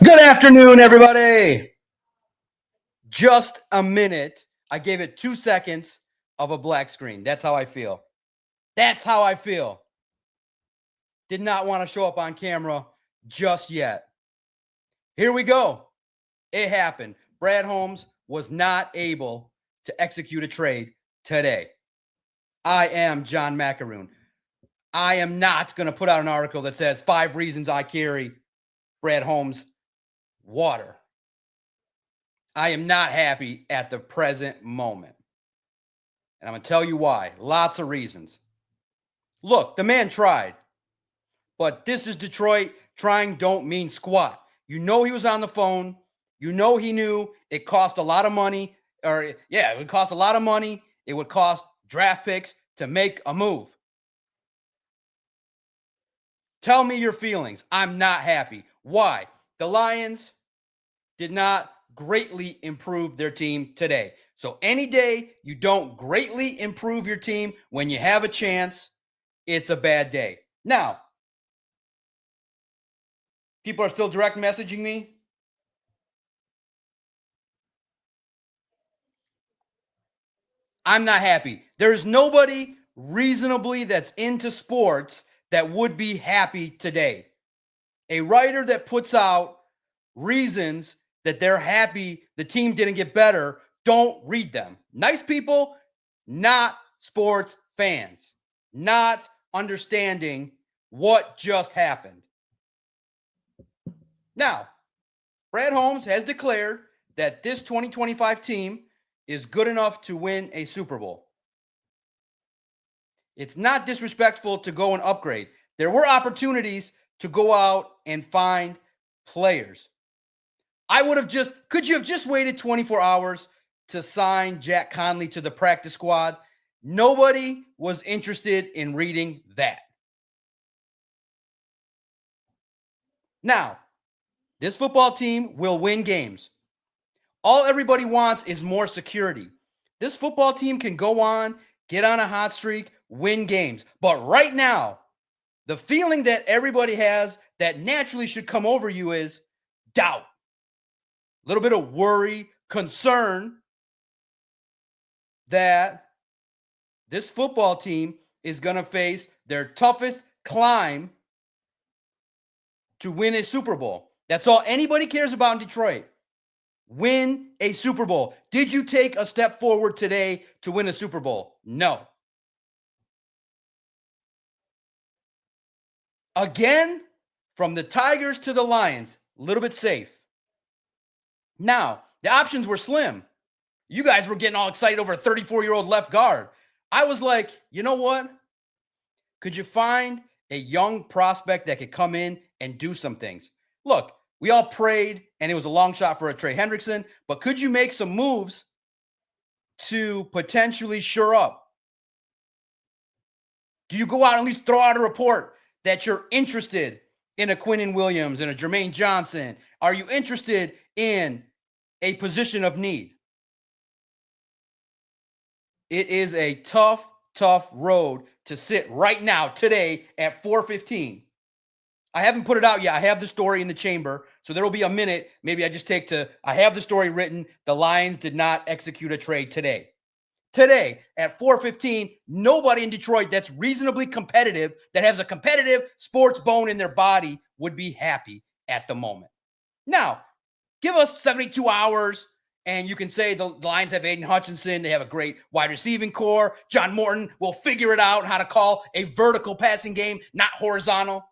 Good afternoon, everybody. Just a minute. I gave it 2 seconds of a black screen. That's how I feel. That's how I feel. Did not want to show up on camera just yet. Here we go. It happened. Brad Holmes was not able to execute a trade today. I am John Macaroon. I am not going to put out an article that says 5 reasons I carry Brad Holmes water. I am not happy at the present moment. And I'm going to tell you why. Lots of reasons. Look, the man tried. But this is Detroit. Trying don't mean squat. You know he was on the phone. You know he knew it cost a lot of money. It would cost a lot of money. It would cost draft picks to make a move. Tell me your feelings. I'm not happy. Why? The Lions did not greatly improve their team today. So any day you don't greatly improve your team when you have a chance, it's a bad day. Now, people are still direct messaging me. I'm not happy. There's nobody reasonably that's into sports that would be happy today. A writer that puts out reasons that they're happy the team didn't get better, don't read them. Nice people, not sports fans, not understanding what just happened. Now, Brad Holmes has declared that this 2025 team is good enough to win a Super Bowl. It's not disrespectful to go and upgrade. There were opportunities to go out and find players. Could you have just waited 24 hours to sign Jack Conley to the practice squad? Nobody was interested in reading that. Now, this football team will win games. All everybody wants is more security. This football team can go on, get on a hot streak, win games. But right now, the feeling that everybody has that naturally should come over you is doubt. A little bit of worry, concern that this football team is going to face their toughest climb to win a Super Bowl. That's all anybody cares about in Detroit. Win a Super Bowl. Did you take a step forward today to win a Super Bowl? No. Again, from the Tigers to the Lions, a little bit safe. Now, the options were slim. You guys were getting all excited over a 34-year-old left guard. I was like, you know what? Could you find a young prospect that could come in and do some things? Look, we all prayed, and it was a long shot for a Trey Hendrickson, but could you make some moves to potentially shore up? Do you go out and at least throw out a report that you're interested in a Quinnen Williams and a Jermaine Johnson? Are you interested in a position of need? It is a tough road to sit right now, today at 4:15. I haven't put it out yet. I have the story in the chamber, so there will be a minute. Maybe I have the story written. The Lions did not execute a trade today. Today at 4:15, nobody in Detroit that's reasonably competitive, that has a competitive sports bone in their body, would be happy at the moment. Now, give us 72 hours, and you can say the Lions have Aiden Hutchinson. They have a great wide receiving core. John Morton will figure it out how to call a vertical passing game, not horizontal.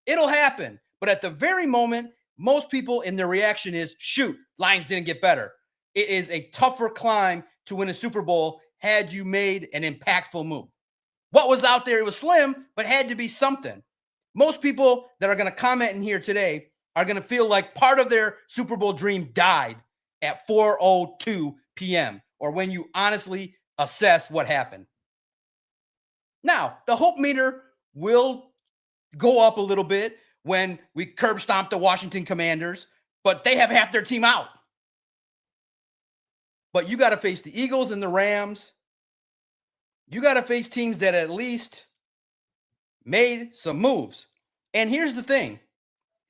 It'll happen. But at the very moment, most people in their reaction is, shoot, Lions didn't get better. It is a tougher climb to win a Super Bowl had you made an impactful move. What was out there, it was slim, but had to be something. Most people that are going to comment in here today are going to feel like part of their Super Bowl dream died at 4:02 p.m. or when you honestly assess what happened. Now, the hope meter will go up a little bit when we curb stomp the Washington Commanders, but they have half their team out. But you got to face the Eagles and the Rams. You got to face teams that at least made some moves. And here's the thing.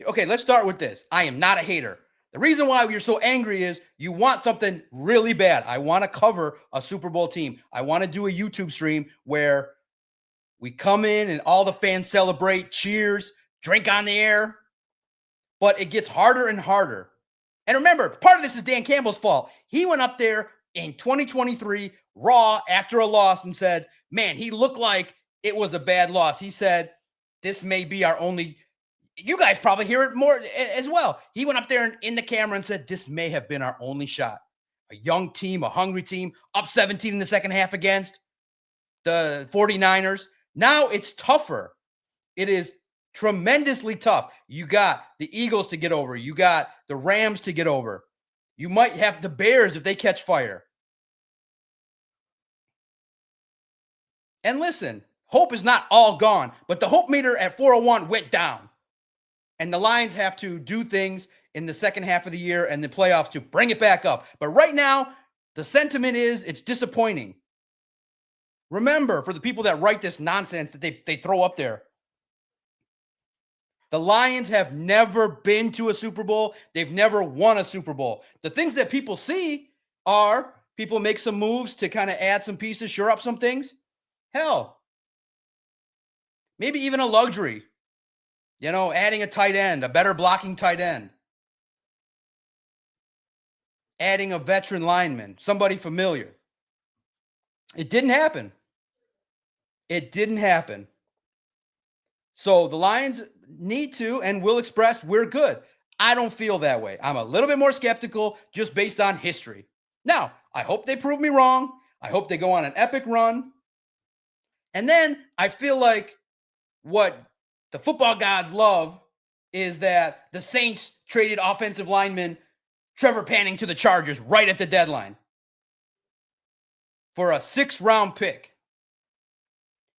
Okay, let's start with this. I am not a hater. The reason why you're so angry is you want something really bad. I want to cover a Super Bowl team. I want to do a YouTube stream where we come in and all the fans celebrate, cheers, drink on the air. But it gets harder and harder. And remember, part of this is Dan Campbell's fault. He went up there in 2023 Raw after a loss and said, man, he looked like it was a bad loss. He said, this may be our only. You guys probably hear it more as well. He went up there in the camera and said, this may have been our only shot. A young team, a hungry team, up 17 in the second half against the 49ers. Now it's tougher. It is tremendously tough. You got the Eagles to get over. You got the Rams to get over. You might have the Bears if they catch fire. And listen, hope is not all gone, but the hope meter at 401 went down. And the Lions have to do things in the second half of the year and the playoffs to bring it back up. But right now, the sentiment is it's disappointing. Remember, for the people that write this nonsense that they throw up there, the Lions have never been to a Super Bowl. They've never won a Super Bowl. The things that people see are people make some moves to kind of add some pieces, shore up some things. Hell, maybe even a luxury. Adding a tight end, a better blocking tight end. Adding a veteran lineman, somebody familiar. It didn't happen. It didn't happen. So the Lions need to and will express we're good. I don't feel that way. I'm a little bit more skeptical just based on history. Now, I hope they prove me wrong. I hope they go on an epic run. And then I feel like what the football gods love is that the Saints traded offensive lineman Trevor Panning to the Chargers right at the deadline for a 6th-round pick.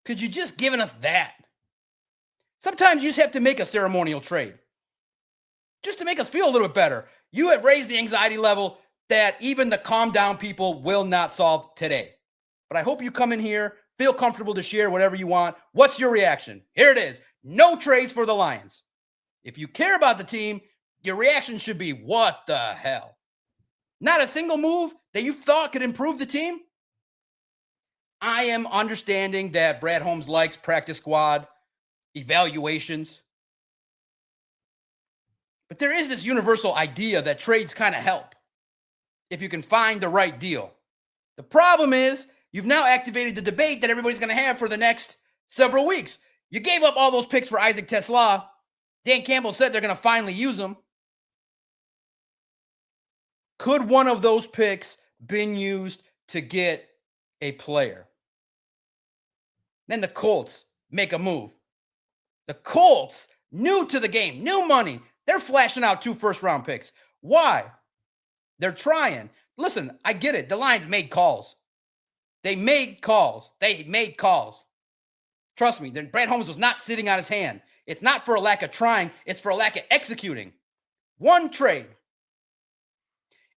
Could you just given us that? Sometimes you just have to make a ceremonial trade just to make us feel a little bit better. You have raised the anxiety level that even the calm down people will not solve today. But I hope you come in here, feel comfortable to share whatever you want. What's your reaction? Here it is. No trades for the Lions. If you care about the team, your reaction should be, what the hell? Not a single move that you thought could improve the team? I am understanding that Brad Holmes likes practice squad evaluations. But there is this universal idea that trades kind of help if you can find the right deal. The problem is you've now activated the debate that everybody's going to have for the next several weeks. You gave up all those picks for Isaac TeSlaa. Dan Campbell said they're going to finally use them. Could one of those picks been used to get a player? Then the Colts make a move. The Colts, new to the game, new money. They're flashing out 2 first-round picks. Why? They're trying. Listen, I get it. The Lions made calls. They made calls. Trust me, Brad Holmes was not sitting on his hand. It's not for a lack of trying. It's for a lack of executing. One trade.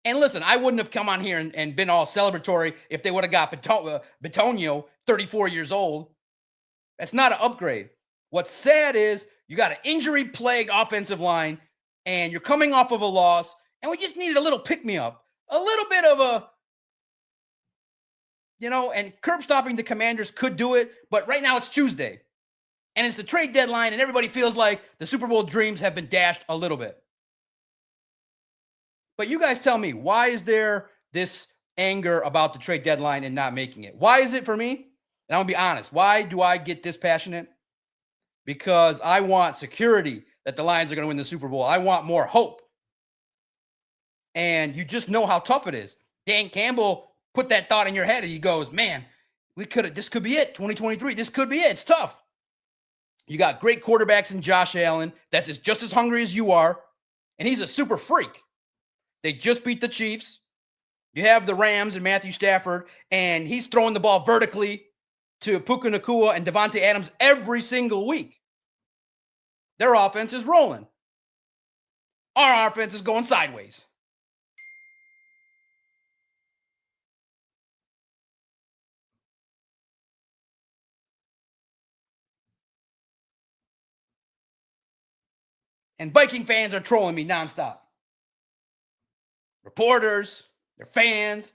And listen, I wouldn't have come on here and been all celebratory if they would have got Bitonio, 34 years old. That's not an upgrade. What's sad is you got an injury-plagued offensive line, and you're coming off of a loss, and we just needed a little pick-me-up, a little bit of a, and curb stopping the Commanders could do it, but right now it's Tuesday, and it's the trade deadline, and everybody feels like the Super Bowl dreams have been dashed a little bit. But you guys tell me, why is there this anger about the trade deadline and not making it? Why is it for me? And I'm going to be honest. Why do I get this passionate? Because I want security that the Lions are going to win the Super Bowl. I want more hope. And you just know how tough it is. Dan Campbell put that thought in your head and he goes, man, this could be it. 2023, this could be it. It's tough. You got great quarterbacks in Josh Allen. That's just as hungry as you are. And he's a super freak. They just beat the Chiefs. You have the Rams and Matthew Stafford, and he's throwing the ball vertically to Puka Nacua and Devontae Adams every single week. Their offense is rolling. Our offense is going sideways. And Viking fans are trolling me nonstop. Reporters, their fans.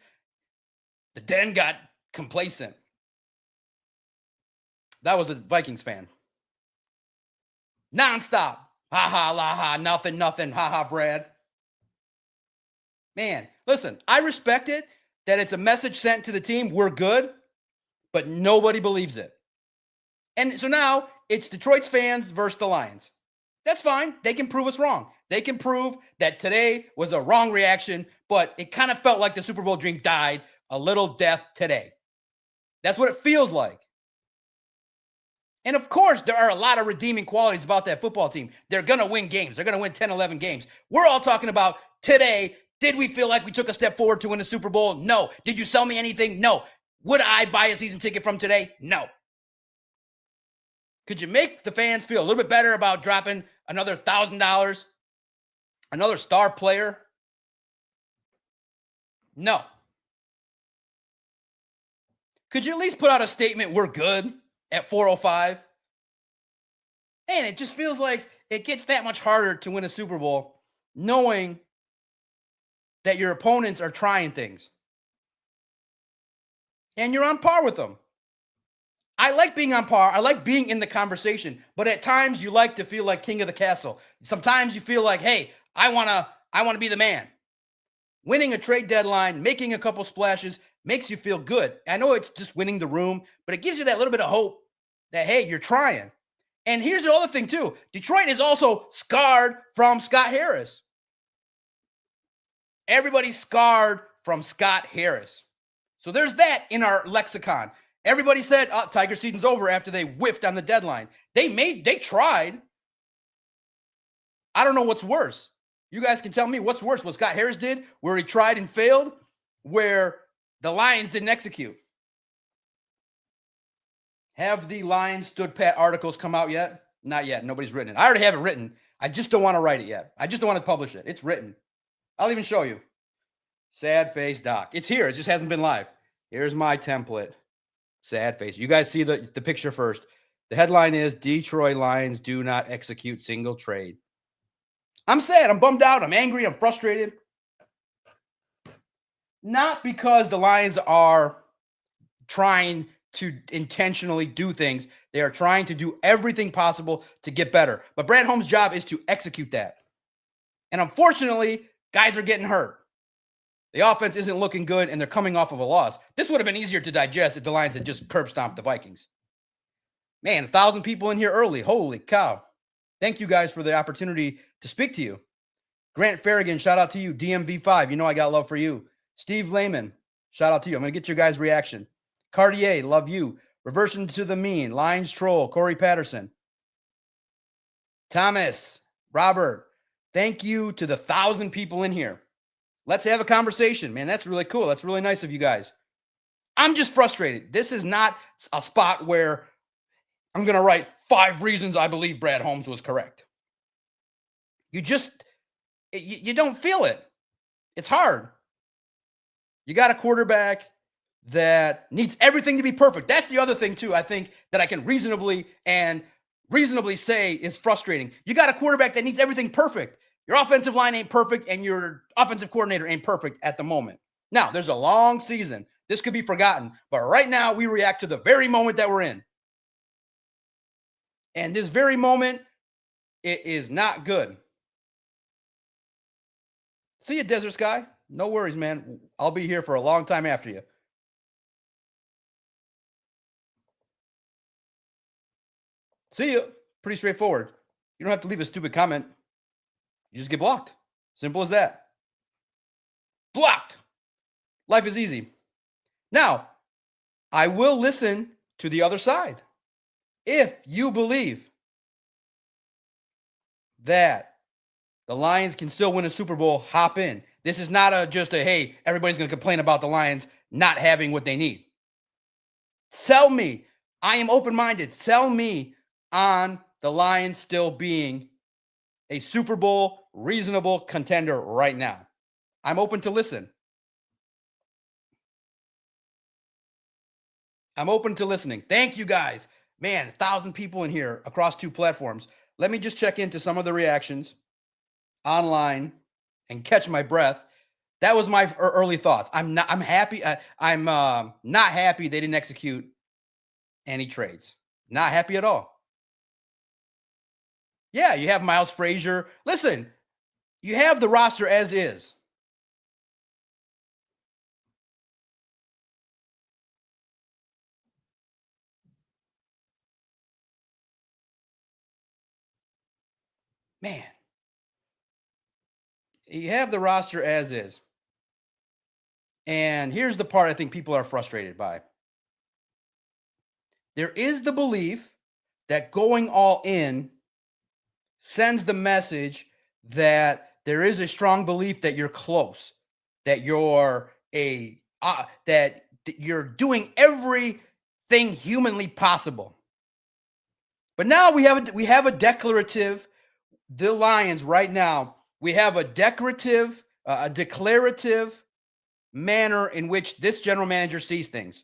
The Den got complacent. That was a Vikings fan. Nonstop. Ha ha, la ha, nothing, nothing. Ha ha, Brad. Man, listen, I respect it that it's a message sent to the team. We're good, but nobody believes it. And so now it's Detroit's fans versus the Lions. That's fine. They can prove us wrong. They can prove that today was a wrong reaction, but it kind of felt like the Super Bowl dream died a little death today. That's what it feels like. And of course, there are a lot of redeeming qualities about that football team. They're going to win games. They're going to win 10, 11 games. We're all talking about today. Did we feel like we took a step forward to win the Super Bowl? No. Did you sell me anything? No. Would I buy a season ticket from today? No. Could you make the fans feel a little bit better about dropping another $1,000? Another star player? No. Could you at least put out a statement, we're good, at 4:05? Man, it just feels like it gets that much harder to win a Super Bowl knowing that your opponents are trying things. And you're on par with them. I like being on par. I like being in the conversation. But at times you like to feel like king of the castle. Sometimes you feel like, hey, I wanna be the man. Winning a trade deadline, making a couple splashes makes you feel good. I know it's just winning the room, but it gives you that little bit of hope that, hey, you're trying. And here's the other thing, too. Detroit is also scarred from Scott Harris. Everybody's scarred from Scott Harris. So there's that in our lexicon. Everybody said, oh, Tiger season's over after they whiffed on the deadline. They tried. I don't know what's worse. You guys can tell me what's worse. What Scott Harris did, where he tried and failed, where the Lions didn't execute. Have the Lions stood pat articles come out yet? Not yet. Nobody's written it. I already have it written. I just don't want to write it yet. I just don't want to publish it. It's written. I'll even show you. Sad face doc. It's here. It just hasn't been live. Here's my template. Sad face. You guys see the picture first. The headline is Detroit Lions do not execute single trade. I'm sad. I'm bummed out. I'm angry. I'm frustrated. Not because the Lions are trying to intentionally do things. They are trying to do everything possible to get better. But Brad Holmes' job is to execute that. And unfortunately, guys are getting hurt. The offense isn't looking good, and they're coming off of a loss. This would have been easier to digest if the Lions had just curb stomped the Vikings. Man, 1,000 people in here early. Holy cow. Thank you guys for the opportunity to speak to you. Grant Farragon, shout out to you. DMV5, you know I got love for you. Steve Lehman, shout out to you. I'm going to get your guys' reaction. Cartier, love you. Reversion to the mean. Lions Troll, Corey Patterson. Thomas, Robert, thank you to the 1,000 people in here. Let's have a conversation, man. That's really cool. That's really nice of you guys. I'm just frustrated. This is not a spot where I'm going to write 5 reasons I believe Brad Holmes was correct. You don't feel it. It's hard. You got a quarterback that needs everything to be perfect. That's the other thing, too, I think, that I can reasonably say is frustrating. You got a quarterback that needs everything perfect. Your offensive line ain't perfect, and your offensive coordinator ain't perfect at the moment. Now, there's a long season. This could be forgotten. But right now, we react to the very moment that we're in. And this very moment, it is not good. See you, Desert Sky. No worries, man. I'll be here for a long time after you. See you. Pretty straightforward. You don't have to leave a stupid comment. You just get blocked. Simple as that. Blocked. Life is easy. Now, I will listen to the other side. If you believe that the Lions can still win a Super Bowl, hop in. This is not just a, hey, everybody's going to complain about the Lions not having what they need. Sell me. I am open-minded. Sell me on the Lions still being a Super Bowl reasonable contender right now. I'm open to listen. I'm open to listening. Thank you guys. Man, 1,000 people in here across 2 platforms. let me just check into some of the reactions online and catch my breath. That was my early thoughts. I'm happy. I'm not happy they didn't execute any trades. Not happy at all. Yeah, you have Miles Frazier. Listen, you have the roster as is. Man, you have the roster as is. And here's the part I think people are frustrated by. There is the belief that going all in sends the message that there is a strong belief that you're close, that you're that you're doing everything humanly possible. But now we have a declarative. The Lions right now, we have a declarative manner in which this general manager sees things.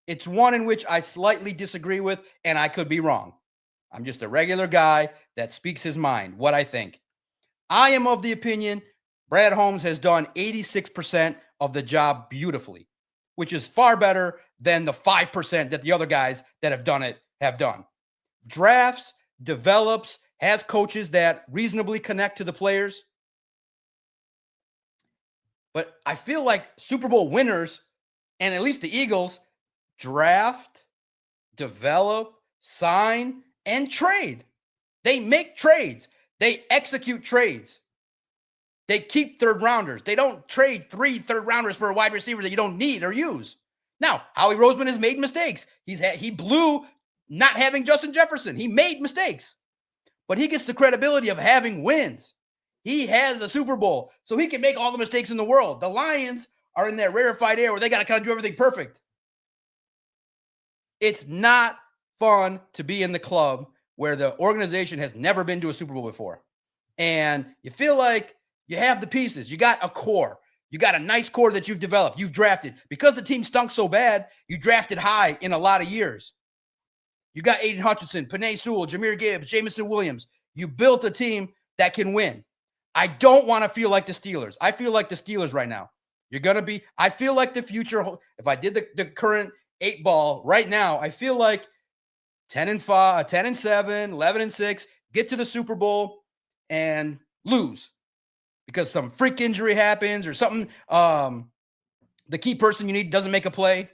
It's one in which I slightly disagree with, and I could be wrong. I'm just a regular guy that speaks his mind, what I think. I am of the opinion Brad Holmes has done 86% of the job beautifully, which is far better than the 5% that the other guys that have done it have done. Drafts, develops, has coaches that reasonably connect to the players. But I feel like Super Bowl winners, and at least the Eagles, draft, develop, sign, and trade. They make trades. They execute trades. They keep third rounders. They don't trade 3 third rounders for a wide receiver that you don't need or use. Now, Howie Roseman has made mistakes. He blew not having Justin Jefferson. He made mistakes. But he gets the credibility of having wins. He has a Super Bowl, so he can make all the mistakes in the world. The Lions are in that rarefied air where they got to kind of do everything perfect. It's not fun to be in the club where the organization has never been to a Super Bowl before. And you feel like you have the pieces. You got a core. You got a nice core that you've developed. You've drafted. Because the team stunk so bad, you drafted high in a lot of years. You got Aiden Hutchinson, Penei Sewell, Jahmyr Gibbs, Jameson Williams. You built a team that can win. I don't want to feel like the Steelers. I feel like the Steelers right now. I feel like the future. If I did the current 8-ball right now, I feel like 10-5, 10-7, 11-6, get to the Super Bowl and lose because some freak injury happens or something. The key person you need doesn't make a play.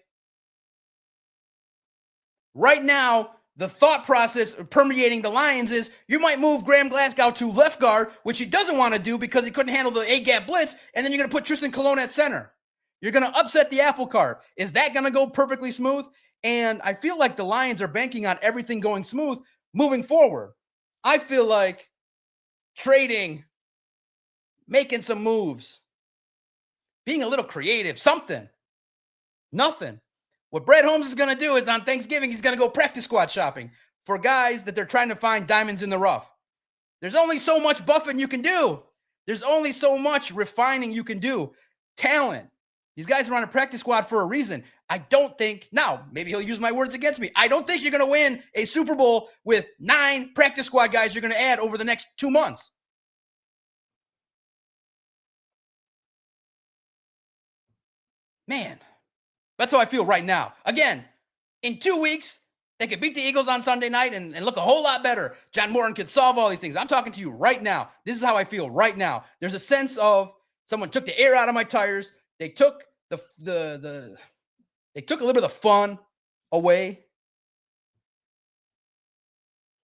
Right now, the thought process permeating the Lions is you might move Graham Glasgow to left guard, which he doesn't want to do because he couldn't handle the A-gap blitz, and then you're going to put Tristan Colon at center. You're going to upset the apple cart. Is that going to go perfectly smooth? And I feel like the Lions are banking on everything going smooth moving forward. I feel like trading, making some moves, being a little creative, something, nothing. What Brad Holmes is going to do is on Thanksgiving, he's going to go practice squad shopping for guys that they're trying to find diamonds in the rough. There's only so much buffing you can do. There's only so much refining you can do. Talent. These guys are on a practice squad for a reason. I don't think, now, maybe he'll use my words against me. I don't think you're going to win a Super Bowl with 9 practice squad guys you're going to add over the next 2 months. Man, that's how I feel right now. Again, in 2 weeks, they could beat the Eagles on Sunday night and look a whole lot better. John Morton could solve all these things. I'm talking to you right now. This is how I feel right now. There's a sense of someone took the air out of my tires. They took they took a little bit of the fun away.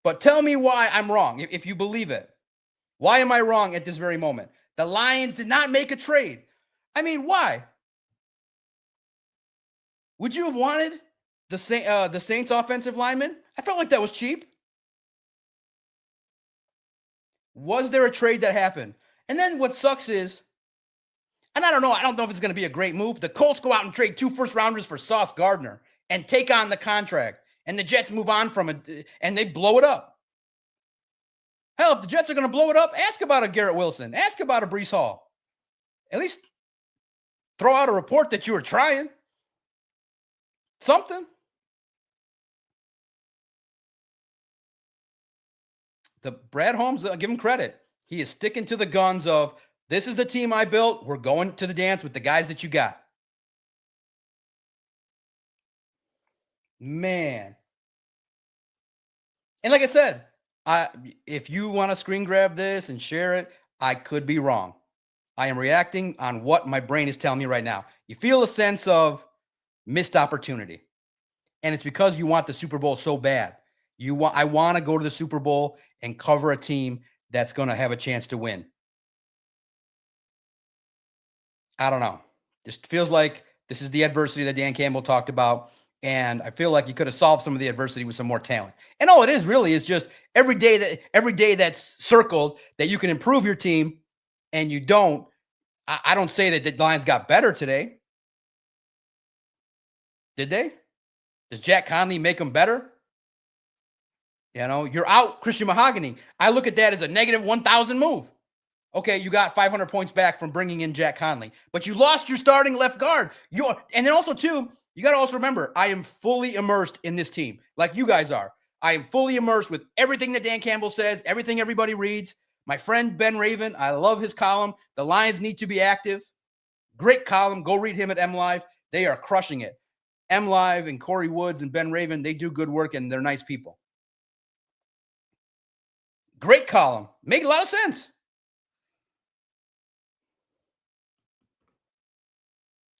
But tell me why I'm wrong, if you believe it. Why am I wrong at this very moment? The Lions did not make a trade. I mean, why? Would you have wanted the Saints offensive lineman? I felt like that was cheap. Was there a trade that happened? And then what sucks is, and I don't know if it's going to be a great move. The Colts go out and trade 2 first-rounders for Sauce Gardner and take on the contract. And the Jets move on from it, and they blow it up. Hell, if the Jets are going to blow it up, ask about a Garrett Wilson. Ask about a Breece Hall. At least throw out a report that you were trying. Something. The Brad Holmes, give him credit. He is sticking to the guns of, this is the team I built. We're going to the dance with the guys that you got. Man. And like I said, if you want to screen grab this and share it, I could be wrong. I am reacting on what my brain is telling me right now. You feel a sense of missed opportunity. And it's because you want the Super Bowl so bad. I want to go to the Super Bowl and cover a team that's going to have a chance to win. I don't know. Just feels like this is the adversity that Dan Campbell talked about. And I feel like you could have solved some of the adversity with some more talent. And all it is really is just every day that's circled that you can improve your team and you don't. I don't say that the Lions got better today. Did they? Does Jack Conley make them better? You know, you're out Christian Mahogany. I look at that as a negative 1,000 move. Okay, you got 500 points back from bringing in Jack Conley, but you lost your starting left guard. And then also, too, you got to also remember, I am fully immersed in this team, like you guys are. I am fully immersed with everything that Dan Campbell says, everything everybody reads. My friend Ben Raven, I love his column. The Lions need to be active. Great column. Go read him at MLive. They are crushing it. MLive and Corey Woods and Ben Raven, they do good work, and they're nice people. Great column. Make a lot of sense.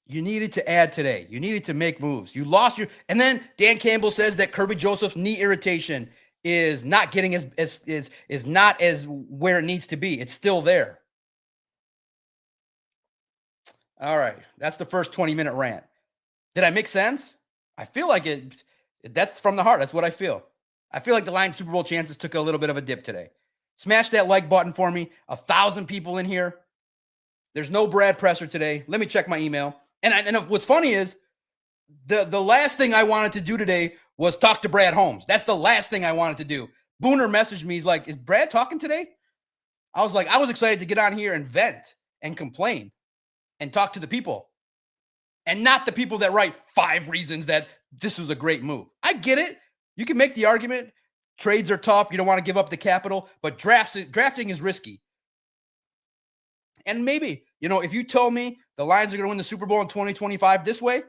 You needed to add today. You needed to make moves. You lost your, and then Dan Campbell says that Kirby Joseph's knee irritation is not getting is not as where it needs to be. It's still there. All right. That's the first 20-minute rant. Did I make sense? I feel like that's from the heart. That's what I feel. I feel like the Lions Super Bowl chances took a little bit of a dip today. Smash that like button for me. 1,000 people in here. There's no Brad Presser today. Let me check my email. And what's funny is the last thing I wanted to do today was talk to Brad Holmes. That's the last thing I wanted to do. Booner messaged me. He's like, is Brad talking today? I was like, I was excited to get on here and vent and complain and talk to the people and not the people that write 5 reasons that this was a great move. I get it. You can make the argument. Trades are tough. You don't want to give up the capital, but drafting is risky. And maybe, if you told me the Lions are going to win the Super Bowl in 2025 this way,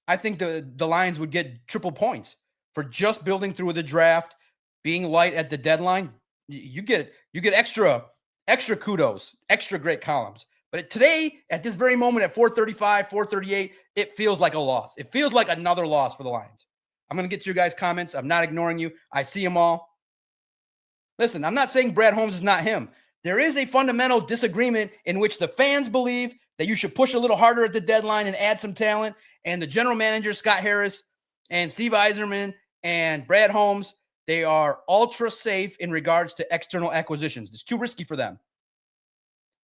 I think the Lions would get triple points for just building through the draft, being light at the deadline. You get extra kudos, extra great columns. But today, at this very moment, at 4:35, 4:38, it feels like a loss. It feels like another loss for the Lions. I'm going to get to your guys' comments. I'm not ignoring you. I see them all. Listen, I'm not saying Brad Holmes is not him. There is a fundamental disagreement in which the fans believe that you should push a little harder at the deadline and add some talent. And the general manager, Scott Harris, and Steve Eiserman, and Brad Holmes, they are ultra safe in regards to external acquisitions. It's too risky for them.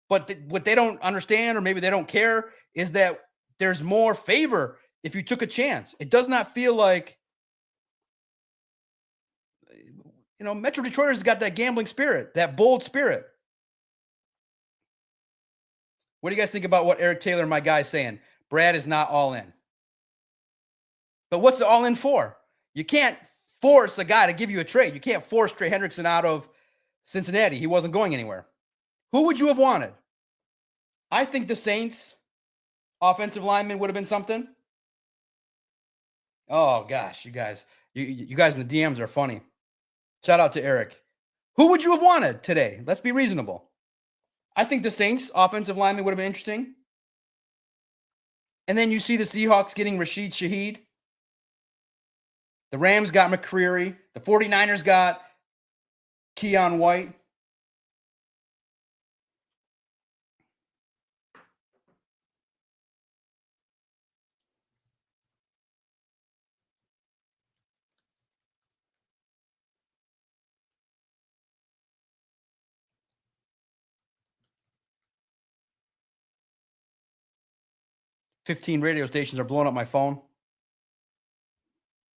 But what they don't understand, or maybe they don't care, is that there's more favor if you took a chance. It does not feel like, Metro Detroiters got that gambling spirit, that bold spirit. What do you guys think about what Eric Taylor, my guy, is saying? Brad is not all in. But what's the all in for? You can't force a guy to give you a trade. You can't force Trey Hendrickson out of Cincinnati. He wasn't going anywhere. Who would you have wanted? I think the Saints offensive lineman would have been something. Oh, gosh, you guys. You guys in the DMs are funny. Shout out to Eric. Who would you have wanted today? Let's be reasonable. I think the Saints offensive lineman would have been interesting. And then you see the Seahawks getting Rashid Shaheed. The Rams got McCreary. The 49ers got Keon White. "15 radio stations are blowing up my phone.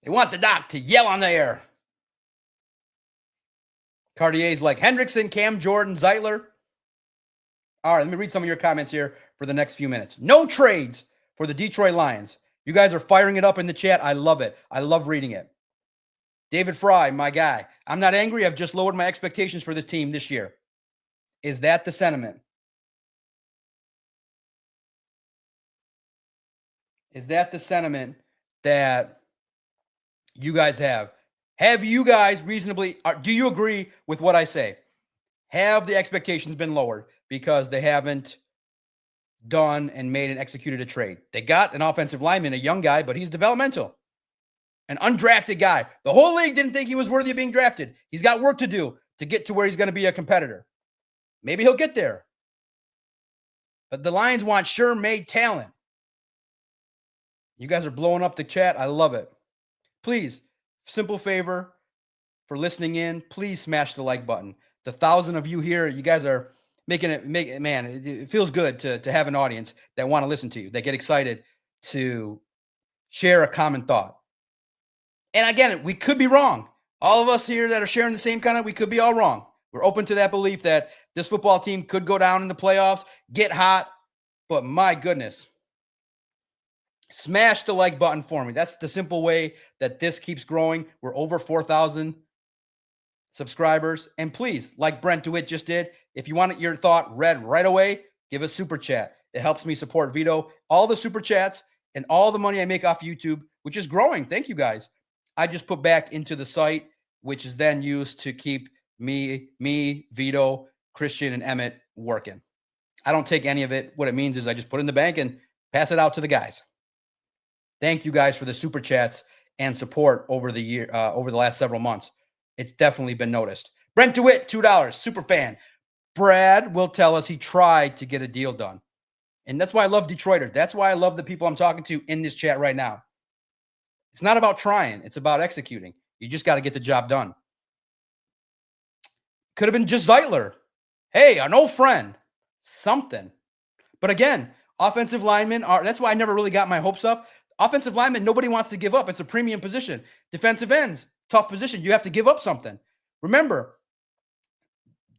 They want the doc to yell on the air." Cartier's like, Hendrickson, Cam Jordan, Zeitler. All right, let me read some of your comments here for the next few minutes. No trades for the Detroit Lions. You guys are firing it up in the chat. I love it. I love reading it. David Fry, my guy. I'm not angry. I've just lowered my expectations for this team this year. Is that the sentiment? Is that the sentiment that you guys have? Have you guys reasonably, do you agree with what I say? Have the expectations been lowered because they haven't done and made and executed a trade? They got an offensive lineman, a young guy, but he's developmental. An undrafted guy. The whole league didn't think he was worthy of being drafted. He's got work to do to get to where he's going to be a competitor. Maybe he'll get there. But the Lions want sure-made talent. You guys are blowing up the chat. I love it. Please, simple favor for listening in, please smash the like button. The 1,000 of you here, you guys are making it, man, it feels good to have an audience that want to listen to you, that get excited to share a common thought. And again, we could be wrong. All of us here that are sharing the same kind of, we could be all wrong. We're open to that belief that this football team could go down in the playoffs, get hot, but my goodness. Smash the like button for me. That's the simple way that this keeps growing. We're over 4,000 subscribers. And please, like Brent DeWitt just did, if you want your thought read right away, give a super chat. It helps me support Vito. All the super chats and all the money I make off YouTube, which is growing, thank you guys, I just put back into the site, which is then used to keep me, Vito, Christian, and Emmett working. I don't take any of it. What it means is I just put it in the bank and pass it out to the guys. Thank you guys for the super chats and support over the year, over the last several months. It's definitely been noticed. Brent DeWitt, $2, super fan. Brad will tell us he tried to get a deal done. And that's why I love Detroiter. That's why I love the people I'm talking to in this chat right now. It's not about trying. It's about executing. You just got to get the job done. Could have been just Zeitler. Hey, an old friend. Something. But again, offensive linemen are, that's why I never really got my hopes up. Offensive linemen, nobody wants to give up. It's a premium position. Defensive ends, tough position. You have to give up something. Remember,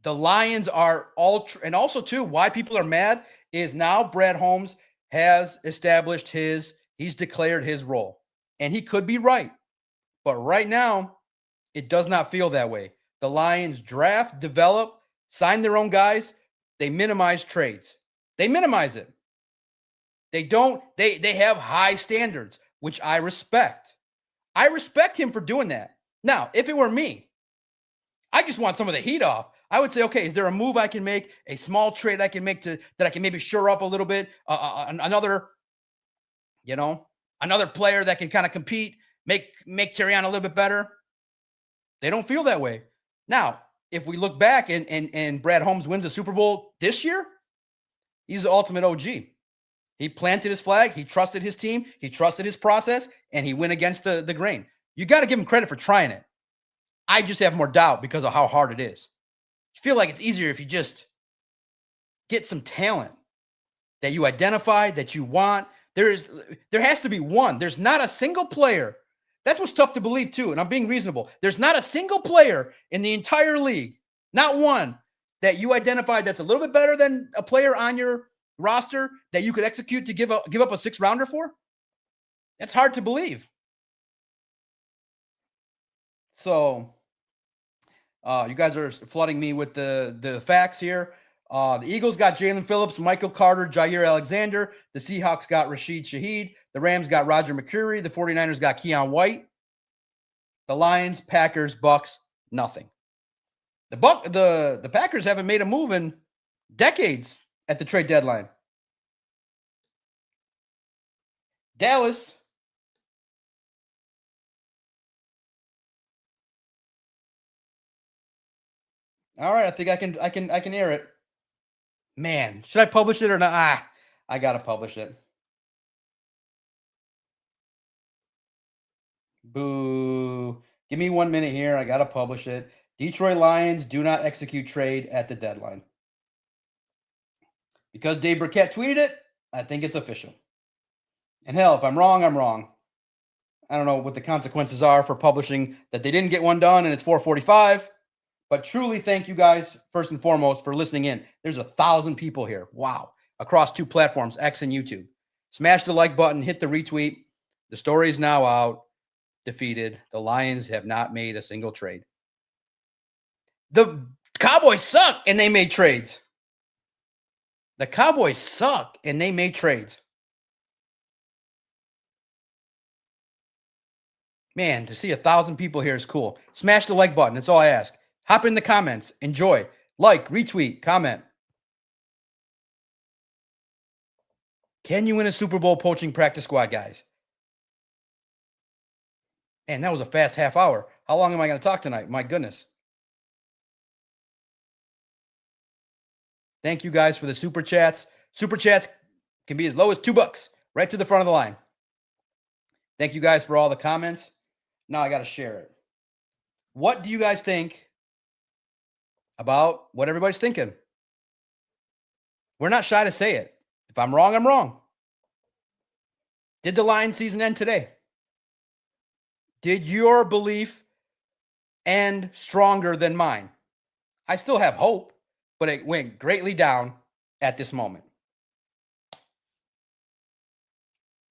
the Lions are all, and also too, why people are mad is now Brad Holmes has established he's declared his role. And he could be right. But right now, it does not feel that way. The Lions draft, develop, sign their own guys. They minimize trades. They minimize it. They don't, they have high standards, which I respect. I respect him for doing that. Now, if it were me, I just want some of the heat off. I would say, okay, is there a move I can make, a small trade I can make that I can maybe shore up a little bit, another player that can kind of compete, make Terrion a little bit better. They don't feel that way. Now, if we look back and Brad Holmes wins the Super Bowl this year, he's the ultimate OG. He planted his flag. He trusted his team. He trusted his process, and he went against the grain. You got to give him credit for trying it. I just have more doubt because of how hard it is. I feel like it's easier if you just get some talent that you identify, that you want. There has to be one. There's not a single player. That's what's tough to believe too, and I'm being reasonable. There's not a single player in the entire league, not one, that you identified that's a little bit better than a player on your roster that you could execute to give up a 6-rounder for. That's hard to believe. So you guys are flooding me with the facts here. The Eagles got Jalen Phillips, Michael Carter, Jair Alexander. The Seahawks got Rashid Shaheed. The Rams got Roger McCreary. The 49ers got Keon White. The Lions, Packers, Bucks, nothing. The Packers haven't made a move in decades at the trade deadline. Dallas. All right, I think I can air it. Man, should I publish it or not? I gotta publish it. Boo. Give me 1 minute here. I gotta publish it. Detroit Lions do not execute trade at the deadline. Because Dave Burkett tweeted it, I think it's official. And hell, if I'm wrong, I'm wrong. I don't know what the consequences are for publishing that they didn't get one done and it's 4:45. But truly, thank you guys, first and foremost, for listening in. There's 1,000 people here. Wow. Across 2 platforms, X and YouTube. Smash the like button, hit the retweet. The story is now out. defeated. The Lions have not made a single trade. The Cowboys suck and they made trades. The Cowboys suck and they made trades. Man, to see 1,000 people here is cool. Smash the like button. That's all I ask. Hop in the comments. Enjoy. Like, retweet, comment. Can you win a Super Bowl poaching practice squad, guys? Man, that was a fast half hour. How long am I going to talk tonight? My goodness. Thank you guys for the super chats. Super chats can be as low as $2, right to the front of the line. Thank you guys for all the comments. Now I got to share it. What do you guys think about what everybody's thinking? We're not shy to say it. If I'm wrong, I'm wrong. Did the Lions season end today? Did your belief end stronger than mine? I still have hope, but it went greatly down at this moment.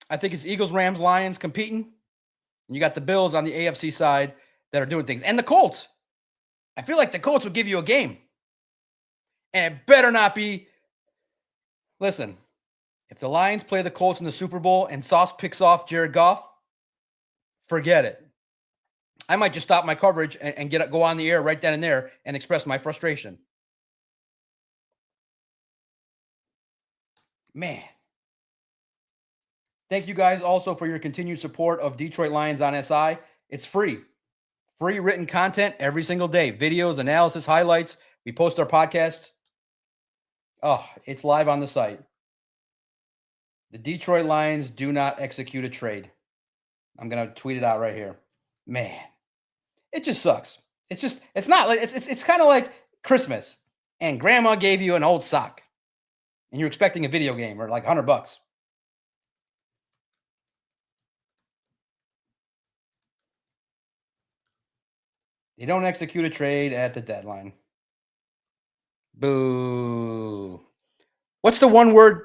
I think it's Eagles, Rams, Lions competing. And you got the Bills on the AFC side that are doing things. And the Colts. I feel like the Colts will give you a game. And it better not be. Listen, if the Lions play the Colts in the Super Bowl and Sauce picks off Jared Goff, forget it. I might just stop my coverage and go on the air right then and there and express my frustration. Man. Thank you guys also for your continued support of Detroit Lions on SI. It's free. Free written content every single day. Videos, analysis, highlights. We post our podcasts. Oh, it's live on the site. The Detroit Lions do not execute a trade. I'm going to tweet it out right here. Man, it just sucks. It's not like, it's kind of like Christmas and grandma gave you an old sock and you're expecting a video game or like $100. They don't execute a trade at the deadline. Boo. What's the one word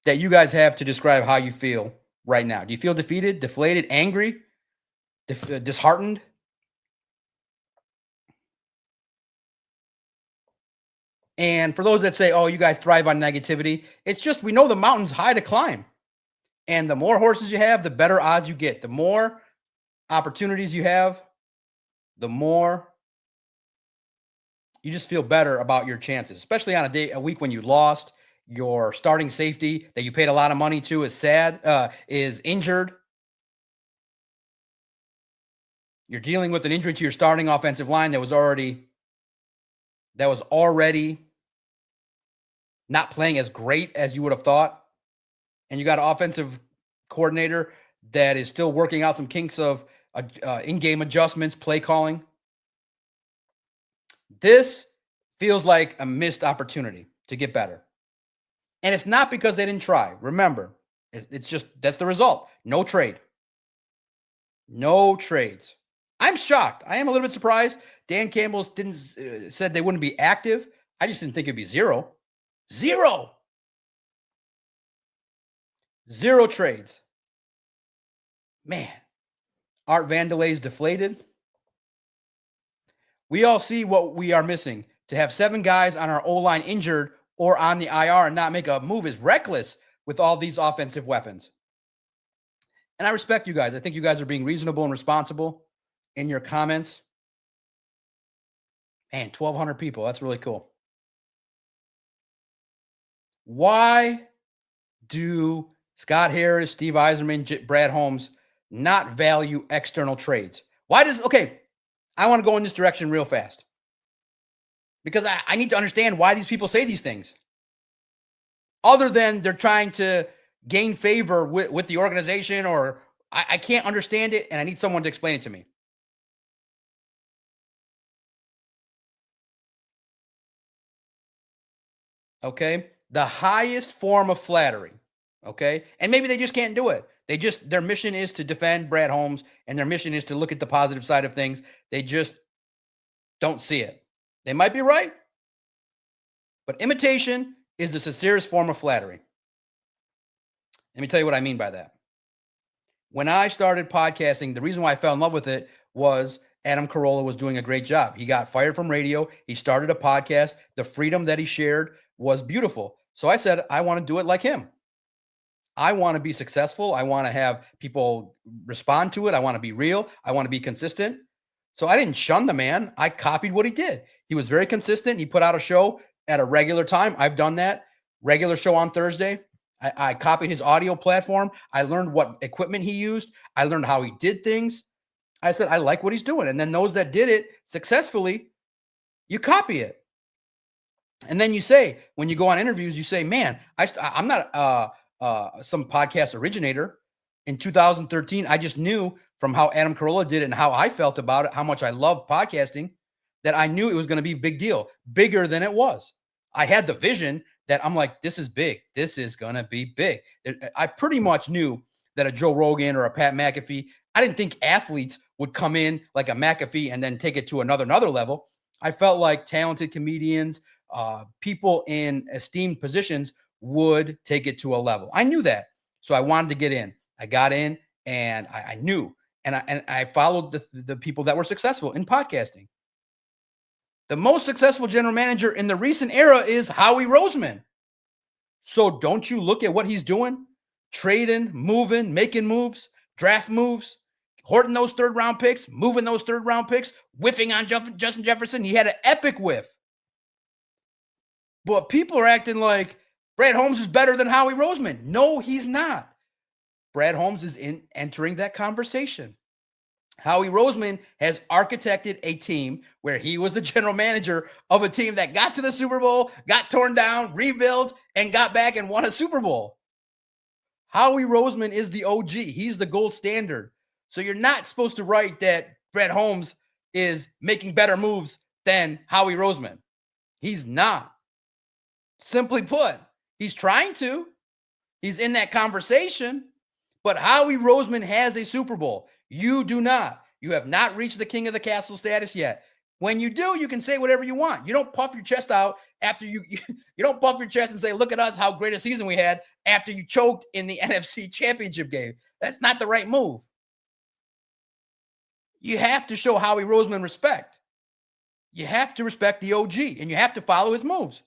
that you guys have to describe how you feel right now? Do you feel defeated, deflated, angry, disheartened? And for those that say, oh, you guys thrive on negativity, it's just we know the mountain's high to climb. And the more horses you have, the better odds you get. The more opportunities you have, the more you just feel better about your chances, especially on a week when you lost. Your starting safety that you paid a lot of money to is injured. You're dealing with an injury to your starting offensive line that was already not playing as great as you would have thought. And you got an offensive coordinator that is still working out some kinks of in-game adjustments, play calling. This feels like a missed opportunity to get better. And it's not because they didn't try. Remember, it's just that's the result. No trade. No trades. I'm shocked. I am a little bit surprised. Dan Campbell said they wouldn't be active. I just didn't think it'd be zero. Zero trades. Man, Art Vandelay's deflated. We all see what we are missing. To have 7 guys on our O-line injured or on the IR and not make a move is reckless with all these offensive weapons. And I respect you guys. I think you guys are being reasonable and responsible in your comments. Man, 1,200 people. That's really cool. Why do Scott Harris, Steve Yzerman, Brad Holmes not value external trades? I want to go in this direction real fast because I need to understand why these people say these things. Other than they're trying to gain favor with the organization, or I can't understand it and I need someone to explain it to me. Okay. The highest form of flattery. Okay. And maybe they just can't do it. Their mission is to defend Brad Holmes and their mission is to look at the positive side of things. They just don't see it. They might be right, but imitation is the sincerest form of flattery. Let me tell you what I mean by that. When I started podcasting, the reason why I fell in love with it was Adam Carolla was doing a great job. He got fired from radio. He started a podcast. The freedom that he shared was beautiful. So I said, I want to do it like him. I want to be successful. I want to have people respond to it. I want to be real. I want to be consistent. So I didn't shun the man. I copied what he did. He was very consistent. He put out a show at a regular time. I've done that. Regular show on Thursday. I copied his audio platform. I learned what equipment he used. I learned how he did things. I said, I like what he's doing. And then those that did it successfully, you copy it. And then you say, when you go on interviews, you say, man, I'm not some podcast originator. In 2013, I just knew from how Adam Carolla did it and how I felt about it, how much I love podcasting, that I knew it was going to be a big deal, bigger than it was. I had the vision that I'm like, this is big. This is going to be big. I pretty much knew that a Joe Rogan or a Pat McAfee, I didn't think athletes would come in like a McAfee and then take it to another level. I felt like talented comedians, people in esteemed positions would take it to a level. I knew that. So I wanted to get in. I got in and I knew. And I followed the people that were successful in podcasting. The most successful general manager in the recent era is Howie Roseman. So don't you look at what he's doing? Trading, moving, making moves, draft moves, hoarding those third round picks, moving those third round picks, whiffing on Justin Jefferson. He had an epic whiff. But people are acting like Brad Holmes is better than Howie Roseman. No, he's not. Brad Holmes is entering that conversation. Howie Roseman has architected a team where he was the general manager of a team that got to the Super Bowl, got torn down, rebuilt, and got back and won a Super Bowl. Howie Roseman is the OG. He's the gold standard. So you're not supposed to write that Brad Holmes is making better moves than Howie Roseman. He's not. Simply put, he's trying to. He's in that conversation. But Howie Roseman has a Super Bowl. You do not. You have not reached the king of the castle status yet. When you do, you can say whatever you want. You don't puff your chest out after you don't puff your chest and say, look at us, how great a season we had after you choked in the NFC Championship game. That's not the right move. You have to show Howie Roseman respect. You have to respect the OG, and you have to follow his moves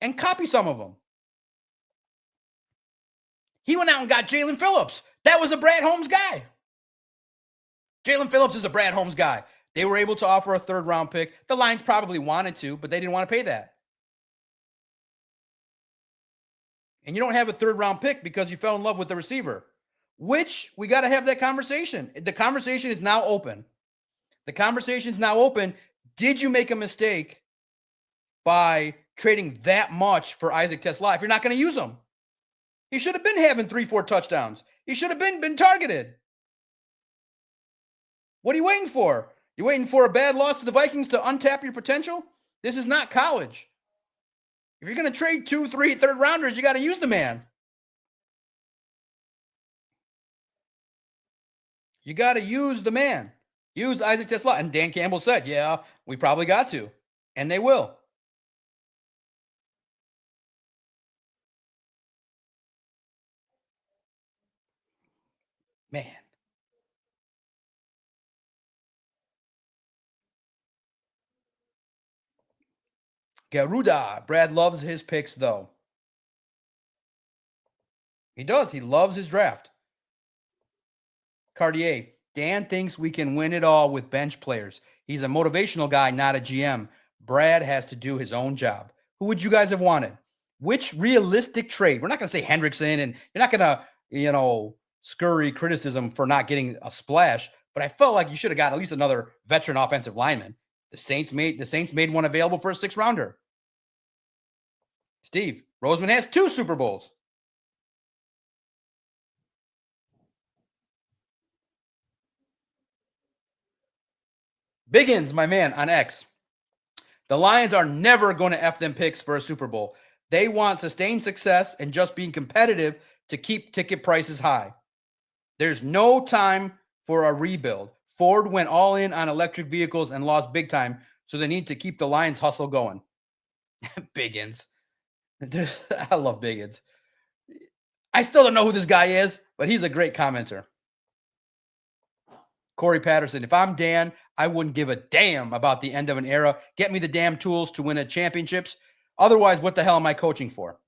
and copy some of them. He went out and got Jalen Phillips. That was a Brad Holmes guy. Jalen Phillips is a Brad Holmes guy. They were able to offer a third round pick. The Lions probably wanted to, but they didn't want to pay that. And you don't have a third round pick because you fell in love with the receiver, which we got to have that conversation. The conversation is now open. The conversation is now open. Did you make a mistake by trading that much for Isaac TeSlaa if you're not going to use him? He should have been having 3-4 touchdowns. He should have been targeted. What are you waiting for? You waiting for a bad loss to the Vikings to untap your potential? This is not college. If you're going to trade 2, 3 third rounders, you got to use the man. You got to use the man. Use Isaac TeSlaa. And Dan Campbell said, yeah, we probably got to. And they will. Man. Garuda. Brad loves his picks, though. He does. He loves his draft. Cartier. Dan thinks we can win it all with bench players. He's a motivational guy, not a GM. Brad has to do his own job. Who would you guys have wanted? Which realistic trade? We're not going to say Hendrickson, and you're not going to, scurry criticism for not getting a splash, but I felt like you should have got at least another veteran offensive lineman. The Saints made one available for a 6th rounder. Steve, Roseman has 2 Super Bowls. Biggins, my man, on X. The Lions are never going to F them picks for a Super Bowl. They want sustained success and just being competitive to keep ticket prices high. There's no time for a rebuild. Ford went all in on electric vehicles and lost big time, so they need to keep the Lions hustle going. Biggins. I love Biggins. I still don't know who this guy is, but he's a great commenter. Corey Patterson. If I'm Dan, I wouldn't give a damn about the end of an era. Get me the damn tools to win a championships. Otherwise, what the hell am I coaching for?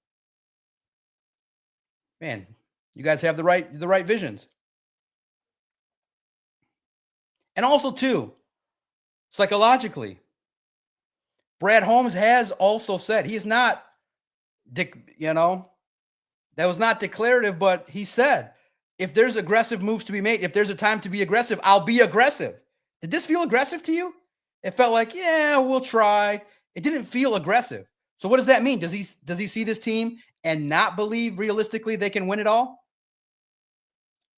Man, you guys have the right visions. And also, too, psychologically, Brad Holmes has also said he's not, that was not declarative, but he said, if there's aggressive moves to be made, if there's a time to be aggressive, I'll be aggressive. Did this feel aggressive to you? It felt like, yeah, we'll try. It didn't feel aggressive. So what does that mean? Does he see this team and not believe realistically they can win it all?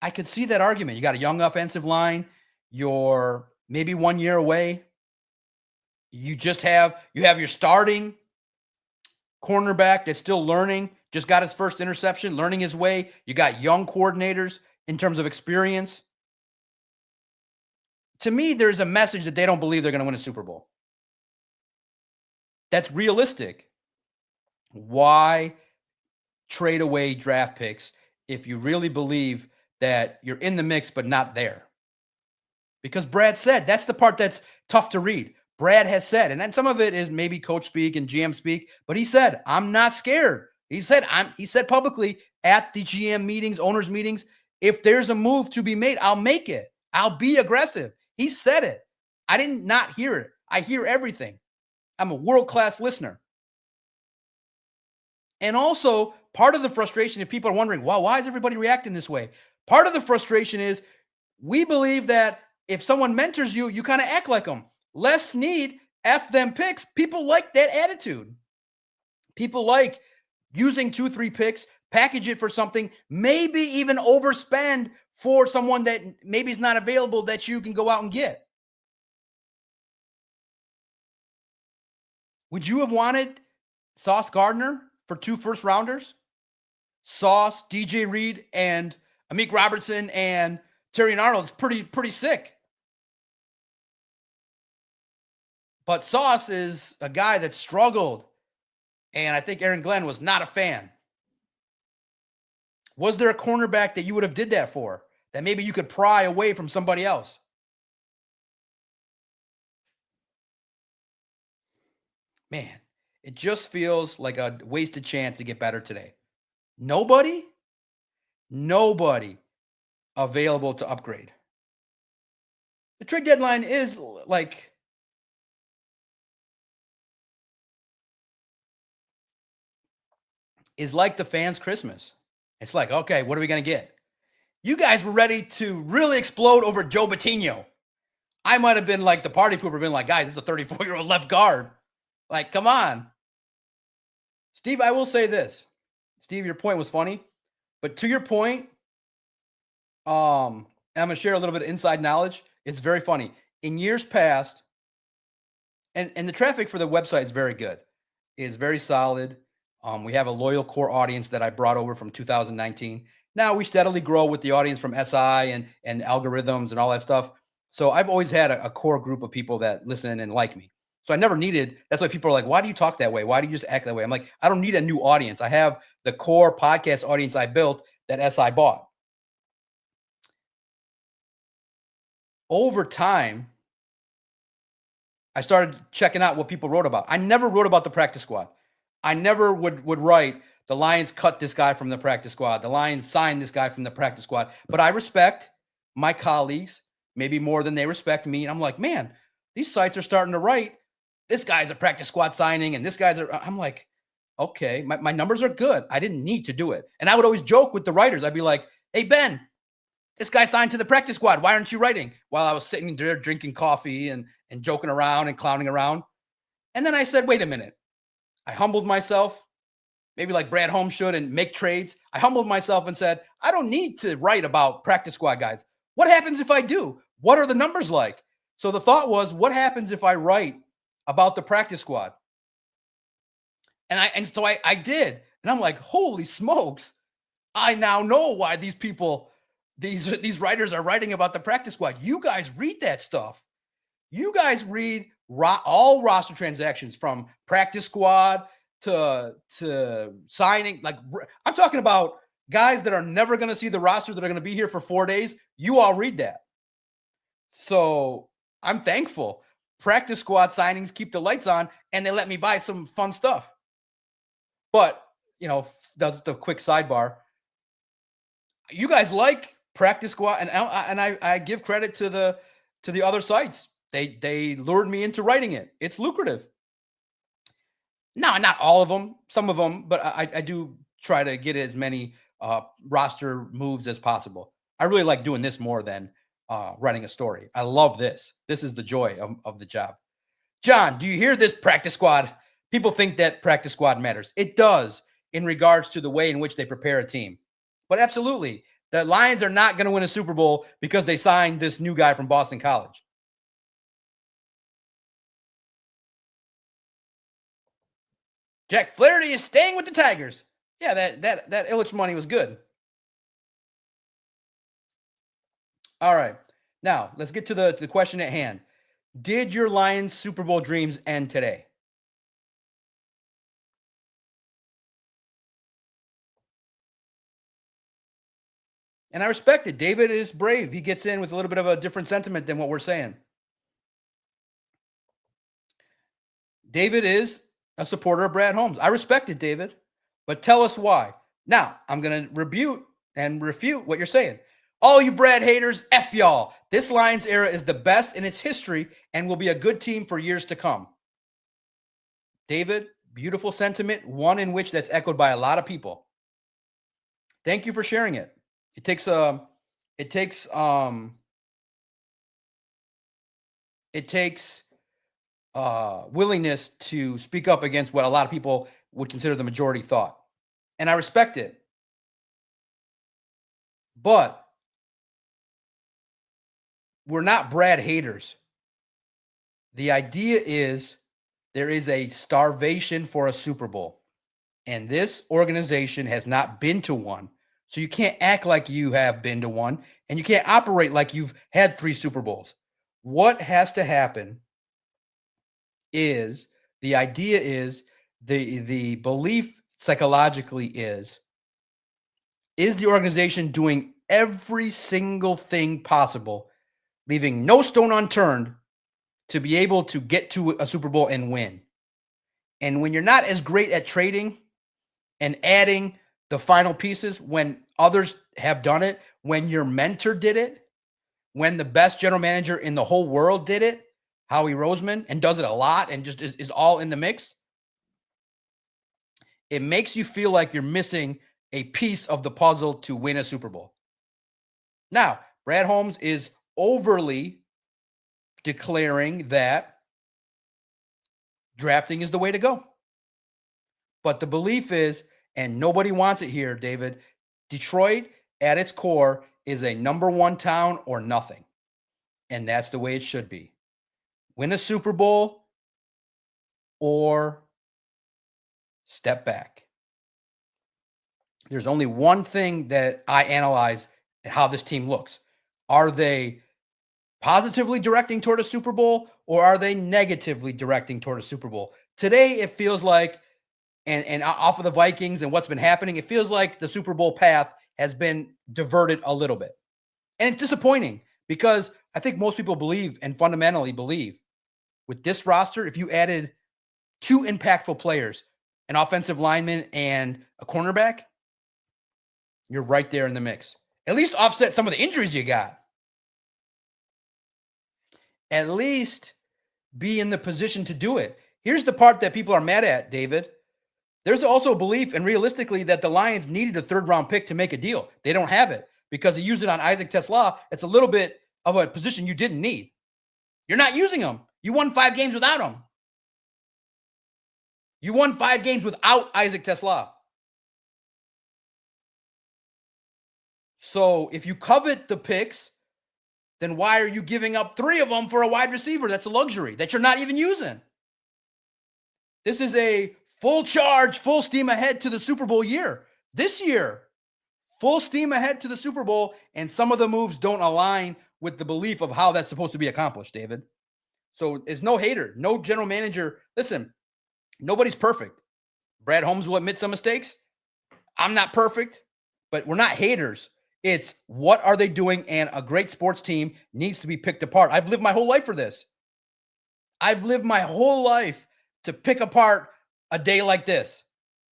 I could see that argument. You got a young offensive line. You're maybe 1 year away. You have your starting cornerback that's still learning, just got his first interception, learning his way. You got young coordinators in terms of experience. To me, there's a message that they don't believe they're going to win a Super Bowl. That's realistic. Why trade away draft picks if you really believe that you're in the mix but not there? Because Brad said, that's the part that's tough to read. Brad has said, and then some of it is maybe coach speak and GM speak, but he said, I'm not scared. He said publicly at the GM meetings, owners meetings, if there's a move to be made, I'll make it. I'll be aggressive. He said it. I didn't not hear it. I hear everything. I'm a world-class listener. And also, part of the frustration, if people are wondering, well, why is everybody reacting this way? Part of the frustration is we believe that if someone mentors you, you kind of act like them. Les Snead, F them picks. People like that attitude. People like using 2-3 picks, package it for something, maybe even overspend for someone that maybe is not available that you can go out and get. Would you have wanted Sauce Gardner for 2 first-rounders? Sauce, DJ Reed, and Amik Robertson and Terrion Arnold is pretty sick. But Sauce is a guy that struggled, and I think Aaron Glenn was not a fan. Was there a cornerback that you would have did that for, that maybe you could pry away from somebody else? Man, it just feels like a wasted chance to get better today. Nobody available to upgrade. The trade deadline is like the fans' Christmas. It's like, okay, what are we going to get? You guys were ready to really explode over Joe Batinho. I might have been like the party pooper, been like, guys, this is a 34-year-old left guard. Like, come on. Steve, I will say this. Steve, your point was funny. But to your point, and I'm going to share a little bit of inside knowledge. It's very funny. In years past, and the traffic for the website is very good. It's very solid. We have a loyal core audience that I brought over from 2019. Now we steadily grow with the audience from SI and algorithms and all that stuff. So I've always had a core group of people that listen and like me. So I never needed, that's why people are like, why do you talk that way? Why do you just act that way? I'm like, I don't need a new audience. I have the core podcast audience I built that SI bought. Over time, I started checking out what people wrote about. I never wrote about the practice squad. I never would write, the Lions cut this guy from the practice squad. The Lions signed this guy from the practice squad. But I respect my colleagues, maybe more than they respect me. And I'm like, man, these sites are starting to write, this guy's a practice squad signing, and this guy's I'm like, okay, my numbers are good. I didn't need to do it. And I would always joke with the writers. I'd be like, hey, Ben, this guy signed to the practice squad. Why aren't you writing? While I was sitting there drinking coffee and joking around and clowning around. And then I said, wait a minute. I humbled myself, maybe like Brad Holmes should, and make trades. I humbled myself and said, I don't need to write about practice squad guys. What happens if I do? What are the numbers like? So the thought was, what happens if I write about the practice squad? And so I did. And I'm like, holy smokes. I now know why these people, these writers are writing about the practice squad. You guys read that stuff. You guys read all roster transactions from practice squad to signing. Like, I'm talking about guys that are never going to see the roster, that are going to be here for 4 days. You all read that. So I'm thankful. Practice squad signings keep the lights on and they let me buy some fun stuff. But, that's the quick sidebar. You guys like practice squad, and I give credit to the other sites. They lured me into writing it. It's lucrative. No, not all of them, some of them, but I do try to get as many roster moves as possible. I really like doing this more than writing a story. I love this. This is the joy of the job. John, do you hear this, practice squad? People think that practice squad matters. It does in regards to the way in which they prepare a team. But absolutely, the Lions are not going to win a Super Bowl because they signed this new guy from Boston College. Jack Flaherty is staying with the Tigers. Yeah, that Illich money was good. All right. Now, let's get to the question at hand. Did your Lions Super Bowl dreams end today? And I respect it. David is brave. He gets in with a little bit of a different sentiment than what we're saying. David is a supporter of Brad Holmes. I respect it, David, but tell us why. Now, I'm going to rebuke and refute what you're saying. All you Brad haters, F y'all. This Lions era is the best in its history and will be a good team for years to come. David, beautiful sentiment, one in which that's echoed by a lot of people. Thank you for sharing it. It takes willingness to speak up against what a lot of people would consider the majority thought. And I respect it. But we're not Brad haters. The idea is there is a starvation for a Super Bowl. And this organization has not been to one. So you can't act like you have been to one, and you can't operate like you've had 3 Super Bowls. What has to happen is the idea is the belief psychologically is the organization doing every single thing possible, leaving no stone unturned to be able to get to a Super Bowl and win? And when you're not as great at trading and adding the final pieces when others have done it, when your mentor did it, when the best general manager in the whole world did it, Howie Roseman, and does it a lot and just is all in the mix, it makes you feel like you're missing a piece of the puzzle to win a Super Bowl. Now, Brad Holmes is overly declaring that drafting is the way to go. But the belief is, and nobody wants it here, David, Detroit at its core is a number 1 town or nothing. And that's the way it should be. Win a Super Bowl or step back. There's only one thing that I analyze how this team looks. Are they positively directing toward a Super Bowl, or are they negatively directing toward a Super Bowl? Today, it feels like, and off of the Vikings and what's been happening, it feels like the Super Bowl path has been diverted a little bit. And it's disappointing because I think most people believe and fundamentally believe with this roster, if you added 2 impactful players, an offensive lineman and a cornerback, you're right there in the mix. At least offset some of the injuries you got. At least be in the position to do it. Here's the part that people are mad at, David. There's also a belief, and realistically, that the Lions needed a 3rd-round pick to make a deal. They don't have it because he used it on Isaac TeSlaa. It's a little bit of a position you didn't need. You're not using him. You won 5 games without him. You won 5 games without Isaac TeSlaa. So if you covet the picks, then why are you giving up 3 of them for a wide receiver? That's a luxury that you're not even using. This is a full charge, full steam ahead to the Super Bowl year. This year, full steam ahead to the Super Bowl, and some of the moves don't align with the belief of how that's supposed to be accomplished, David. So it's no hater, no general manager. Listen, nobody's perfect. Brad Holmes will admit some mistakes. I'm not perfect, but we're not haters. It's what are they doing? And a great sports team needs to be picked apart. I've lived my whole life for this. I've lived my whole life to pick apart a day like this.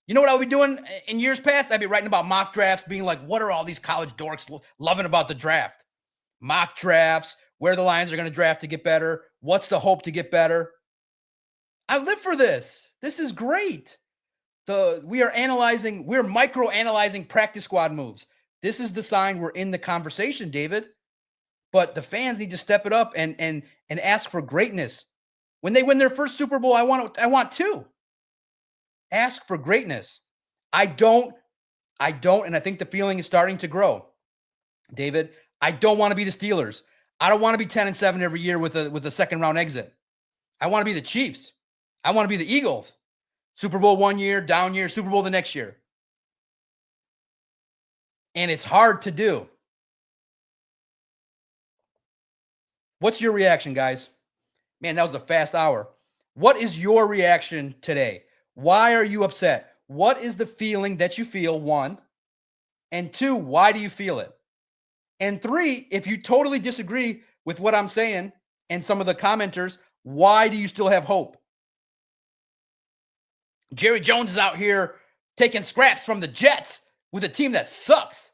You know what I'll be doing in years past? I'd be writing about mock drafts, being like, what are all these college dorks loving about the draft? Mock drafts, where the Lions are going to draft to get better. What's the hope to get better? I live for this. This is great. We're micro analyzing practice squad moves. This is the sign we're in the conversation, David. But the fans need to step it up and ask for greatness. When they win their first Super Bowl, I want two. Ask for greatness. I don't, and I think the feeling is starting to grow. David, I don't want to be the Steelers. I don't want to be 10-7 every year with a second round exit. I want to be the Chiefs. I want to be the Eagles. Super Bowl one year, down year, Super Bowl the next year. And it's hard to do. What's your reaction, guys? Man, that was a fast hour. What is your reaction today? Why are you upset? What is the feeling that you feel, one? And two, why do you feel it? And three, if you totally disagree with what I'm saying and some of the commenters, why do you still have hope? Jerry Jones is out here taking scraps from the Jets with a team that sucks.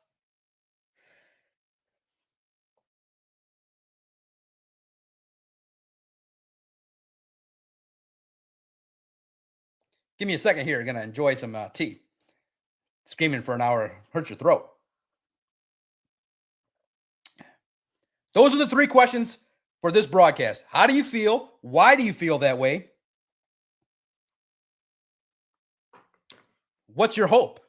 Give me a second here. I'm going to enjoy some tea. Screaming for an hour hurts your throat. Those are the three questions for this broadcast. How do you feel? Why do you feel that way? What's your hope?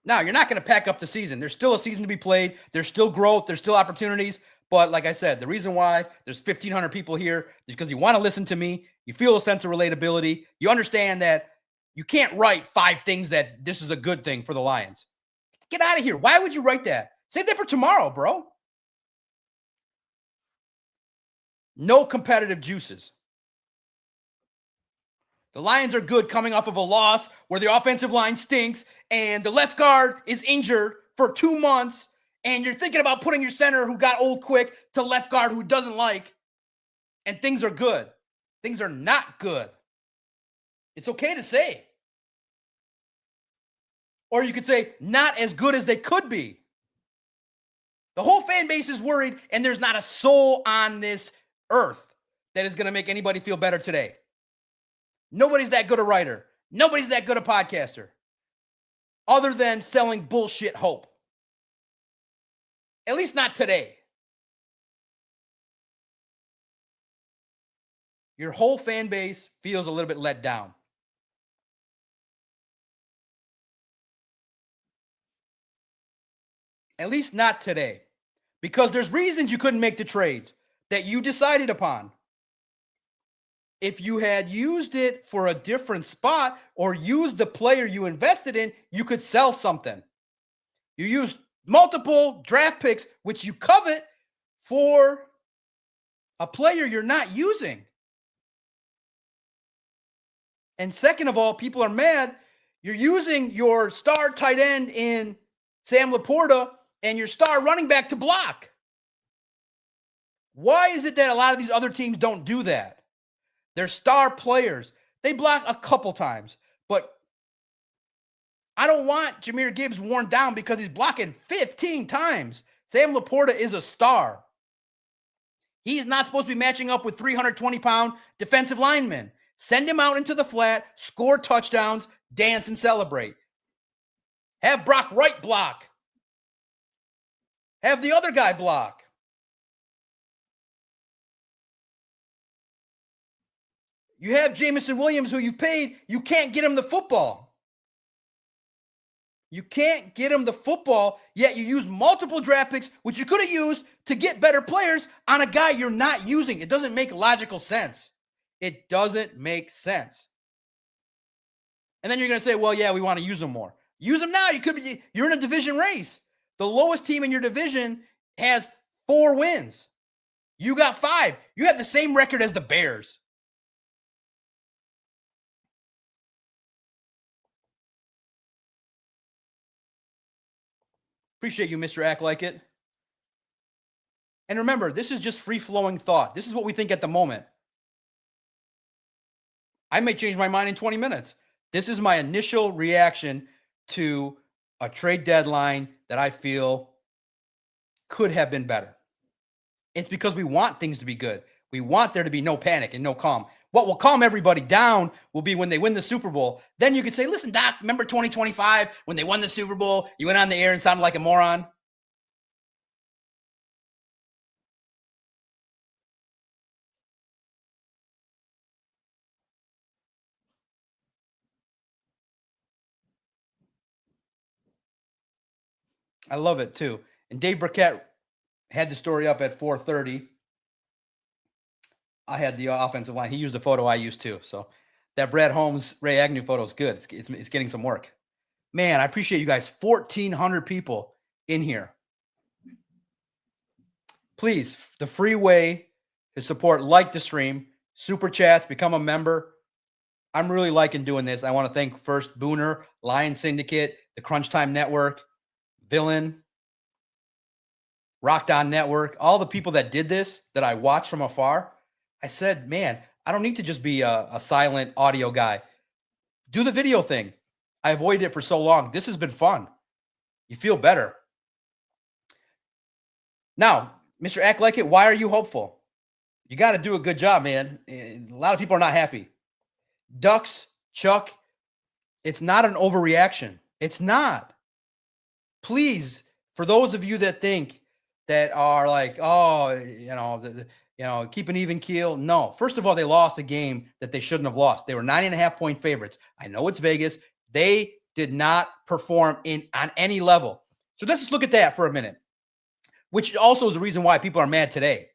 Now, you're not going to pack up the season. There's still a season to be played. There's still growth. There's still opportunities. But like I said, the reason why there's 1,500 people here is because you want to listen to me. You feel a sense of relatability. You understand that you can't write 5 things that this is a good thing for the Lions. Get out of here. Why would you write that? Save that for tomorrow, bro. No competitive juices. The Lions are good coming off of a loss where the offensive line stinks and the left guard is injured for 2 months, and you're thinking about putting your center who got old quick to left guard who doesn't like, and things are good. Things are not good. It's okay to say. Or you could say, not as good as they could be. The whole fan base is worried, and there's not a soul on this earth that is going to make anybody feel better today. Nobody's that good a writer. Nobody's that good a podcaster. Other than selling bullshit hope. At least not today. Your whole fan base feels a little bit let down. At least not today. Because there's reasons you couldn't make the trades that you decided upon. If you had used it for a different spot or used the player you invested in, you could sell something. You used multiple draft picks, which you covet, for a player you're not using. And second of all, people are mad. You're using your star tight end in Sam Laporta and your star running back to block. Why is it that a lot of these other teams don't do that? They're star players. They block a couple times, but I don't want Jahmyr Gibbs worn down because he's blocking 15 times. Sam Laporta is a star. He's not supposed to be matching up with 320-pound defensive linemen. Send him out into the flat, score touchdowns, dance and celebrate. Have Brock Wright block. Have the other guy block. You have Jameson Williams, who you paid. You can't get him the football. You can't get him the football, yet you use multiple draft picks, which you could have used to get better players on a guy you're not using. It doesn't make logical sense. It doesn't make sense. And then you're going to say, well, yeah, we want to use him more. Use him now. You're in a division race. The lowest team in your division has 4 wins. You got 5. You have the same record as the Bears. Appreciate you, Mr. Act Like It. And remember, this is just free-flowing thought. This is what we think at the moment. I may change my mind in 20 minutes. This is my initial reaction to a trade deadline that I feel could have been better. It's because we want things to be good. We want there to be no panic and no calm. What will calm everybody down will be when they win the Super Bowl. Then you can say, listen, Doc, remember 2025 when they won the Super Bowl? You went on the air and sounded like a moron. I love it too. And Dave Burkett had the story up at 4:30. I had the offensive line. He used the photo I used too. So that Brad Holmes, Ray Agnew photo is good. It's getting some work. Man, I appreciate you guys. 1,400 people in here. Please, the free way to support, like the stream, super chats, become a member. I'm really liking doing this. I want to thank first Booner, Lion Syndicate, the Crunch Time Network, Villain, Rocked On Network, all the people that did this that I watched from afar. I said, man, I don't need to just be a silent audio guy. Do the video thing. I avoided it for so long. This has been fun. You feel better. Now, Mr. Act Like It, why are you hopeful? You got to do a good job, man. A lot of people are not happy. Ducks, Chuck, it's not an overreaction. It's not. Please, for those of you that think that are like, oh, keep an even keel. No. First of all, they lost a game that they shouldn't have lost. They were 9.5-point favorites. I know it's Vegas. They did not perform on any level. So let's just look at that for a minute, which also is the reason why people are mad today.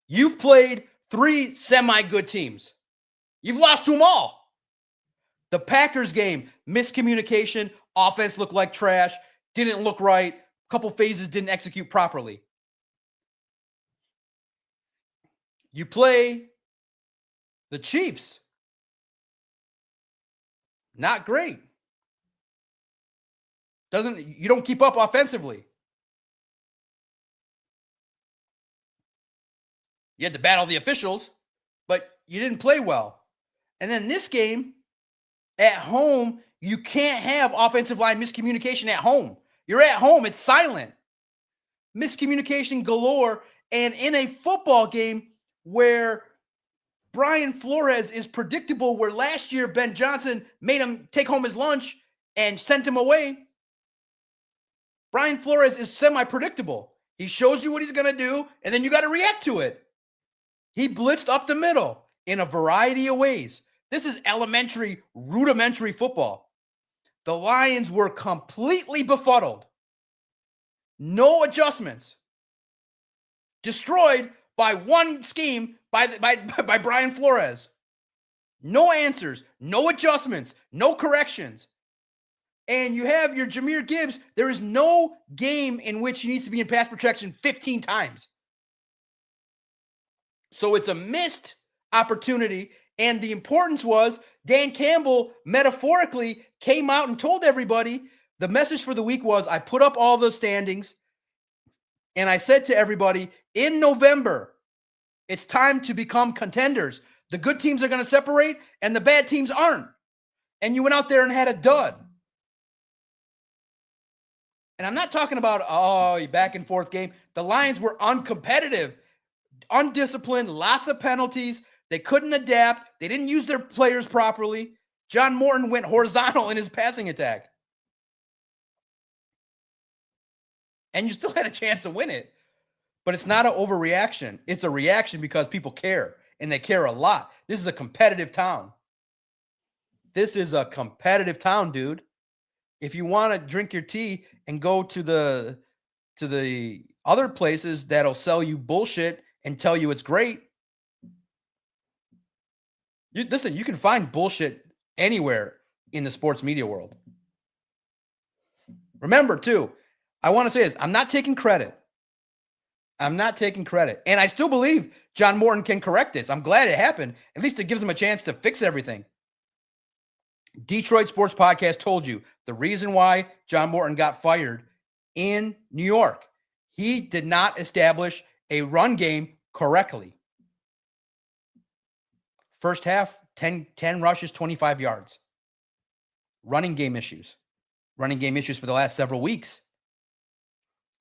You've played 3 semi-good teams. You've lost to them all. The Packers game, miscommunication, offense looked like trash, didn't look right, couple phases didn't execute properly. You play the Chiefs. Not great. You don't keep up offensively. You had to battle the officials, but you didn't play well. And then this game, at home, you can't have offensive line miscommunication at home. You're at home. It's silent. Miscommunication galore. And in a football game where Brian Flores is predictable, where last year Ben Johnson made him take home his lunch and sent him away, Brian Flores is semi-predictable. He shows you what he's going to do, and then you got to react to it. He blitzed up the middle in a variety of ways. This is elementary, rudimentary football. The Lions were completely befuddled. No adjustments. Destroyed by one scheme by Brian Flores. No answers, no adjustments, no corrections. And you have your Jahmyr Gibbs. There is no game in which he needs to be in pass protection 15 times. So it's a missed opportunity. And the importance was Dan Campbell metaphorically came out and told everybody the message for the week was, I put up all the standings and I said to everybody, in November, it's time to become contenders. The good teams are going to separate and the bad teams aren't. And you went out there and had a dud. And I'm not talking about, back and forth game. The Lions were uncompetitive, undisciplined, lots of penalties. They couldn't adapt. They didn't use their players properly. John Morton went horizontal in his passing attack. And you still had a chance to win it. But it's not an overreaction. It's a reaction because people care, and they care a lot. This is a competitive town. This is a competitive town, dude. If you want to drink your tea and go to the other places that'll sell you bullshit and tell you it's great, listen, you can find bullshit anywhere in the sports media world. Remember, too, I want to say this. I'm not taking credit. And I still believe John Morton can correct this. I'm glad it happened. At least it gives him a chance to fix everything. Detroit Sports Podcast told you the reason why John Morton got fired in New York. He did not establish a run game correctly. First half, 10 rushes, 25 yards. Running game issues. Running game issues for the last several weeks.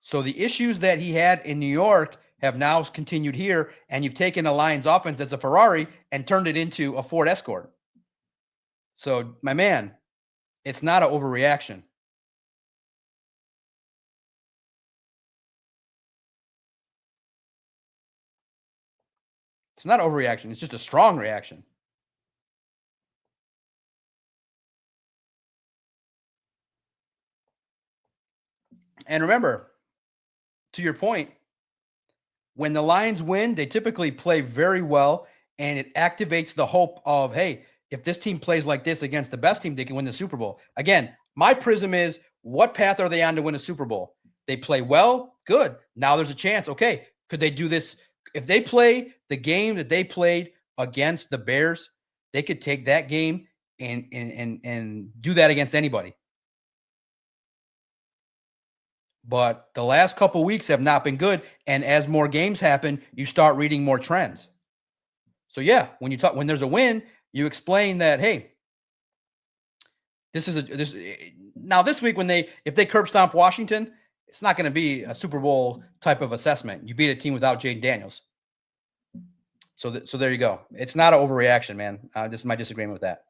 So the issues that he had in New York have now continued here, and you've taken a Lions offense that's a Ferrari and turned it into a Ford Escort. So, my man, it's not an overreaction. It's not an overreaction. It's just a strong reaction. And remember, to your point, when the Lions win, they typically play very well, and it activates the hope of, hey, if this team plays like this against the best team, they can win the Super Bowl. Again, my prism is, what path are they on to win a Super Bowl? They play well, good. Now there's a chance. Okay, could they do this? If they play the game that they played against the Bears, they could take that game and do that against anybody. But the last couple weeks have not been good, and as more games happen, you start reading more trends. So yeah, when there's a win, you explain that, hey, this week if they curb stomp Washington, it's not going to be a Super Bowl type of assessment. You beat a team without Jayden Daniels. So there you go. It's not an overreaction, man. This is my disagreement with that.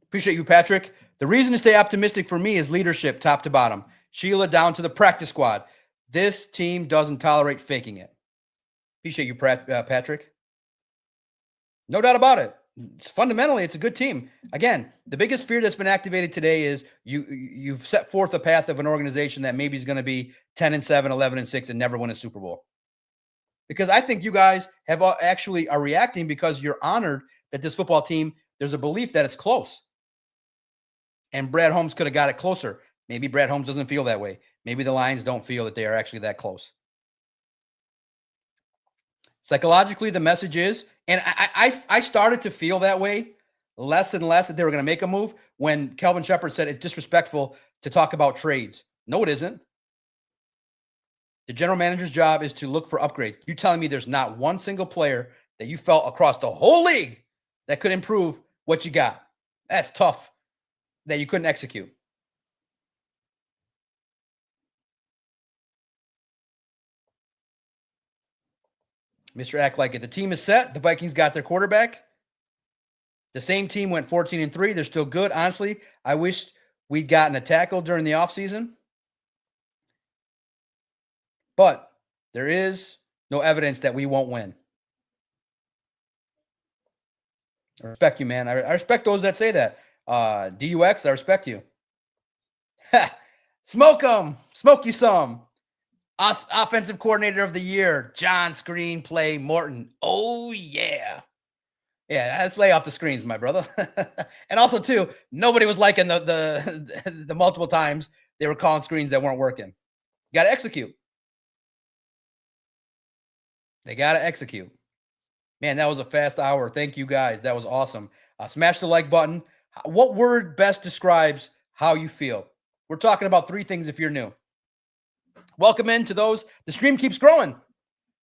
Appreciate you, Patrick. The reason to stay optimistic for me is leadership, top to bottom. Sheila down to the practice squad. This team doesn't tolerate faking it. Appreciate you, Patrick. No doubt about it. Fundamentally, it's a good team. Again, the biggest fear that's been activated today is you've set forth a path of an organization that maybe is going to be 10-7, 11-6, and never win a Super Bowl. Because I think you guys have actually are reacting because you're honored that this football team, there's a belief that it's close. And Brad Holmes could have got it closer. Maybe Brad Holmes doesn't feel that way. Maybe the Lions don't feel that they are actually that close. Psychologically, the message is, and I started to feel that way less and less, that they were going to make a move when Kelvin Shepard said it's disrespectful to talk about trades. No, it isn't. The general manager's job is to look for upgrades. You telling me there's not one single player that you felt across the whole league that could improve what you got? That's tough that you couldn't execute. Mr. Act Like It. The team is set. The Vikings got their quarterback. The same team went 14-3. They're still good. Honestly, I wish we'd gotten a tackle during the offseason. But there is no evidence that we won't win. I respect you, man. I respect those that say that. DUX, I respect you. Smoke them. Smoke you some. Offensive coordinator of the year, John Screenplay Morton. Oh, yeah. Yeah, let's lay off the screens, my brother. And also, too, nobody was liking the multiple times they were calling screens that weren't working. You got to execute. They got to execute. Man, that was a fast hour. Thank you, guys. That was awesome. Smash the like button. What word best describes how you feel? We're talking about 3 things if you're new. Welcome in to those. The stream keeps growing.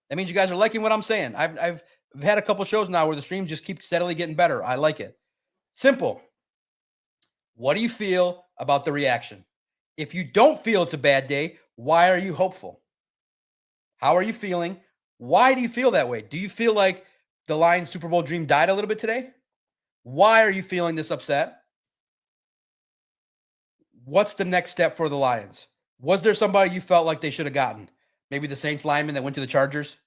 That means you guys are liking what I'm saying. I've had a couple shows now where the stream just keeps steadily getting better. I like it. Simple. What do you feel about the reaction? If you don't feel it's a bad day, why are you hopeful? How are you feeling? Why do you feel that way? Do you feel like the Lions Super Bowl dream died a little bit today? Why are you feeling this upset? What's the next step for the Lions? Was there somebody you felt like they should have gotten? Maybe the Saints lineman that went to the Chargers?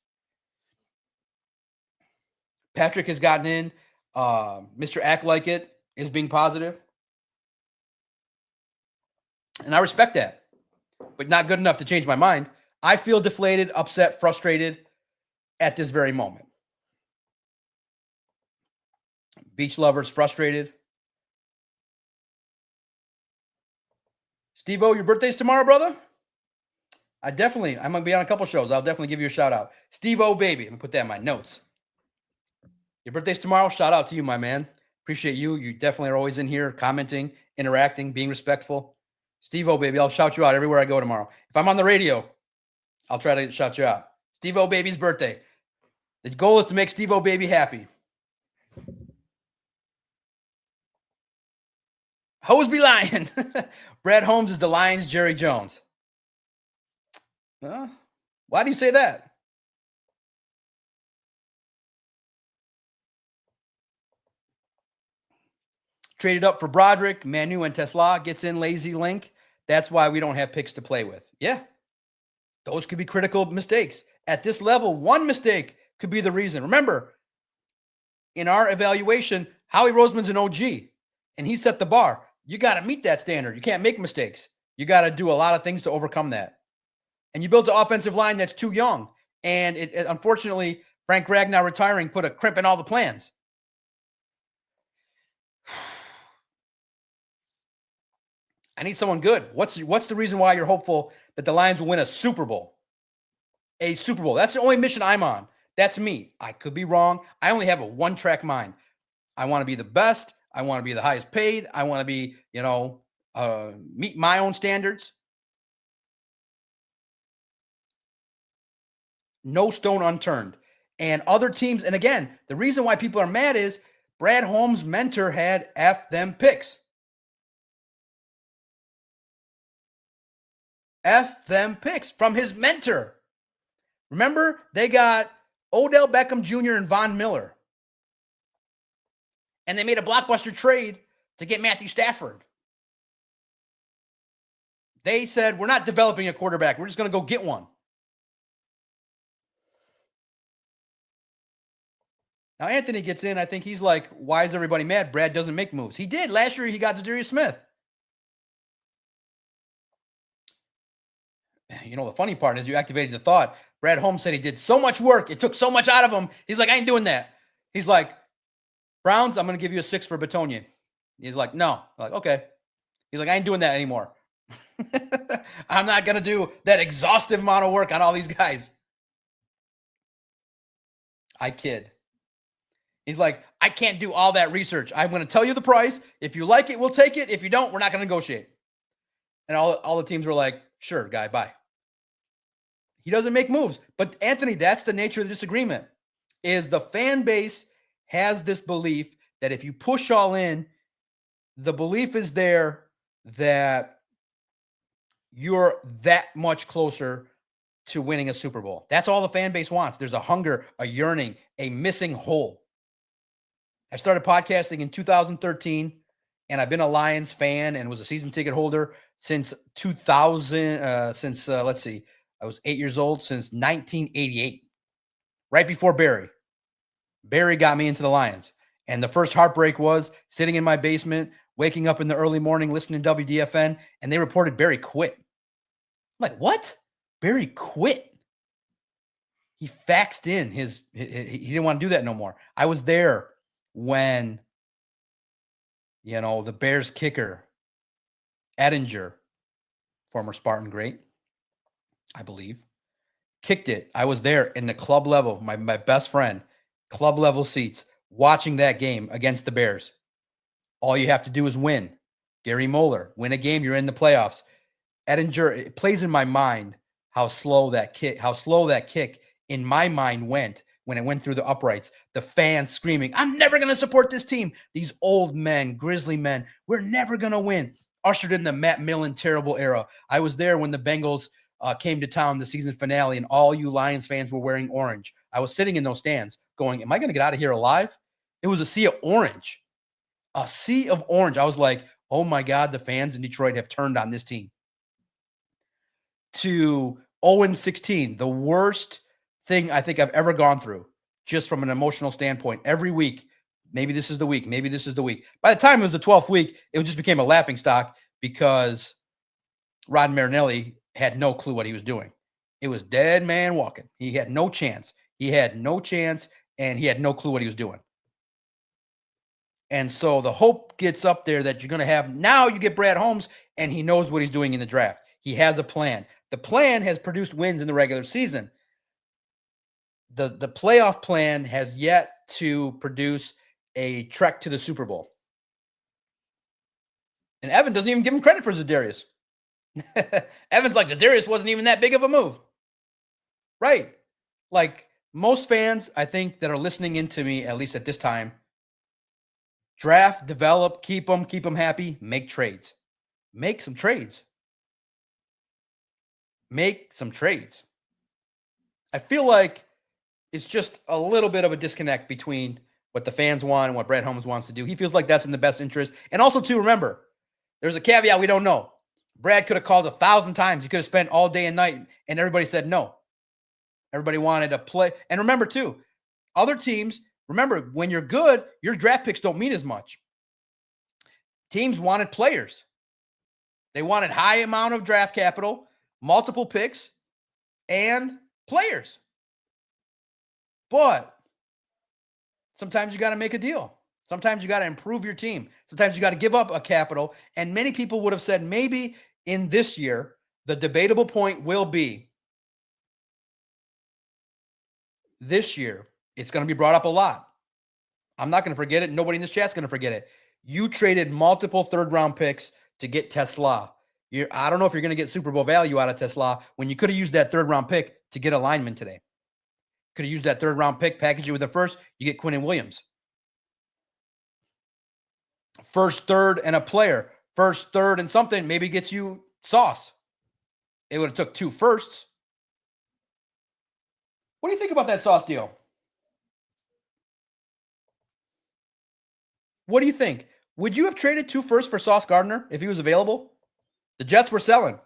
Patrick has gotten in. Mr. Act Like It is being positive. And I respect that, but not good enough to change my mind. I feel deflated, upset, frustrated at this very moment. Beach lovers frustrated. Steve-O, your birthday's tomorrow, brother? I'm going to be on a couple shows. I'll definitely give you a shout out. Steve-O, baby. I'm going to put that in my notes. Your birthday's tomorrow. Shout out to you, my man. Appreciate you. You definitely are always in here commenting, interacting, being respectful. Steve-O, baby, I'll shout you out everywhere I go tomorrow. If I'm on the radio, I'll try to shout you out. Steve-O, baby's birthday. The goal is to make Steve-O, baby happy. Hoseby Lion. Brad Holmes is the Lions' Jerry Jones. Why do you say that? Traded up for Broderick, Manu, and Tesla. Gets in lazy link. That's why we don't have picks to play with. Yeah. Those could be critical mistakes. At this level, one mistake could be the reason. Remember, in our evaluation, Howie Roseman's an OG, and he set the bar. You got to meet that standard. You can't make mistakes. You got to do a lot of things to overcome that. And you built an offensive line that's too young. And unfortunately, Frank Ragnow retiring put a crimp in all the plans. I need someone good. What's the reason why you're hopeful that the Lions will win a Super Bowl? A Super Bowl. That's the only mission I'm on. That's me. I could be wrong. I only have a one-track mind. I want to be the best. I want to be the highest paid. I want to be, meet my own standards. No stone unturned. And other teams, and again, the reason why people are mad is Brad Holmes' mentor had F them picks. F them picks from his mentor. Remember, they got Odell Beckham Jr. and Von Miller. And they made a blockbuster trade to get Matthew Stafford. They said, we're not developing a quarterback. We're just going to go get one. Now, Anthony gets in. I think he's like, why is everybody mad? Brad doesn't make moves. He did. Last year, he got Zadarius Smith. The funny part is you activated the thought. Brad Holmes said he did so much work. It took so much out of him. He's like, I ain't doing that. He's like, Browns, I'm going to give you a 6 for Bitonio. He's like, no. I'm like, okay. He's like, I ain't doing that anymore. I'm not going to do that exhaustive amount of work on all these guys. I kid. He's like, I can't do all that research. I'm going to tell you the price. If you like it, we'll take it. If you don't, we're not going to negotiate. And all the teams were like, sure, guy, bye. He doesn't make moves. But Anthony, that's the nature of the disagreement, is the fan base has this belief that if you push all in, the belief is there that you're that much closer to winning a Super Bowl. That's all the fan base wants. There's a hunger, a yearning, a missing hole. I started podcasting in 2013, and I've been a Lions fan and was a season ticket holder since 2000. I was 8 years old, since 1988, right before Barry. Barry got me into the Lions. And the first heartbreak was sitting in my basement, waking up in the early morning, listening to WDFN, and they reported Barry quit. I'm like, what? Barry quit? He faxed in he didn't want to do that no more. I was there when, the Bears kicker, Ettinger, former Spartan great, I believe, kicked it. I was there in the club level, my best friend, club level seats, watching that game against the Bears. All you have to do is win. Gary Moeller, win a game, you're in the playoffs. Ettinger, it plays in my mind how slow that kick in my mind went when it went through the uprights. The fans screaming, I'm never going to support this team. These old men, grizzly men, we're never going to win. Ushered in the Matt Millen terrible era. I was there when the Bengals came to town, the season finale, and all you Lions fans were wearing orange. I was sitting in those stands going, am I going to get out of here alive? It was a sea of orange. A sea of orange. I was like, oh my God, the fans in Detroit have turned on this team. To 0-16, the worst thing I think I've ever gone through, just from an emotional standpoint. Every week, maybe this is the week, maybe this is the week. By the time it was the 12th week, it just became a laughingstock because Rod Marinelli had no clue what he was doing. It was dead man walking. He had no chance. And he had no clue what he was doing. And so the hope gets up there that you're going to have, now you get Brad Holmes, and he knows what he's doing in the draft. He has a plan. The plan has produced wins in the regular season. The playoff plan has yet to produce a trek to the Super Bowl. And Evan doesn't even give him credit for Za'Darius. Evan's like, Za'Darius wasn't even that big of a move. Right. Like most fans, I think, that are listening into me, at least at this time, draft, develop, keep them happy, make trades. Make some trades. Make some trades. I feel like it's just a little bit of a disconnect between what the fans want and what Brad Holmes wants to do. He feels like that's in the best interest. And also, too, remember, there's a caveat we don't know. Brad could have called 1,000 times. He could have spent all day and night, and everybody said no. Everybody wanted to play. And remember, too, other teams, remember, when you're good, your draft picks don't mean as much. Teams wanted players. They wanted high amount of draft capital, multiple picks, and players. But sometimes you got to make a deal. Sometimes you got to improve your team. Sometimes you got to give up a capital. And many people would have said maybe in this year, the debatable point will be this year. It's going to be brought up a lot. I'm not going to forget it. Nobody in this chat's going to forget it. You traded multiple third-round picks to get Tesla. I don't know if you're going to get Super Bowl value out of Tesla when you could have used that third-round pick to get a lineman today. Could have used that third-round pick, package it with the first, you get Quinnen Williams. First, third, and a player. First, third, and something maybe gets you Sauce. It would have took 2 firsts. What do you think about that Sauce deal? What do you think? Would you have traded 2 firsts for Sauce Gardner if he was available? The Jets were selling.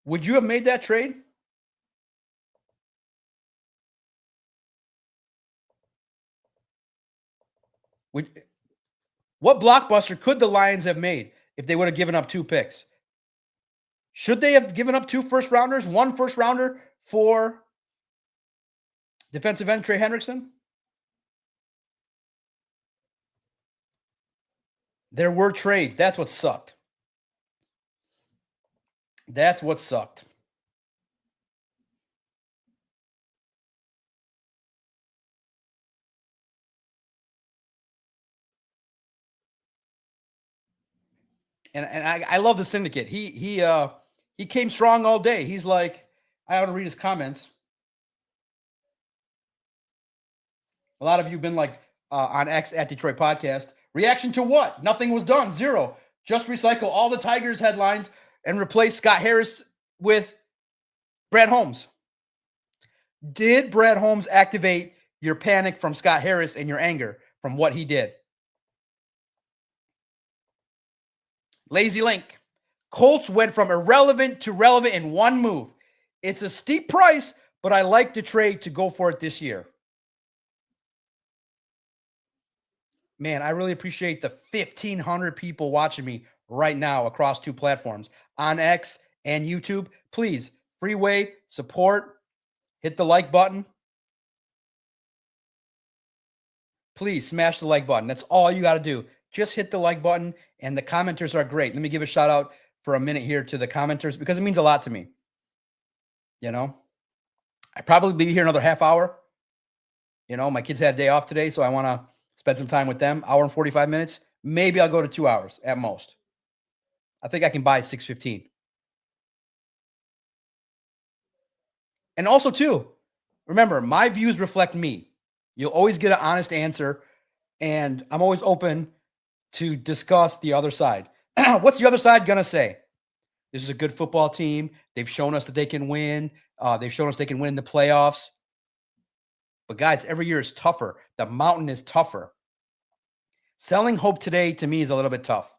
Would you have made that trade? What blockbuster could the Lions have made if they would have given up 2 picks? Should they have given up 2 first rounders, 1 first rounder for defensive end Trey Hendrickson? There were trades. That's what sucked. That's what sucked. And I love the syndicate. He came strong all day. He's like, I want to read his comments. A lot of you have been like on X at Detroit Podcast. Reaction to what? Nothing was done. 0. Just recycle all the Tigers headlines and replace Scott Harris with Brad Holmes. Did Brad Holmes activate your panic from Scott Harris and your anger from what he did? Lazy Link. Colts went from irrelevant to relevant in 1 move. It's a steep price, but I like the trade to go for it this year. Man, I really appreciate the 1,500 people watching me right now across 2 platforms, on X and YouTube. Please, freeway, support, hit the like button. Please smash the like button. That's all you got to do. Just hit the like button, and the commenters are great. Let me give a shout out for a minute here to the commenters because it means a lot to me. You know, I probably be here another half hour. You know, my kids had a day off today, so I want to spend some time with them. Hour and 45 minutes. Maybe I'll go to 2 hours at most. I think I can buy 6:15. And also, too, remember, my views reflect me. You'll always get an honest answer, and I'm always open to discuss the other side. What's the other side going to say? This is a good football team. They've shown us that they can win. They've shown us they can win in the playoffs. But guys, every year is tougher. The mountain is tougher. Selling hope today to me is a little bit tough.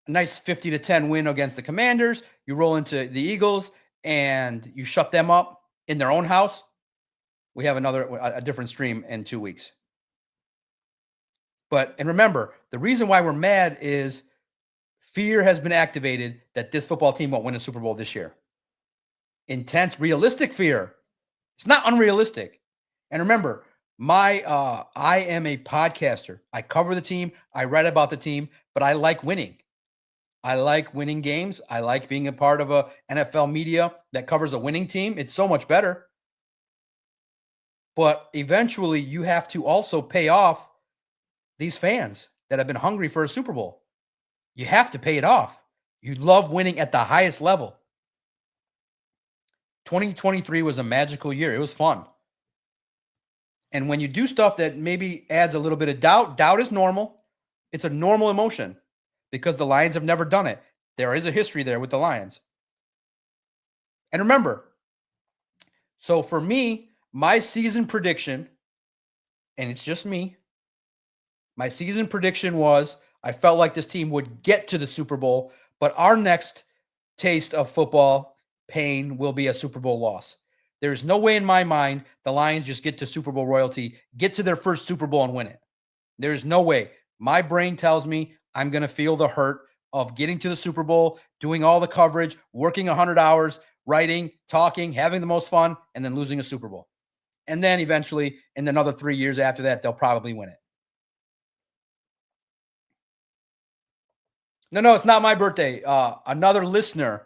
A nice 50-10 win against the Commanders. You roll into the Eagles and you shut them up in their own house. We have a different stream in 2 weeks. And remember, the reason why we're mad is fear has been activated that this football team won't win a Super Bowl this year. Intense, realistic fear. It's not unrealistic. And remember, I am a podcaster. I cover the team. I write about the team, but I like winning. I like winning games. I like being a part of a NFL media that covers a winning team. It's so much better. But eventually you have to also pay off these fans that have been hungry for a Super Bowl. You have to pay it off. You love winning at the highest level. 2023 was a magical year. It was fun. And when you do stuff that maybe adds a little bit of doubt is normal. It's a normal emotion because the Lions have never done it. There is a history there with the Lions. And remember, so for me, my season prediction, and it's just me, my season prediction was I felt like this team would get to the Super Bowl, but our next taste of football pain will be a Super Bowl loss. There is no way in my mind the Lions just get to Super Bowl royalty, get to their first Super Bowl and win it. There is no way. My brain tells me I'm going to feel the hurt of getting to the Super Bowl, doing all the coverage, working 100 hours, writing, talking, having the most fun, and then losing a Super Bowl. And then eventually, in another 3 years after that, they'll probably win it. No, it's not my birthday. Another listener,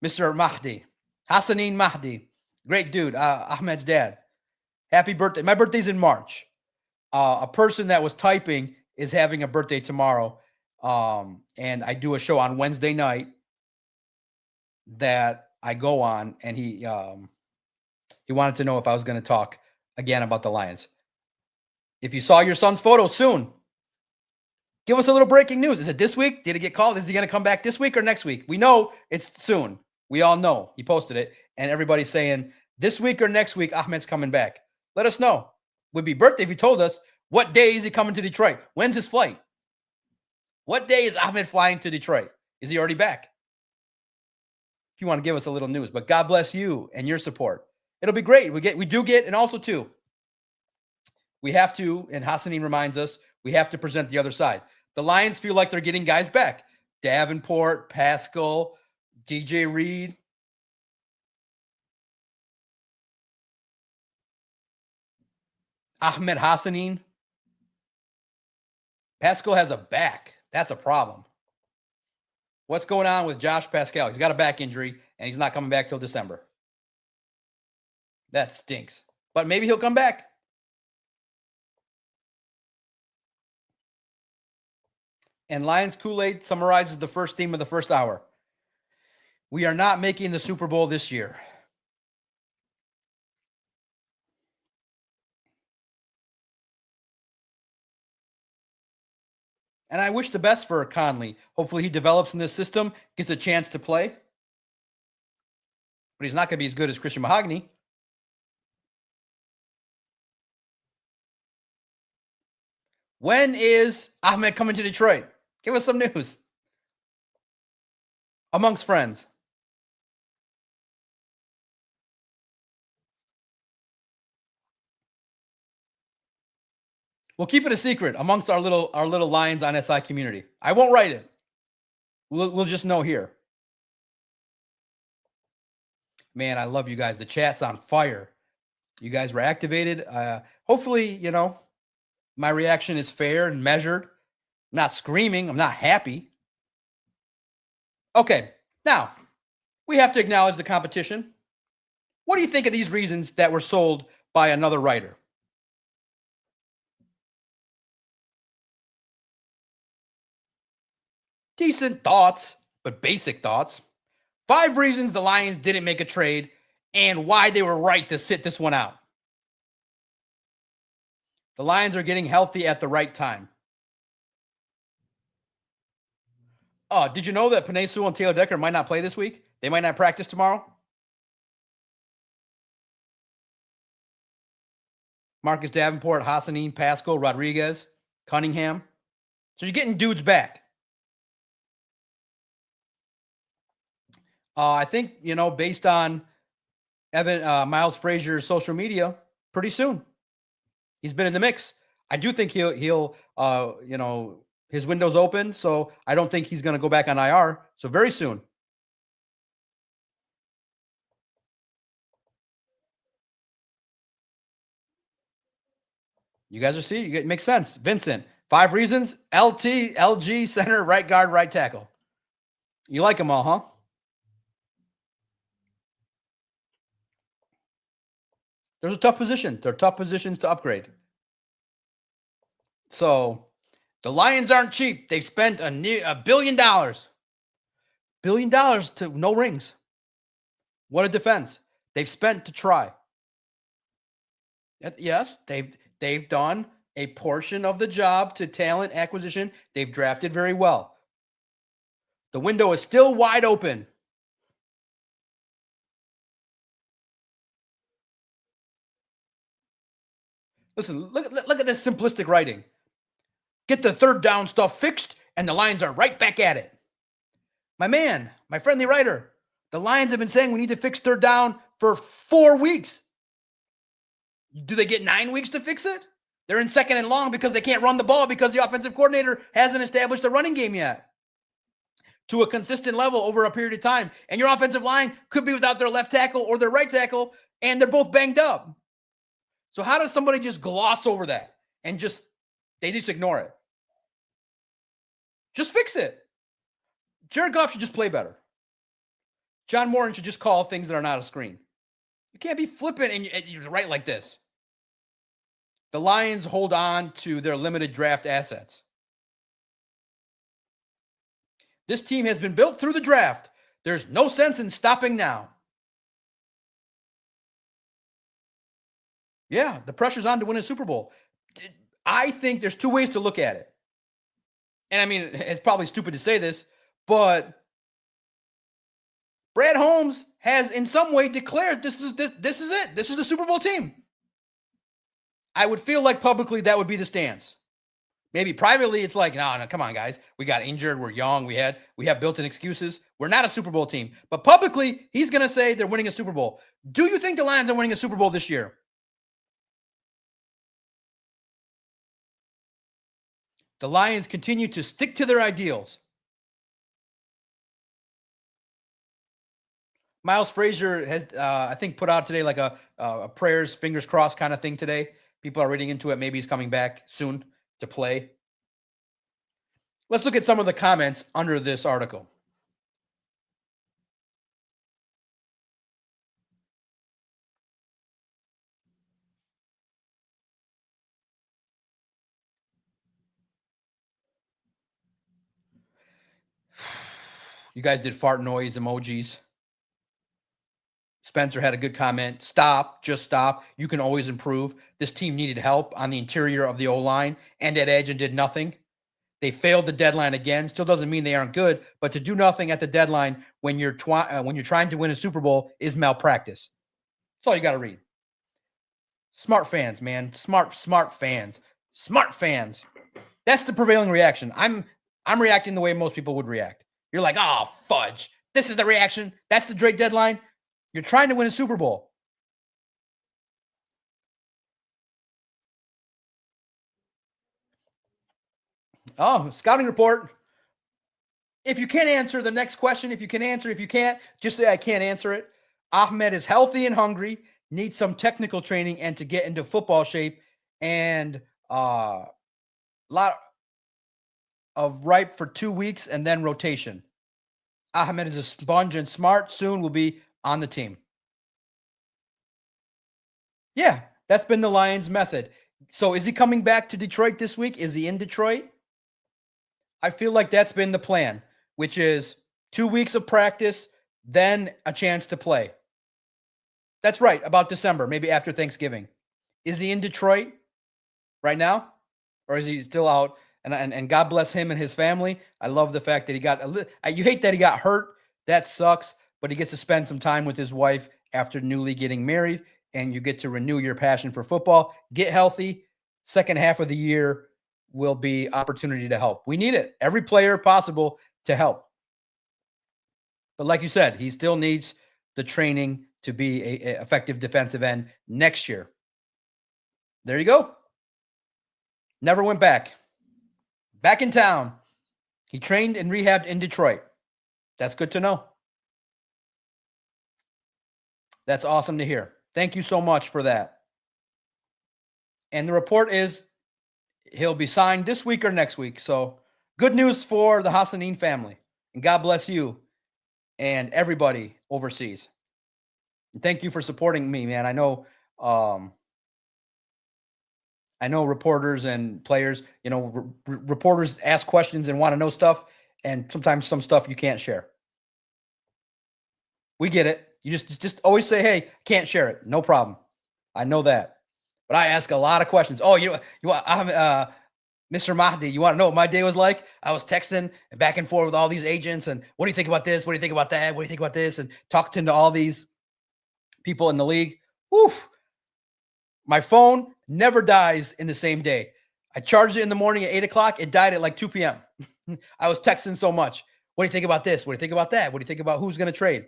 Mr. Mahdi, Hassanin Mahdi, great dude, Ahmed's dad. Happy birthday. My birthday's in March. A person that was typing is having a birthday tomorrow. And I do a show on Wednesday night that I go on, and he wanted to know if I was going to talk again about the Lions. If you saw your son's photo soon, give us a little breaking news. Is it this week? Did he get called? Is he going to come back this week or next week? We know it's soon. We all know. He posted it, and everybody's saying this week or next week, Ahmed's coming back. Let us know. Would be birthday if he told us what day is he coming to Detroit? When's his flight? What day is Ahmed flying to Detroit? Is he already back? If you want to give us a little news, but God bless you and your support. It'll be great. We do get, and also too, we have to, and Hassanin reminds us, we have to present the other side. The Lions feel like they're getting guys back. Davenport, Pascal, DJ Reed. Ahmed Hassanin. Pascal has a back. That's a problem. What's going on with Josh Pascal? He's got a back injury, and he's not coming back till December. That stinks. But maybe he'll come back. And Lions Kool-Aid summarizes the first theme of the first hour. We are not making the Super Bowl this year. And I wish the best for Conley. Hopefully he develops in this system, gets a chance to play. But he's not going to be as good as Christian Mahogany. When is Ahmed coming to Detroit? Give us some news. Amongst friends. We'll keep it a secret amongst our little Lions on SI community. I won't write it. We'll just know here. Man, I love you guys. The chat's on fire. You guys were activated. Hopefully, my reaction is fair and measured. I'm not screaming. I'm not happy. Okay, now we have to acknowledge the competition. What do you think of these reasons that were sold by another writer? Decent thoughts, but basic thoughts. 5 reasons the Lions didn't make a trade and why they were right to sit this one out. The Lions are getting healthy at the right time. Did you know that Penei Sewell and Taylor Decker might not play this week? They might not practice tomorrow. Marcus Davenport, Hassanin, Pascal, Rodriguez, Cunningham. So you're getting dudes back. I think, based on Miles Frazier's social media, pretty soon. He's been in the mix. I do think he'll his window's open, so I don't think he's going to go back on IR. So very soon. You guys are seeing, it makes sense. Vincent, 5 reasons. LT, LG, center, right guard, right tackle. You like them all, huh? There's a tough position. They're tough positions to upgrade. So the Lions aren't cheap. They've spent $1 billion. $1 billion to no rings. What a defense they've spent to try. Yes, they've done a portion of the job to talent acquisition. They've drafted very well. The window is still wide open. Listen, look at this simplistic writing. Get the third down stuff fixed, and the Lions are right back at it. My man, my friendly writer, the Lions have been saying we need to fix third down for 4 weeks. Do they get 9 weeks to fix it? They're in second and long because they can't run the ball because the offensive coordinator hasn't established a running game yet to a consistent level over a period of time. And your offensive line could be without their left tackle or their right tackle, and they're both banged up. So how does somebody just gloss over that and they just ignore it? Just fix it. Jared Goff should just play better. John Moran should just call things that are not a screen. You can't be flippant and you write like this. The Lions hold on to their limited draft assets. This team has been built through the draft. There's no sense in stopping now. Yeah, the pressure's on to win a Super Bowl. I think there's 2 ways to look at it. And I mean, it's probably stupid to say this, but Brad Holmes has in some way declared this is it. This is the Super Bowl team. I would feel like publicly that would be the stance. Maybe privately it's like, no, come on, guys. We got injured. We're young. We have built-in excuses. We're not a Super Bowl team. But publicly, he's going to say they're winning a Super Bowl. Do you think the Lions are winning a Super Bowl this year? The Lions continue to stick to their ideals. Miles Frazier has, I think, put out today like a prayers, fingers crossed kind of thing today. People are reading into it. Maybe he's coming back soon to play. Let's look at some of the comments under this article. You guys did fart noise emojis. Spencer had a good comment. Stop, just stop. You can always improve. This team needed help on the interior of the O-line and at edge and did nothing. They failed the deadline again. Still doesn't mean they aren't good, but to do nothing at the deadline when you're trying to win a Super Bowl is malpractice. That's all you got to read. Smart fans, man. Smart fans. Smart fans. That's the prevailing reaction. I'm reacting the way most people would react. You're like, oh, fudge. This is the reaction. That's the Drake deadline. You're trying to win a Super Bowl. Oh, scouting report. If you can't answer the next question, if you can answer, if you can't, just say I can't answer it. Ahmed is healthy and hungry, needs some technical training and to get into football shape, and a lot of ripe for 2 weeks and then rotation. Ahmed is a sponge and smart. Soon will be on the team. Yeah, that's been the Lions' method. So is he coming back to Detroit this week? Is he in Detroit? I feel like that's been the plan, which is 2 weeks of practice, then a chance to play. That's right, about December, maybe after Thanksgiving. Is he in Detroit right now? Or is he still out? And God bless him and his family. I love the fact that he got you hate that he got hurt. That sucks, but he gets to spend some time with his wife after newly getting married, and you get to renew your passion for football. Get healthy. Second half of the year will be opportunity to help. We need it. Every player possible to help. But like you said, he still needs the training to be a effective defensive end next year. There you go. Never went back. Back in town. He trained and rehabbed in Detroit. That's good to know. That's awesome to hear. Thank you so much for that. And the report is he'll be signed this week or next week. So good news for the Hassanin family. And God bless you and everybody overseas. And thank you for supporting me, man. I know I know reporters and players, reporters ask questions and want to know stuff, and sometimes some stuff you can't share. We get it. You just always say, "Hey, can't share it." No problem. I know that. But I ask a lot of questions. Oh, Mr. Mahdi, you want to know what my day was like? I was texting and back and forth with all these agents, and what do you think about this? What do you think about that? What do you think about this? And talking to all these people in the league. Whew. My phone never dies in the same day. I charged it in the morning at 8 o'clock. It died at like 2 p.m. I was texting so much. What do you think about this? What do you think about that? What do you think about who's going to trade?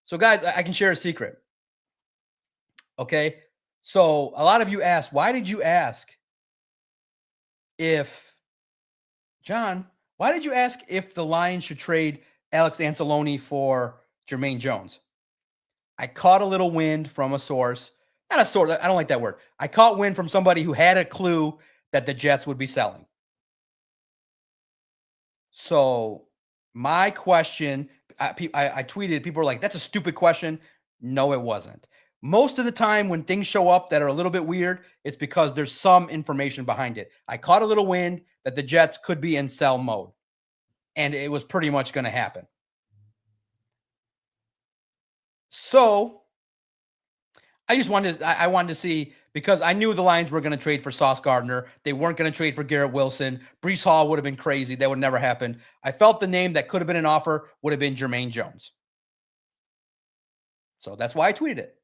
So, guys, I can share a secret. Okay. So, a lot of you asked, why did you ask if the Lions should trade Alex Anzalone for Jermaine Jones? I caught a little wind from a source. Not a source. I don't like that word. I caught wind from somebody who had a clue that the Jets would be selling. So my question, I tweeted, people were like, that's a stupid question. No, it wasn't. Most of the time when things show up that are a little bit weird, it's because there's some information behind it. I caught a little wind that the Jets could be in sell mode, and it was pretty much going to happen. So I wanted to see, because I knew the Lions were going to trade for Sauce Gardner. They weren't going to trade for Garrett Wilson. Breece Hall would have been crazy. That would never happen. I felt the name that could have been an offer would have been Jermaine Jones. So that's why I tweeted it.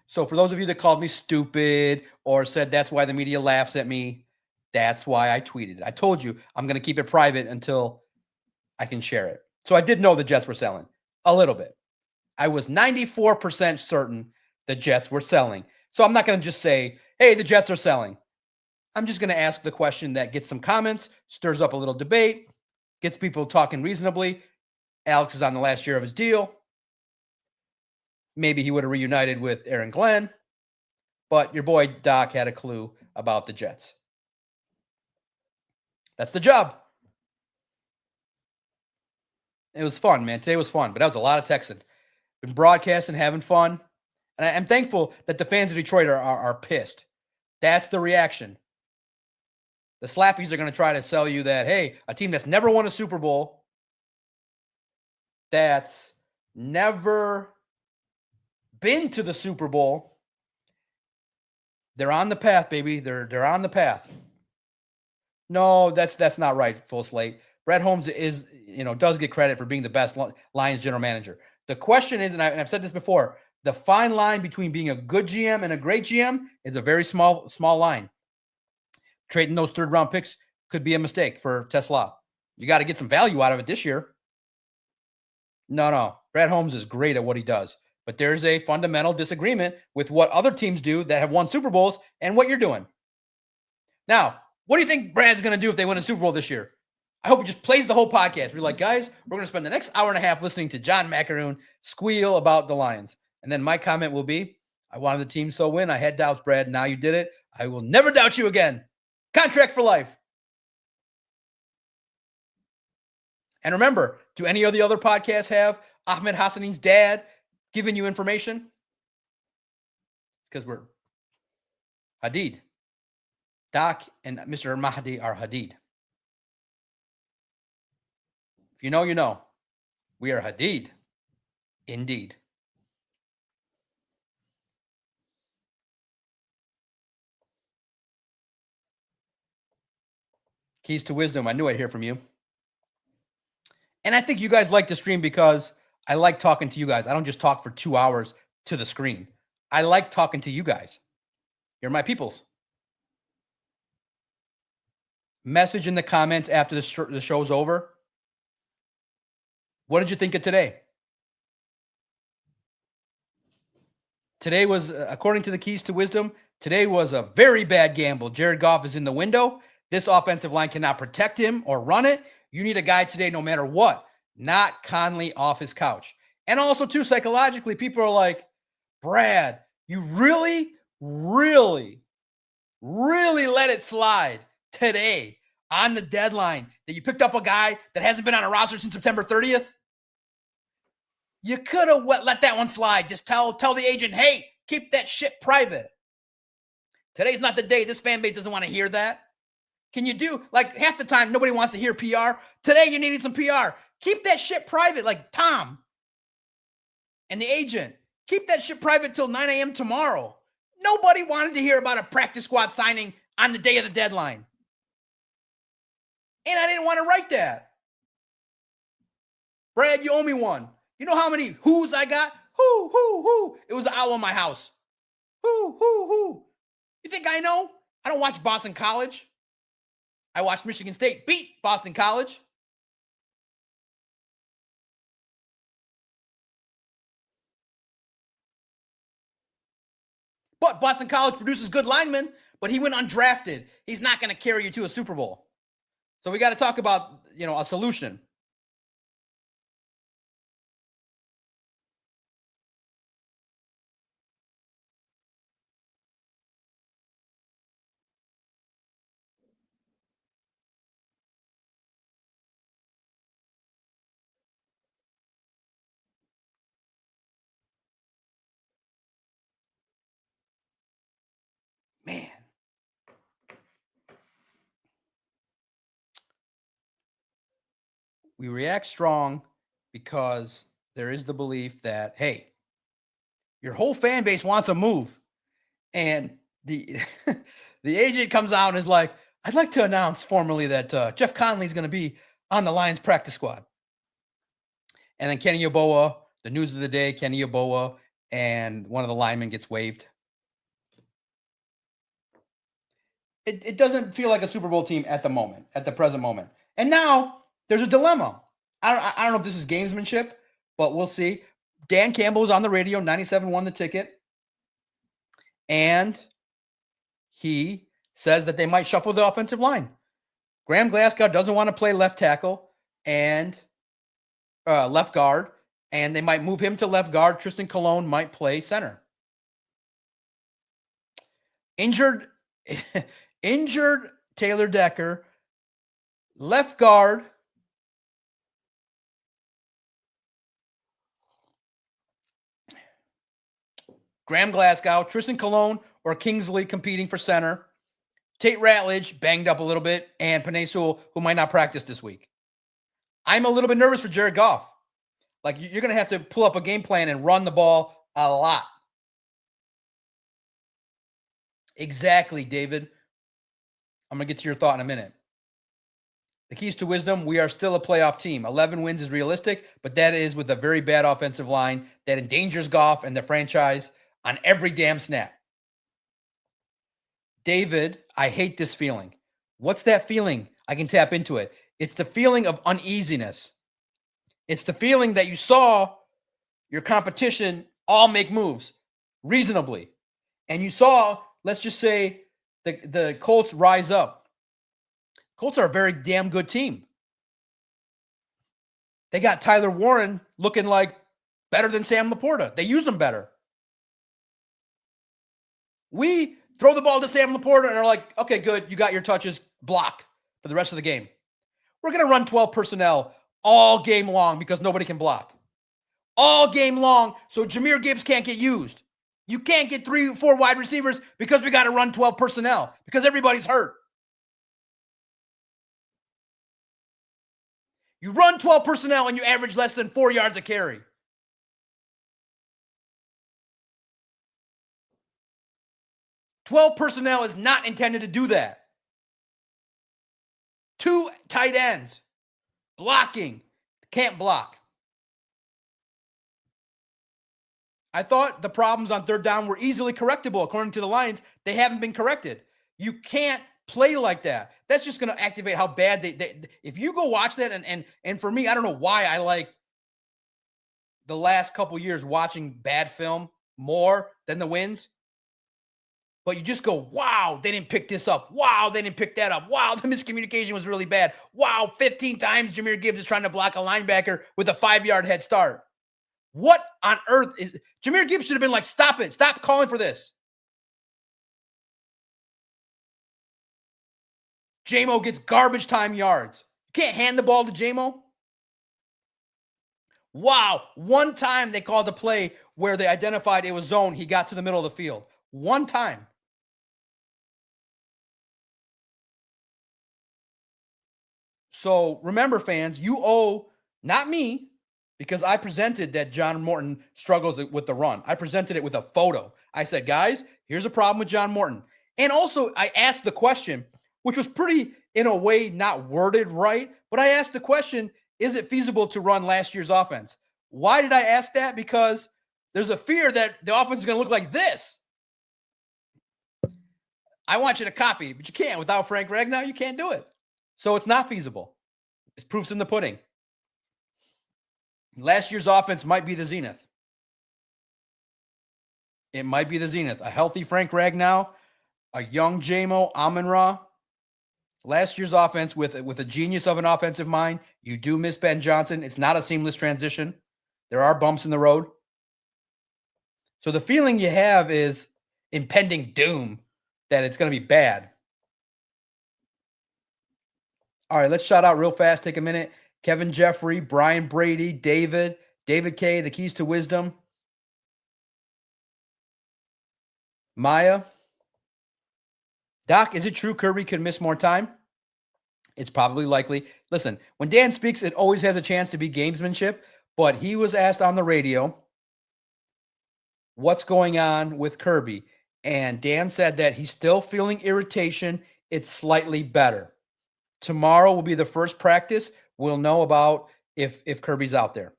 So for those of you that called me stupid or said that's why the media laughs at me, that's why I tweeted it. I told you I'm going to keep it private until I can share it. So I did know the Jets were selling a little bit. I was 94% certain the Jets were selling. So I'm not going to just say, hey, the Jets are selling. I'm just going to ask the question that gets some comments, stirs up a little debate, gets people talking reasonably. Alex is on the last year of his deal. Maybe he would have reunited with Aaron Glenn, but your boy Doc had a clue about the Jets. That's the job. It was fun, man. Today was fun, but that was a lot of texting. Been broadcasting, having fun. And I'm thankful that the fans of Detroit are pissed. That's the reaction. The Slappies are going to try to sell you that, hey, a team that's never won a Super Bowl, that's never been to the Super Bowl, they're on the path, baby. They're on the path. No, that's not right, full slate. Brett Holmes does get credit for being the best Lions general manager. The question is, and I've said this before, the fine line between being a good GM and a great GM is a very small line. Trading those third-round picks could be a mistake for Tesla. You got to get some value out of it this year. No. Brett Holmes is great at what he does. But there's a fundamental disagreement with what other teams do that have won Super Bowls and what you're doing. Now, what do you think Brad's going to do if they win a Super Bowl this year? I hope he just plays the whole podcast. We're like, guys, we're going to spend the next hour and a half listening to John Macaroon squeal about the Lions. And then my comment will be, I wanted the team so win. I had doubts, Brad. Now you did it. I will never doubt you again. Contract for life. And remember, do any of the other podcasts have Ahmed Hassanin's dad giving you information? It's because we're Hadid. Doc and Mr. Mahdi are Hadid. If you know, you know. We are Hadid. Indeed. Keys to Wisdom. I knew I'd hear from you. And I think you guys like the stream because I like talking to you guys. I don't just talk for 2 hours to the screen. I like talking to you guys. You're my peoples. Message in the comments after the show's over. What did you think of today? Today was, according to the Keys to Wisdom, today was a very bad gamble. Jared Goff is in the window. This offensive line cannot protect him or run it. You need a guy today, no matter what, not Conley off his couch. And also, too, psychologically, people are like, Brad, you really, really, really let it slide today on the deadline that you picked up a guy that hasn't been on a roster since September 30th? You could have let that one slide. Just tell the agent, hey, Keep that shit private. Today's not the day. This fan base doesn't want to hear that. Can you do, like, half the time nobody wants to hear PR? Today you needed some PR. Keep that shit private, like Tom and the agent. Keep that shit private till 9 a.m. tomorrow. Nobody wanted to hear about a practice squad signing on the day of the deadline. And I didn't want to write that. Brad, you owe me one. You know how many who's I got? Who. It was an owl in my house. Who. You think I know? I don't watch Boston College. I watched Michigan State beat Boston College. But Boston College produces good linemen, but he went undrafted. He's not going to carry you to a Super Bowl. So we got to talk about, a solution. Man. We react strong because there is the belief that, hey, your whole fan base wants a move. And the the agent comes out and is like, I'd like to announce formally that Jeff Conley is going to be on the Lions practice squad. And then Kenny Yeboah, the news of the day, Kenny Yeboah and one of the linemen gets waived. It doesn't feel like a Super Bowl team at the present moment. And now there's a dilemma. I don't know if this is gamesmanship, but we'll see. Dan Campbell was on the radio, 97 won the ticket. And he says that they might shuffle the offensive line. Graham Glasgow doesn't want to play left tackle and left guard, and they might move him to left guard. Tristan Colon might play center. Injured Taylor Decker, left guard. Graham Glasgow, Tristan Colon, or Kingsley competing for center. Tate Ratledge banged up a little bit, and Penei Sewell, who might not practice this week. I'm a little bit nervous for Jared Goff. Like, you're going to have to pull up a game plan and run the ball a lot. Exactly, David. I'm going to get to your thought in a minute. The keys to wisdom, we are still a playoff team. 11 wins is realistic, but that is with a very bad offensive line that endangers Goff and the franchise on every damn snap. David, I hate this feeling. What's that feeling? I can tap into it. It's the feeling of uneasiness. It's the feeling that you saw your competition all make moves reasonably. And you saw, let's just say, the Colts rise up. Colts are a very damn good team. They got Tyler Warren looking like better than Sam Laporta. They use him better. We throw the ball to Sam Laporta and are like, okay, good. You got your touches. Block for the rest of the game. We're going to run 12 personnel all game long because nobody can block. All game long, so Jahmyr Gibbs can't get used. You can't get 3 or 4 wide receivers because we got to run 12 personnel because everybody's hurt. You run 12 personnel and you average less than 4 yards a carry. Twelve personnel is not intended to do that. 2 tight ends. Blocking. Can't block. I thought the problems on third down were easily correctable. According to the Lions, they haven't been corrected. You can't play like that. That's just going to activate how bad they if you go watch that, and for me, I don't know why I like the last couple years watching bad film more than the wins. But you just go, wow, they didn't pick this up. Wow, they didn't pick that up. Wow, the miscommunication was really bad. Wow, 15 times Jahmyr Gibbs is trying to block a linebacker with a 5-yard head start. What on earth is Jahmyr Gibbs should have been like, stop it. Stop calling for this. J-Mo gets garbage time yards. You can't hand the ball to J-Mo. Wow, one time they called a play where they identified it was zone, he got to the middle of the field. One time. So remember, fans, you owe not me, because I presented that John Morton struggles with the run. I presented it with a photo. I said, guys, here's a problem with John Morton. And also, I asked the question, which was pretty, in a way, not worded right, but I asked the question, is it feasible to run last year's offense? Why did I ask that? Because there's a fear that the offense is going to look like this. I want you to copy, but you can't. Without Frank Ragnow, you can't do it. So it's not feasible. It's proof's in the pudding. Last year's offense might be the zenith. It might be the zenith. A healthy Frank Ragnow, a young Jamo Amon-Ra. Last year's offense with a genius of an offensive mind. You do miss Ben Johnson. It's not a seamless transition. There are bumps in the road. So the feeling you have is impending doom, that it's going to be bad. All right, let's shout out real fast. Take a minute. Kevin Jeffrey, Brian Brady, David K, the keys to wisdom. Maya. Doc, is it true Kirby could miss more time? It's probably likely. Listen, when Dan speaks, it always has a chance to be gamesmanship, but he was asked on the radio what's going on with Kirby, and Dan said that he's still feeling irritation. It's slightly better. Tomorrow will be the first practice. We'll know about if Kirby's out there.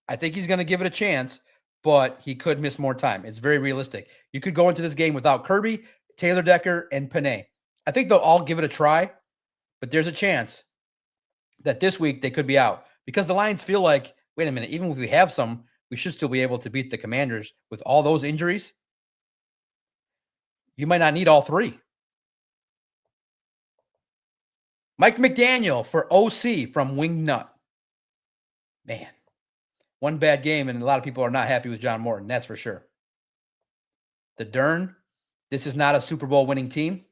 I think he's going to give it a chance, but he could miss more time. It's very realistic. You could go into this game without Kirby, Taylor Decker, and Panay. I think they'll all give it a try, but there's a chance that this week they could be out, because the Lions feel like, wait a minute, even if we have some, we should still be able to beat the Commanders with all those injuries. You might not need all three. Mike McDaniel for OC from Wingnut. Man, one bad game, and a lot of people are not happy with John Morton. That's for sure. The Dern, this is not a Super Bowl winning team.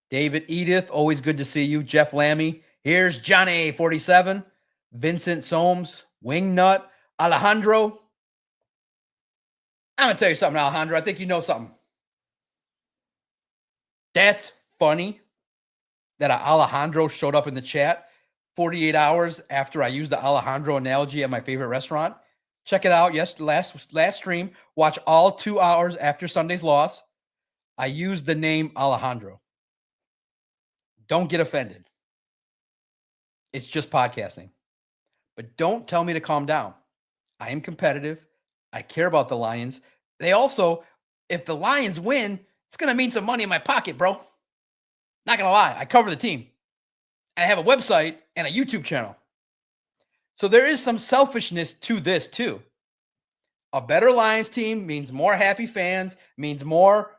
David Edith, always good to see you. Jeff Lammy. Here's Johnny 47. Vincent Soames, Wingnut. Alejandro. I'm going to tell you something, Alejandro. I think you know something. That's funny that Alejandro showed up in the chat 48 hours after I used the Alejandro analogy at my favorite restaurant. Check it out. Yes, last stream. Watch all 2 hours after Sunday's loss. I used the name Alejandro. Don't get offended. It's just podcasting. But don't tell me to calm down. I am competitive. I care about the Lions. They also, if the Lions win, it's going to mean some money in my pocket, bro. Not going to lie. I cover the team. And I have a website and a YouTube channel. So there is some selfishness to this too. A better Lions team means more happy fans, means more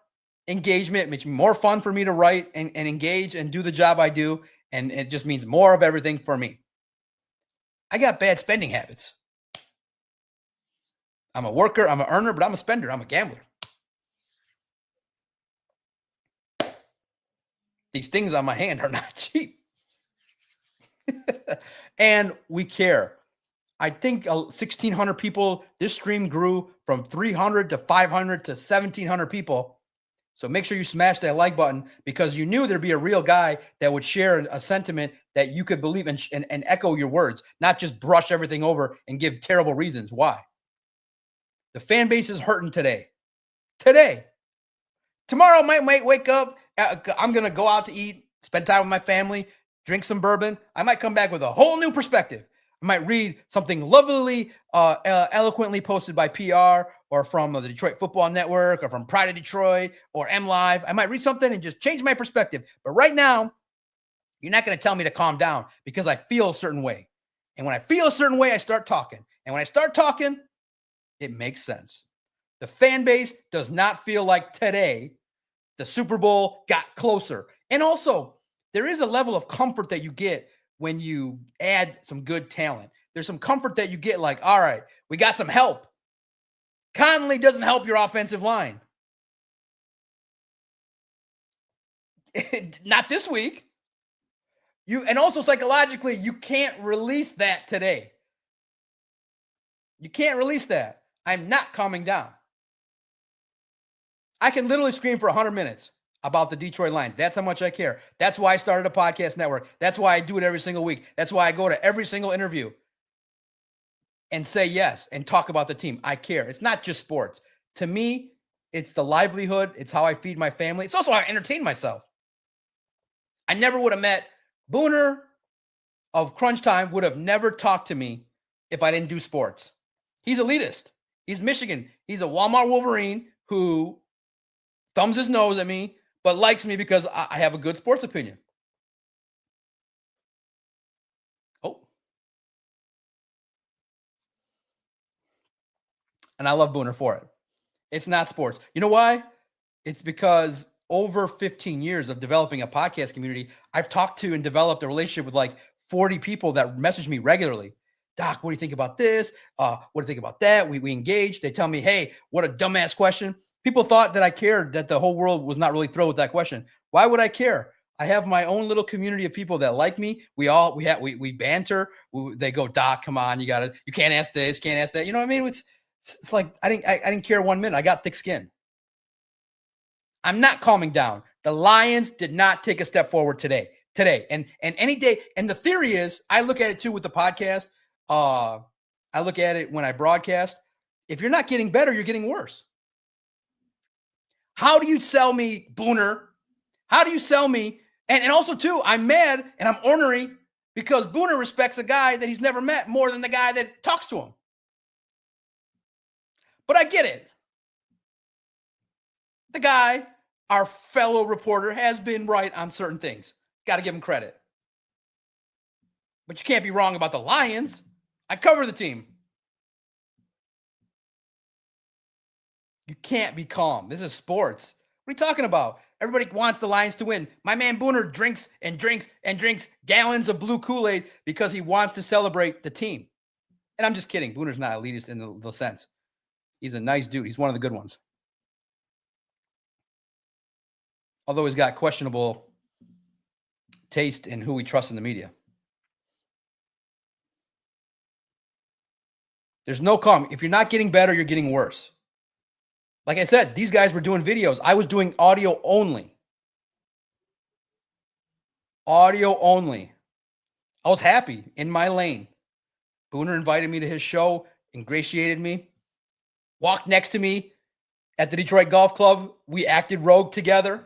engagement, makes more fun for me to write and engage and do the job I do. And it just means more of everything for me. I got bad spending habits. I'm a worker, I'm an earner, but I'm a spender. I'm a gambler. These things on my hand are not cheap. And we care. I think 1,600 people. This stream grew from 300 to 500 to 1,700 people. So make sure you smash that like button, because you knew there'd be a real guy that would share a sentiment that you could believe and echo your words, not just brush everything over and give terrible reasons why. The fan base is hurting today. Tomorrow I might wake up. I'm going to go out to eat, spend time with my family, drink some bourbon. I might come back with a whole new perspective. I might read something lovely, eloquently posted by PR or from the Detroit Football Network or from Pride of Detroit or MLive. I might read something and just change my perspective. But right now, you're not going to tell me to calm down, because I feel a certain way. And when I feel a certain way, I start talking. And when I start talking, it makes sense. The fan base does not feel like today the Super Bowl got closer. And also, there is a level of comfort that you get when you add some good talent. There's some comfort that you get, like, all right, we got some help. Conley doesn't help your offensive line. Not this week. And also psychologically, you can't release that today. You can't release that. I'm not calming down. I can literally scream for 100 minutes about the Detroit Lions. That's how much I care. That's why I started a podcast network. That's why I do it every single week. That's why I go to every single interview and say yes and talk about the team. I care. It's not just sports. To me, it's the livelihood. It's how I feed my family. It's also how I entertain myself. I never would have met Booner of Crunch Time, would have never talked to me if I didn't do sports. He's elitist. He's Michigan. He's a Walmart Wolverine who thumbs his nose at me, but likes me because I have a good sports opinion. Oh. And I love Booner for it. It's not sports. You know why? It's because over 15 years of developing a podcast community, I've talked to and developed a relationship with like 40 people that message me regularly. Doc, what do you think about this? What do you think about that? We engage. They tell me, hey, what a dumbass question. People thought that I cared, that the whole world was not really thrilled with that question. Why would I care? I have my own little community of people that like me. We banter. They go, Doc, come on, you can't ask this, can't ask that. You know what I mean? It's like I didn't care 1 minute. I got thick skin. I'm not calming down. The Lions did not take a step forward today, and any day. And the theory is, I look at it too with the podcast. I look at it when I broadcast. If you're not getting better, you're getting worse. How do you sell me, Booner? How do you sell me? And also too, I'm mad and I'm ornery because Booner respects a guy that he's never met more than the guy that talks to him. But I get it. The guy, our fellow reporter, has been right on certain things. Got to give him credit. But you can't be wrong about the Lions. I cover the team. You can't be calm. This is sports. What are you talking about? Everybody wants the Lions to win. My man Booner drinks and drinks and drinks gallons of blue Kool-Aid because he wants to celebrate the team. And I'm just kidding. Booner's not elitist in the sense. He's a nice dude. He's one of the good ones. Although he's got questionable taste in who we trust in the media. There's no calm. If you're not getting better, you're getting worse. Like I said, these guys were doing videos. I was doing audio only. Audio only. I was happy in my lane. Booner invited me to his show, ingratiated me, walked next to me at the Detroit Golf Club. We acted rogue together,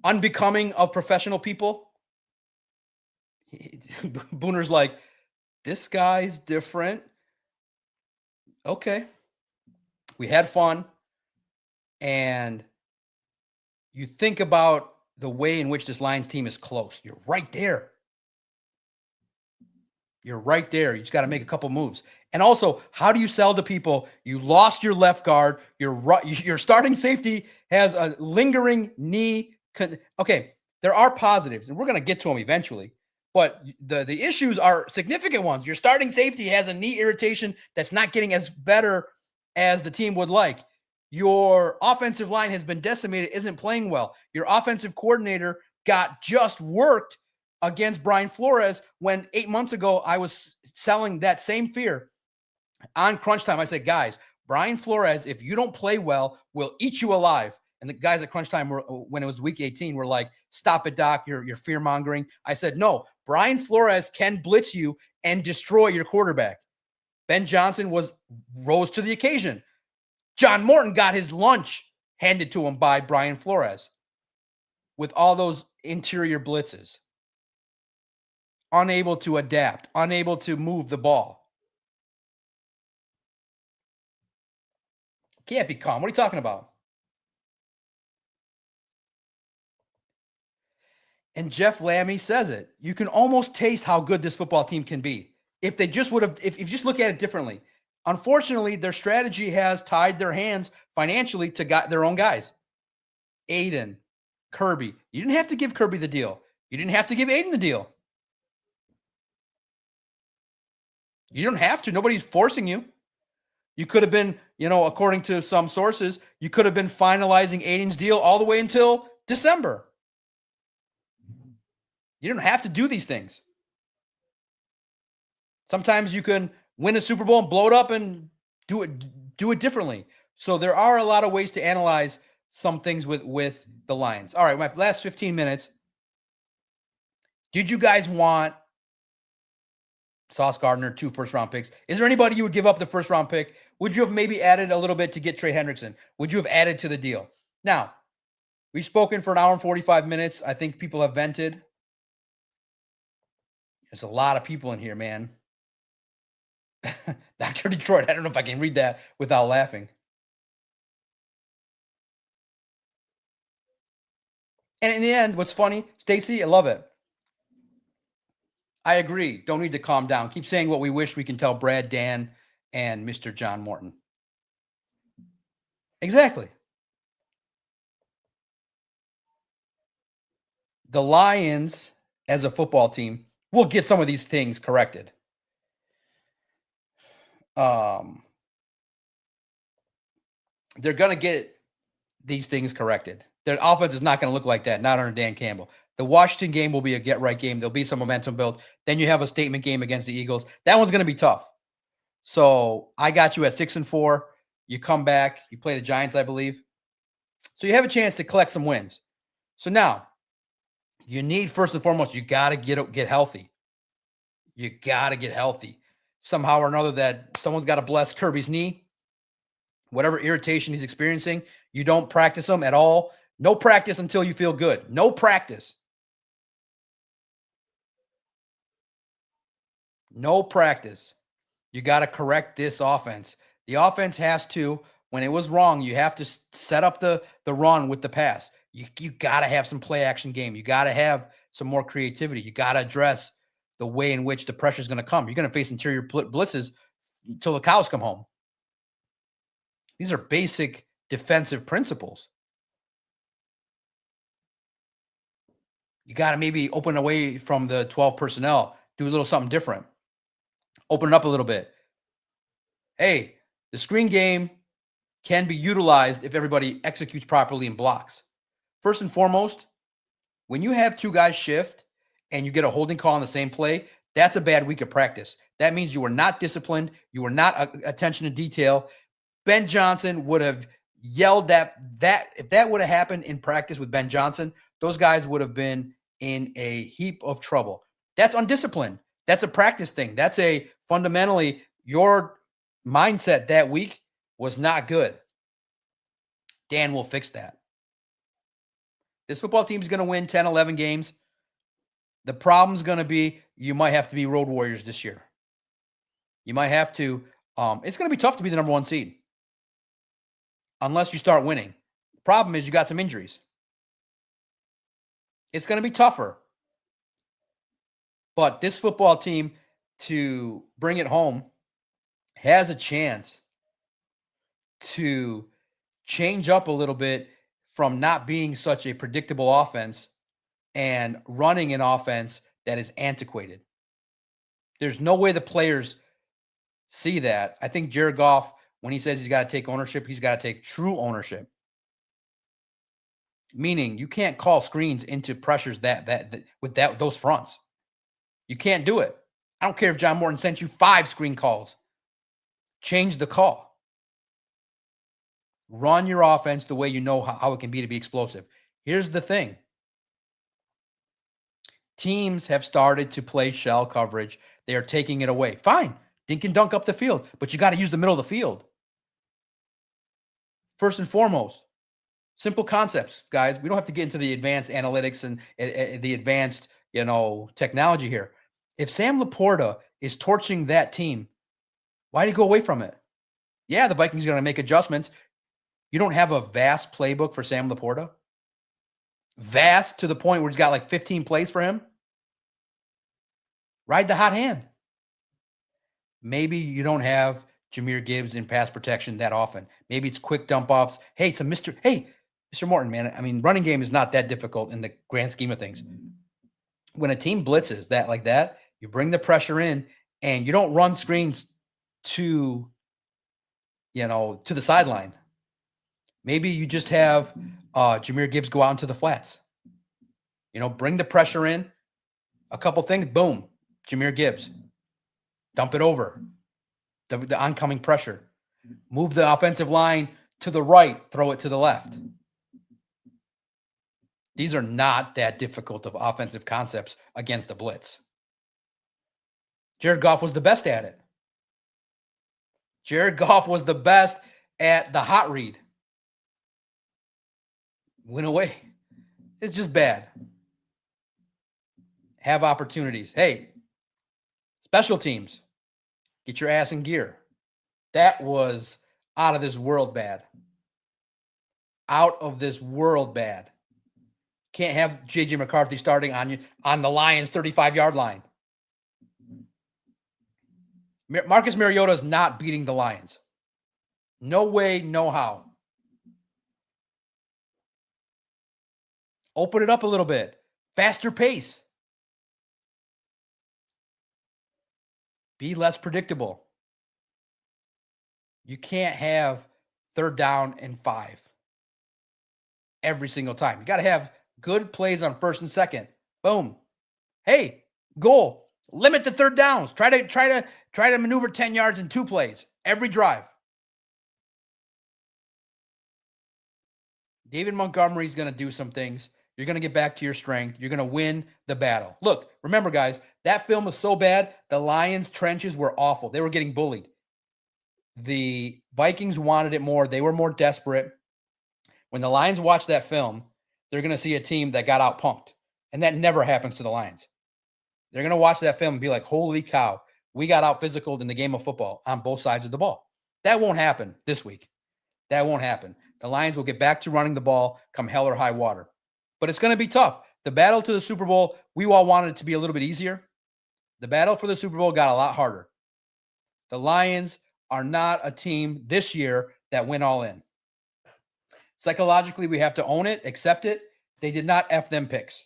unbecoming of professional people. Booner's like, this guy's different. Okay. We had fun. And you think about the way in which this Lions team is close. You're right there. You're right there. You just got to make a couple moves. And also, how do you sell to people? You lost your left guard. Your starting safety has a lingering knee. Okay, there are positives, and we're going to get to them eventually. But the issues are significant ones. Your starting safety has a knee irritation that's not getting as better as the team would like. Your offensive line has been decimated, isn't playing well. Your offensive coordinator got just worked against Brian Flores when 8 months ago I was selling that same fear on Crunch Time. I said, guys, Brian Flores, if you don't play well, will eat you alive. And the guys at Crunch Time, when it was week 18, were like, stop it, Doc, you're fear-mongering. I said, no, Brian Flores can blitz you and destroy your quarterback. Ben Johnson rose to the occasion. John Morton got his lunch handed to him by Brian Flores with all those interior blitzes. Unable to adapt, unable to move the ball. Can't be calm. What are you talking about? And Jeff Lammy says it. You can almost taste how good this football team can be. If they just would have, if you just look at it differently. Unfortunately, their strategy has tied their hands financially to their own guys. Aiden, Kirby. You didn't have to give Kirby the deal. You didn't have to give Aiden the deal. You don't have to. Nobody's forcing you. You could have been, according to some sources, you could have been finalizing Aiden's deal all the way until December. You don't have to do these things. Sometimes you can win a Super Bowl and blow it up and do it differently. So there are a lot of ways to analyze some things with the Lions. All right, my last 15 minutes. Did you guys want Sauce Gardner, 2 first-round picks? Is there anybody you would give up the first-round pick? Would you have maybe added a little bit to get Trey Hendrickson? Would you have added to the deal? Now, we've spoken for an hour and 45 minutes. I think people have vented. There's a lot of people in here, man. Dr. Detroit, I don't know if I can read that without laughing. And in the end, what's funny, Stacy, I love it. I agree. Don't need to calm down. Keep saying what we wish we can tell Brad, Dan, and Mr. John Morton. Exactly. The Lions, as a football team, will get some of these things corrected. They're going to get these things corrected. Their offense is not going to look like that, not under Dan Campbell. The Washington game will be a get-right game. There'll be some momentum built. Then you have a statement game against the Eagles. That one's going to be tough. So I got you at 6-4. You come back. You play the Giants, I believe. So you have a chance to collect some wins. So now, you need, first and foremost, you got to get healthy. You got to get healthy. Somehow or another, that someone's got to bless Kirby's knee. Whatever irritation he's experiencing, you don't practice them at all. No practice until you feel good. No practice. No practice. You got to correct this offense. The offense has to, when it was wrong, you have to set up the run with the pass. You got to have some play action game. You got to have some more creativity. You got to address the way in which the pressure is going to come. You're going to face interior blitzes until the cows come home. These are basic defensive principles. You got to maybe open away from the 12 personnel, do a little something different. Open it up a little bit. Hey, the screen game can be utilized if everybody executes properly and blocks. First and foremost, when you have 2 guys shift and you get a holding call on the same play, that's a bad week of practice. That means you were not disciplined. You were not attention to detail. Ben Johnson would have yelled that if that would have happened in practice with Ben Johnson, those guys would have been in a heap of trouble. That's undisciplined. That's a practice thing. That's fundamentally your mindset that week was not good. Dan will fix that. This football team is going to win 10, 11 games. The problem's going to be you might have to be road warriors this year. You might have to. It's going to be tough to be the number 1 seed unless you start winning. The problem is you got some injuries. It's going to be tougher. But this football team, to bring it home, has a chance to change up a little bit from not being such a predictable offense and running an offense that is antiquated. There's no way the players see that. I think Jared Goff, when he says he's got to take ownership, he's got to take true ownership. Meaning you can't call screens into pressures with those fronts. You can't do it. I don't care if John Morton sent you 5 screen calls. Change the call. Run your offense the way you know how it can be to be explosive. Here's the thing. Teams have started to play shell coverage. They are taking it away. Fine. Dink and dunk up the field, but you got to use the middle of the field. First and foremost, simple concepts, guys. We don't have to get into the advanced analytics and the advanced, technology here. If Sam Laporta is torching that team, why do you go away from it? Yeah, the Vikings are going to make adjustments. You don't have a vast playbook for Sam Laporta? Vast to the point where he's got like 15 plays for him? Ride the hot hand. Maybe you don't have Jahmyr Gibbs in pass protection that often. Maybe it's quick dump offs. Hey, Mr. Morton, man. I mean, running game is not that difficult in the grand scheme of things. When a team blitzes like that, you bring the pressure in and you don't run screens to the sideline. Maybe you just have Jahmyr Gibbs go out into the flats. Bring the pressure in. A couple things, boom, Jahmyr Gibbs. Dump it over. the oncoming pressure. Move the offensive line to the right, throw it to the left. These are not that difficult of offensive concepts against the blitz. Jared Goff was the best at it. Jared Goff was the best at the hot read. Went away. It's just bad. Have opportunities. Hey, special teams, get your ass in gear. That was out of this world bad. Out of this world bad. Can't have J.J. McCarthy starting on the Lions' 35-yard line. Marcus Mariota is not beating the Lions. No way, no how. Open it up a little bit. Faster pace. Be less predictable. You can't have 3rd down and 5 every single time. You got to have good plays on 1st and 2nd. Boom. Hey, goal. Limit the 3rd downs. Try to maneuver 10 yards in 2 plays every drive. David Montgomery is going to do some things. You're going to get back to your strength. You're going to win the battle. Look, remember, guys, that film was so bad. The Lions' trenches were awful. They were getting bullied. The Vikings wanted it more. They were more desperate. When the Lions watch that film, they're going to see a team that got out-punked. And that never happens to the Lions. They're going to watch that film and be like, holy cow, we got out-physicaled in the game of football on both sides of the ball. That won't happen this week. That won't happen. The Lions will get back to running the ball come hell or high water. But it's going to be tough. The battle to the Super Bowl, we all wanted it to be a little bit easier. The battle for the Super Bowl got a lot harder. The Lions are not a team this year that went all in. Psychologically, we have to own it, accept it. They did not F them picks.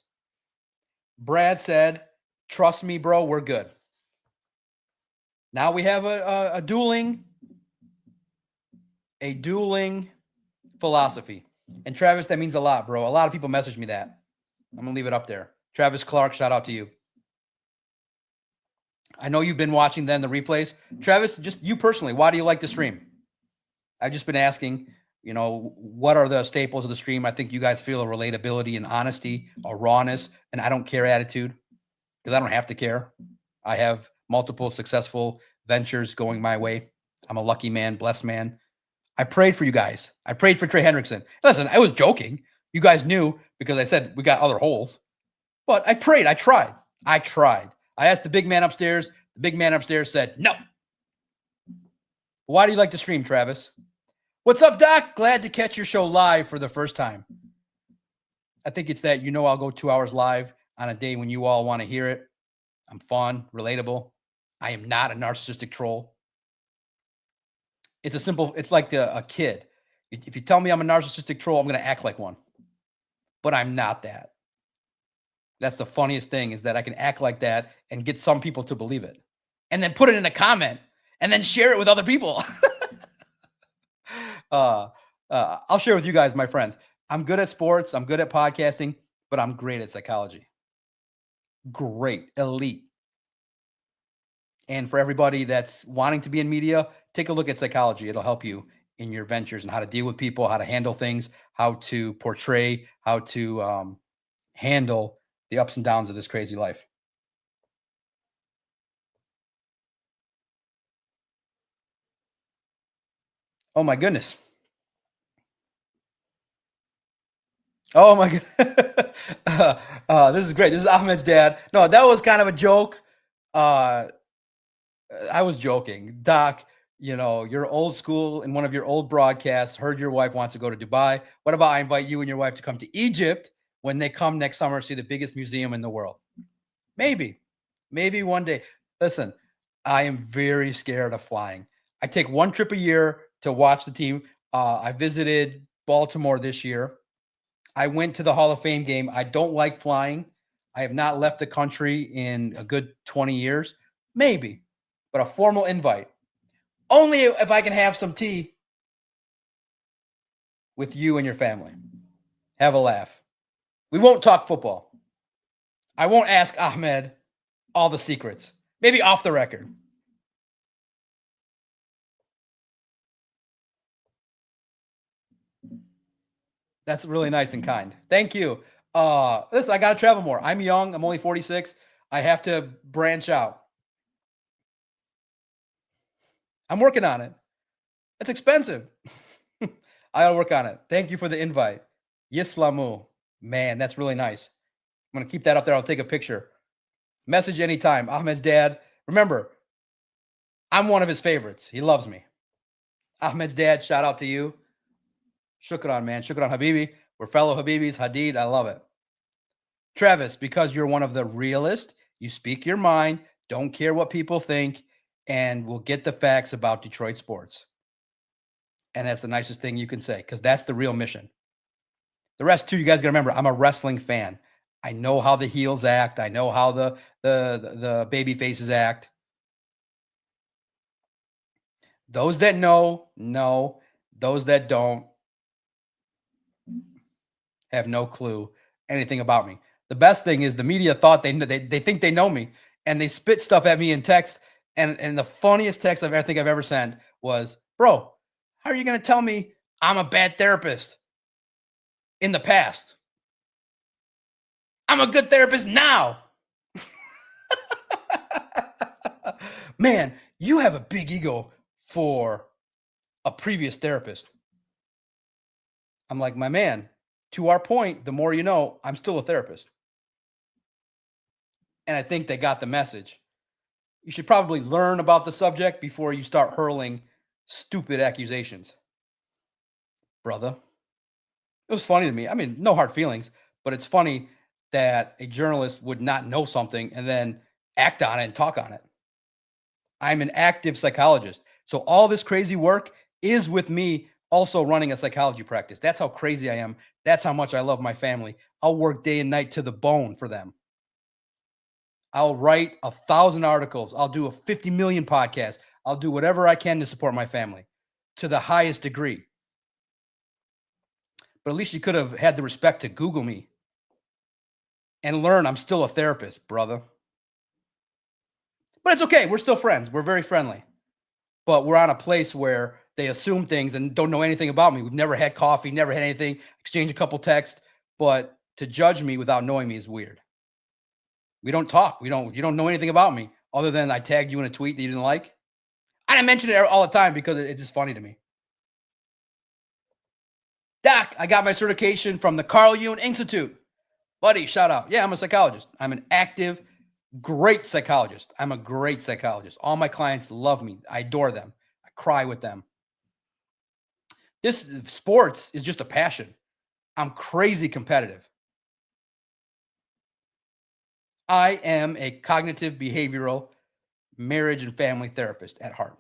Brad said, trust me, bro, we're good. Now we have a dueling philosophy. And Travis, that means a lot, bro. A lot of people message me that. I'm going to leave it up there. Travis Clark, shout out to you. I know you've been watching then the replays. Travis, just you personally, why do you like the stream? I've just been asking, what are the staples of the stream? I think you guys feel a relatability and honesty, a rawness, and I don't care attitude because I don't have to care. I have multiple successful ventures going my way. I'm a lucky man, blessed man. I prayed for you guys. I prayed for Trey Hendrickson. Listen, I was joking. You guys knew because I said we got other holes. But I prayed. I tried. I asked the big man upstairs. The big man upstairs said, no. Why do you like to stream, Travis? What's up, Doc? Glad to catch your show live for the first time. I think it's that I'll go 2 hours live on a day when you all want to hear it. I'm fun, relatable. I am not a narcissistic troll. It's like a kid. If you tell me I'm a narcissistic troll, I'm going to act like one. But I'm not that. That's the funniest thing is that I can act like that and get some people to believe it. And then put it in a comment and then share it with other people. I'll share with you guys, my friends. I'm good at sports. I'm good at podcasting, but I'm great at psychology. Great. Elite. And for everybody that's wanting to be in media, take a look at psychology. It'll help you in your ventures and how to deal with people, how to handle things, how to portray, how to handle the ups and downs of this crazy life. Oh, my goodness. Oh, my God. This is great. This is Ahmed's dad. No, that was kind of a joke. I was joking. Doc, you're old school in one of your old broadcasts. Heard your wife wants to go to Dubai. What about I invite you and your wife to come to Egypt when they come next summer to see the biggest museum in the world? Maybe one day. Listen, I am very scared of flying. I take one trip a year to watch the team. I visited Baltimore this year. I went to the Hall of Fame game. I don't like flying. I have not left the country in a good 20 years. Maybe, but a formal invite. Only if I can have some tea with you and your family. Have a laugh. We won't talk football. I won't ask Ahmed all the secrets. Maybe off the record. That's really nice and kind. Thank you. Listen, I got to travel more. I'm young. I'm only 46. I have to branch out. I'm working on it. It's expensive. I gotta work on it. Thank you for the invite. Yislamu. Man, that's really nice. I'm gonna keep that up there. I'll take a picture. Message anytime. Ahmed's dad. Remember, I'm one of his favorites. He loves me. Ahmed's dad, shout out to you. Shukran, man. Shukran, Habibi. We're fellow Habibis. Hadid, I love it. Travis, because you're one of the realest, you speak your mind, don't care what people think, and will get the facts about Detroit sports. And that's the nicest thing you can say, because that's the real mission. The rest, too, you guys got to remember, I'm a wrestling fan. I know how the heels act. I know how the baby faces act. Those that know. Those that don't have no clue anything about me. The best thing is the media thought they think they know me, and they spit stuff at me in text. And the funniest text I've ever sent was, "Bro, how are you going to tell me I'm a bad therapist in the past? I'm a good therapist now." Man, you have a big ego for a previous therapist. I'm like, my man, to our point, the more you know, I'm still a therapist. And I think they got the message. You should probably learn about the subject before you start hurling stupid accusations. Brother. It was funny to me. I mean, no hard feelings, but it's funny that a journalist would not know something and then act on it and talk on it. I'm an active psychologist. So all this crazy work is with me also running a psychology practice. That's how crazy I am. That's how much I love my family. I'll work day and night to the bone for them. I'll write 1,000 articles. I'll do a 50 million podcast. I'll do whatever I can to support my family to the highest degree. But at least you could have had the respect to Google me and learn I'm still a therapist, brother. But it's okay. We're still friends. We're very friendly. But we're on a place where they assume things and don't know anything about me. We've never had coffee, never had anything, exchange a couple texts. But to judge me without knowing me is weird. We don't talk. You don't know anything about me other than I tagged you in a tweet that you didn't like. I mention it all the time because it's just funny to me. Doc, I got my certification from the Carl Jung Institute. Buddy, shout out. Yeah, I'm a psychologist. I'm an active, great psychologist. I'm a great psychologist. All my clients love me. I adore them. I cry with them. This sports is just a passion. I'm crazy competitive. I am a cognitive behavioral marriage and family therapist at heart.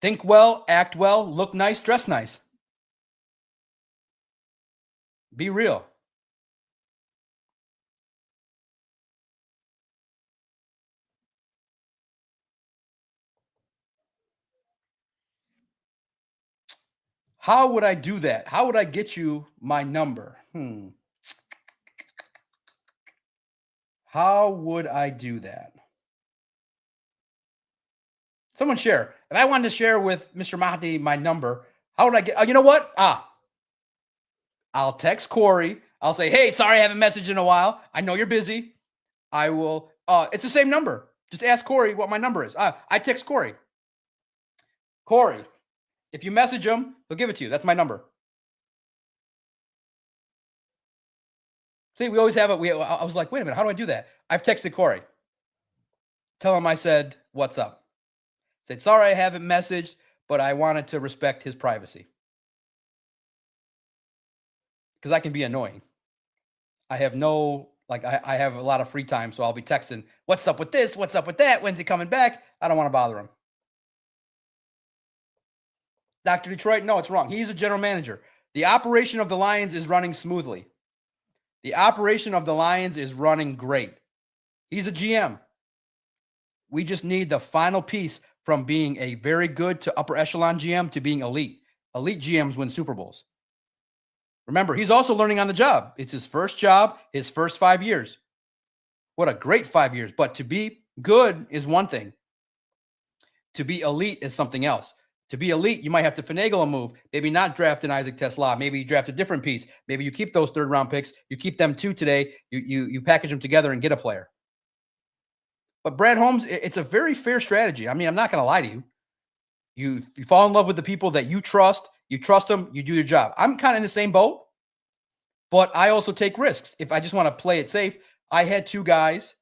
Think well, act well, look nice, dress nice. Be real. How would I do that? How would I get you my number? How would I do that? Someone share. If I wanted to share with Mr. Mahdi my number, how would I get? Oh, you know what? I'll text Corey. I'll say, hey, sorry I haven't messaged in a while. I know you're busy. I will. It's the same number. Just ask Corey what my number is. I text Corey. Corey, if you message him, he'll give it to you. That's my number. See, we always have it. I was like, wait a minute, how do I do that? I've texted Corey. Tell him I said, what's up? Said, sorry I haven't messaged, but I wanted to respect his privacy. Because I can be annoying. I have I have a lot of free time, so I'll be texting, what's up with this? What's up with that? When's he coming back? I don't want to bother him. Dr. Detroit, no, it's wrong. He's a general manager. The operation of the Lions is running smoothly. The operation of the Lions is running great. He's a GM. We just need the final piece from being a very good to upper echelon GM to being elite. Elite GMs win Super Bowls. Remember, he's also learning on the job. It's his first job, his first 5 years. What a great 5 years. But to be good is one thing. To be elite is something else. To be elite, you might have to finagle a move. Maybe not draft an Isaac Tesla. Maybe you draft a different piece. Maybe you keep those third-round picks. You keep them too today. You package them together and get a player. But Brad Holmes, it's a very fair strategy. I mean, I'm not going to lie to you. You fall in love with the people that you trust them, you do your job. I'm kind of in the same boat, but I also take risks. If I just want to play it safe, I had two guys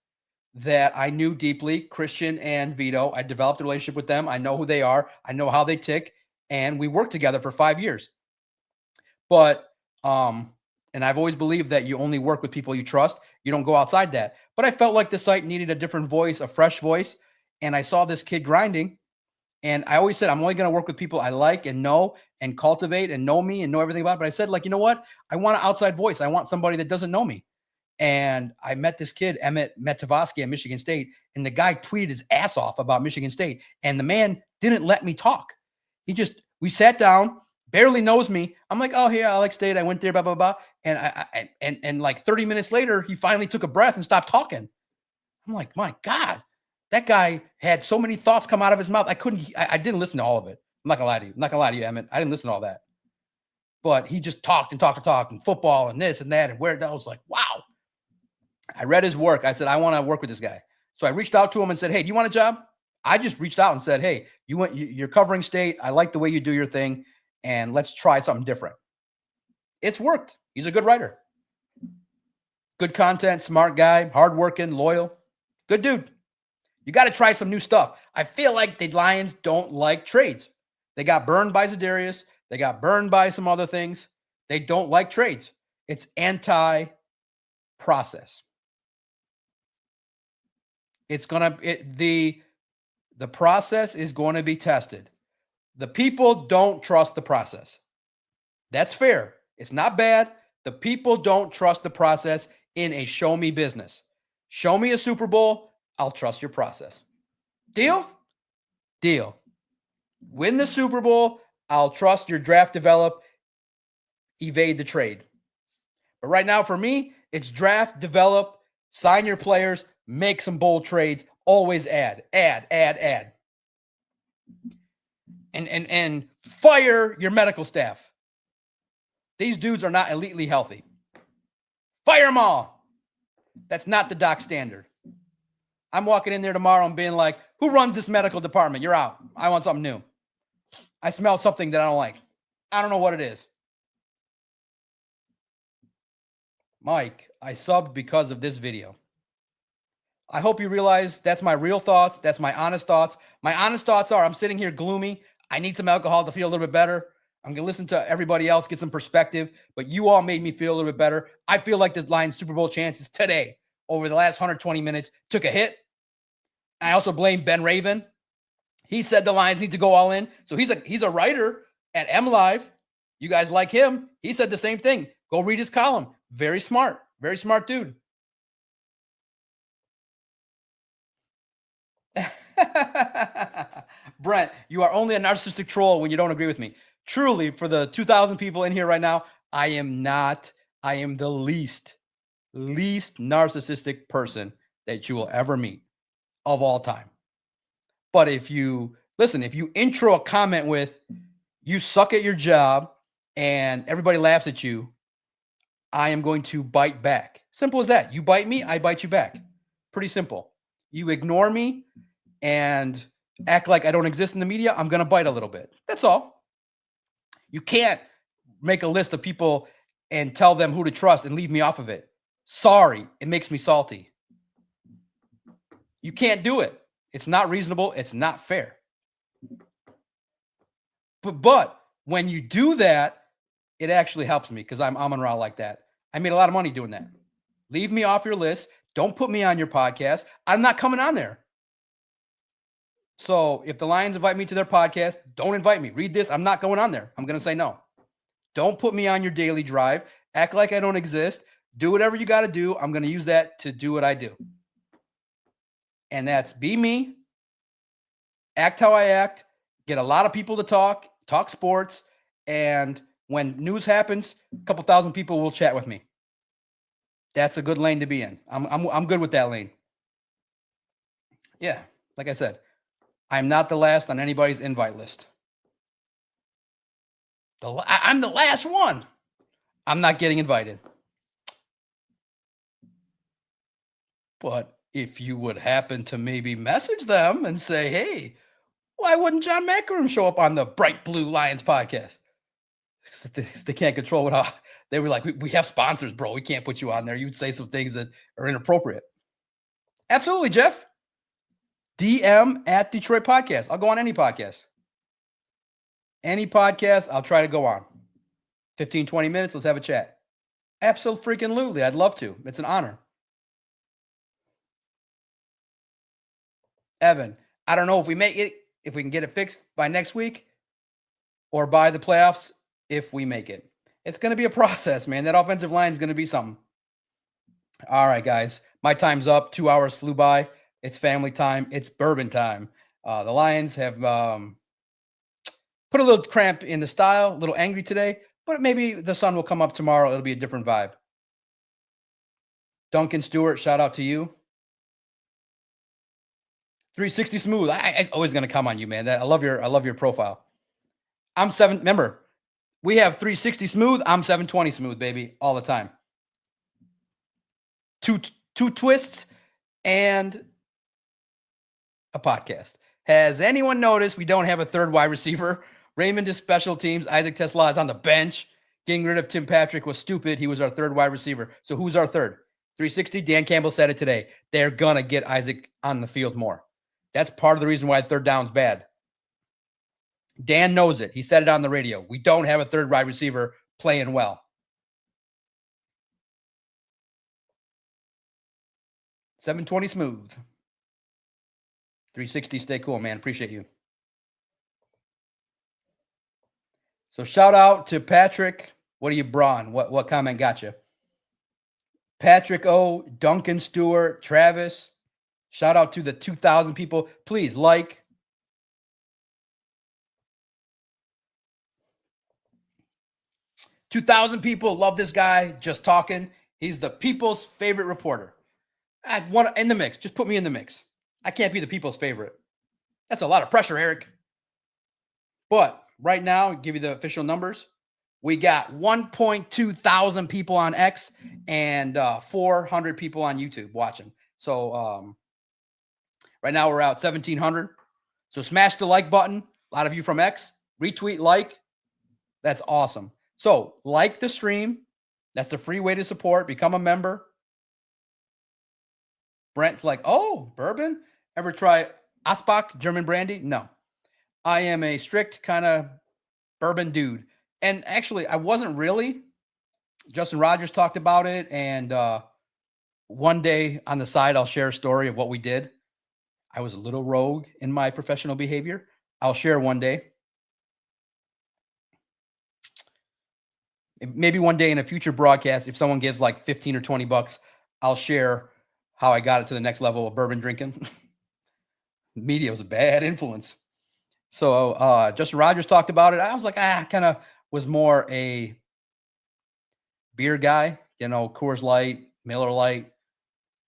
that I knew deeply, Christian and Vito. I developed a relationship with them. I know who they are. I know how they tick, and we worked together for 5 years. But and I've always believed that you only work with people you trust. You don't go outside that. But I felt like the site needed a different voice, a fresh voice, and I saw this kid grinding. And I always said, I'm only going to work with people I like and know and cultivate and know me and know everything about it. But I said, like, you know what? I want an outside voice. I want somebody that doesn't know me. And I met this kid, Emmett Metavosky at Michigan State, and the guy tweeted his ass off about Michigan State. And the man didn't let me talk. We sat down, barely knows me. I'm like, oh, yeah, I like State. I went there, blah, blah, blah. And like 30 minutes later, he finally took a breath and stopped talking. I'm like, my God. That guy had so many thoughts come out of his mouth. I didn't listen to all of it. I'm not gonna lie to you. I'm not gonna lie to you, Emmett. I didn't listen to all that. But he just talked and football and this and that and where that. I was like, wow. I read his work. I said, I want to work with this guy. So I reached out to him and said, hey, do you want a job? I just reached out and said, hey, you're covering State. I like the way you do your thing, and let's try something different. It's worked. He's a good writer. Good content, smart guy, hardworking, loyal. Good dude. You got to try some new stuff. I feel like the Lions don't like trades. They got burned by Za'Darius. They got burned by some other things. They don't like trades. It's anti-process. The process is going to be tested. The people don't trust the process. That's fair. It's not bad. The people don't trust the process in a show me business. Show me a Super Bowl. I'll trust your process. Deal? Deal. Win the Super Bowl. I'll trust your draft, develop, evade the trade. But right now for me, it's draft, develop, sign your players, make some bold trades, always add. And fire your medical staff. These dudes are not elitely healthy. Fire them all. That's not the doc standard. I'm walking in there tomorrow and being like, who runs this medical department? You're out. I want something new. I smell something that I don't like. I don't know what it is. Mike, I subbed because of this video. I hope you realize that's my real thoughts. That's my honest thoughts. My honest thoughts are I'm sitting here gloomy. I need some alcohol to feel a little bit better. I'm going to listen to everybody else, get some perspective. But you all made me feel a little bit better. I feel like the Lions Super Bowl chances today over the last 120 minutes took a hit. I also blame Ben Raven. He said the Lions need to go all in. So he's a writer at MLive. You guys like him. He said the same thing. Go read his column. Very smart dude. Brent, you are only a narcissistic troll when you don't agree with me. Truly, for the 2,000 people in here right now, I am the least narcissistic person that you will ever meet of all time. But if you intro a comment with, you suck at your job and everybody laughs at you, I am going to bite back. Simple as that. You bite me, I bite you back. Pretty simple. You ignore me and act like I don't exist in the media, I'm going to bite a little bit. That's all. You can't make a list of people and tell them who to trust and leave me off of it. Sorry, it makes me salty. You can't do it. It's not reasonable. It's not fair. But when you do that, it actually helps me because I'm Amon-Ra like that. I made a lot of money doing that. Leave me off your list. Don't put me on your podcast. I'm not coming on there. So if the Lions invite me to their podcast, don't invite me. Read this. I'm not going on there. I'm going to say no. Don't put me on your daily drive. Act like I don't exist. Do whatever you got to do. I'm going to use that to do what I do. And that's be me, act how I act, get a lot of people to talk sports. And when news happens, a couple thousand people will chat with me. That's a good lane to be in. I'm good with that lane. Yeah. Like I said, I'm not the last on anybody's invite list. I'm the last one. I'm not getting invited. But if you would happen to maybe message them and say, hey, why wouldn't John Macaroon show up on the Bright Blue Lions podcast? They can't control what they were like. We have sponsors, bro. We can't put you on there. You would say some things that are inappropriate. Absolutely, Jeff. DM at Detroit Podcast. I'll go on any podcast. Any podcast, I'll try to go on. 15, 20 minutes. Let's have a chat. Absolutely. I'd love to. It's an honor. Evan, I don't know if we make it, if we can get it fixed by next week or by the playoffs if we make it. It's going to be a process, man. That offensive line is going to be something. All right, guys. My time's up. 2 hours flew by. It's family time. It's bourbon time. The Lions have put a little cramp in the style, a little angry today, but maybe the sun will come up tomorrow. It'll be a different vibe. Duncan Stewart, shout out to you. 360 smooth. I always going to come on you, man. I love your profile. I'm 7. Remember, we have 360 smooth. I'm 720 smooth, baby, all the time. Two twists and a podcast. Has anyone noticed we don't have a third wide receiver? Raymond is special teams. Isaac Tesla is on the bench. Getting rid of Tim Patrick was stupid. He was our third wide receiver. So who's our third? 360. Dan Campbell said it today. They're going to get Isaac on the field more. That's part of the reason why third down's bad. Dan knows it. He said it on the radio. We don't have a third wide receiver playing well. 720 smooth. 360, stay cool, man. Appreciate you. So shout out to Patrick. What are you, Braun? What comment got you? Patrick O, Duncan Stewart, Travis. Shout out to the 2,000 people. Please like. $2,000 people love this guy just talking. He's the people's favorite reporter. I want in the mix. Just put me in the mix. I can't be the people's favorite. That's a lot of pressure, Eric. But right now, give you the official numbers. We got 1.2 thousand people on X and 400 people on YouTube watching. So right now we're out 1,700. So smash the like button. A lot of you from X. Retweet, like. That's awesome. So like the stream. That's the free way to support. Become a member. Brent's like, oh, bourbon? Ever try Asbach, German brandy? No. I am a strict kind of bourbon dude. And actually, I wasn't really. Justin Rogers talked about it. And one day on the side, I'll share a story of what we did. I was a little rogue in my professional behavior. I'll share one day. Maybe one day in a future broadcast, if someone gives like 15 or 20 bucks, I'll share how I got it to the next level of bourbon drinking. Media was a bad influence. So Justin Rogers talked about it. I was like, kind of was more a beer guy, Coors Light, Miller Lite,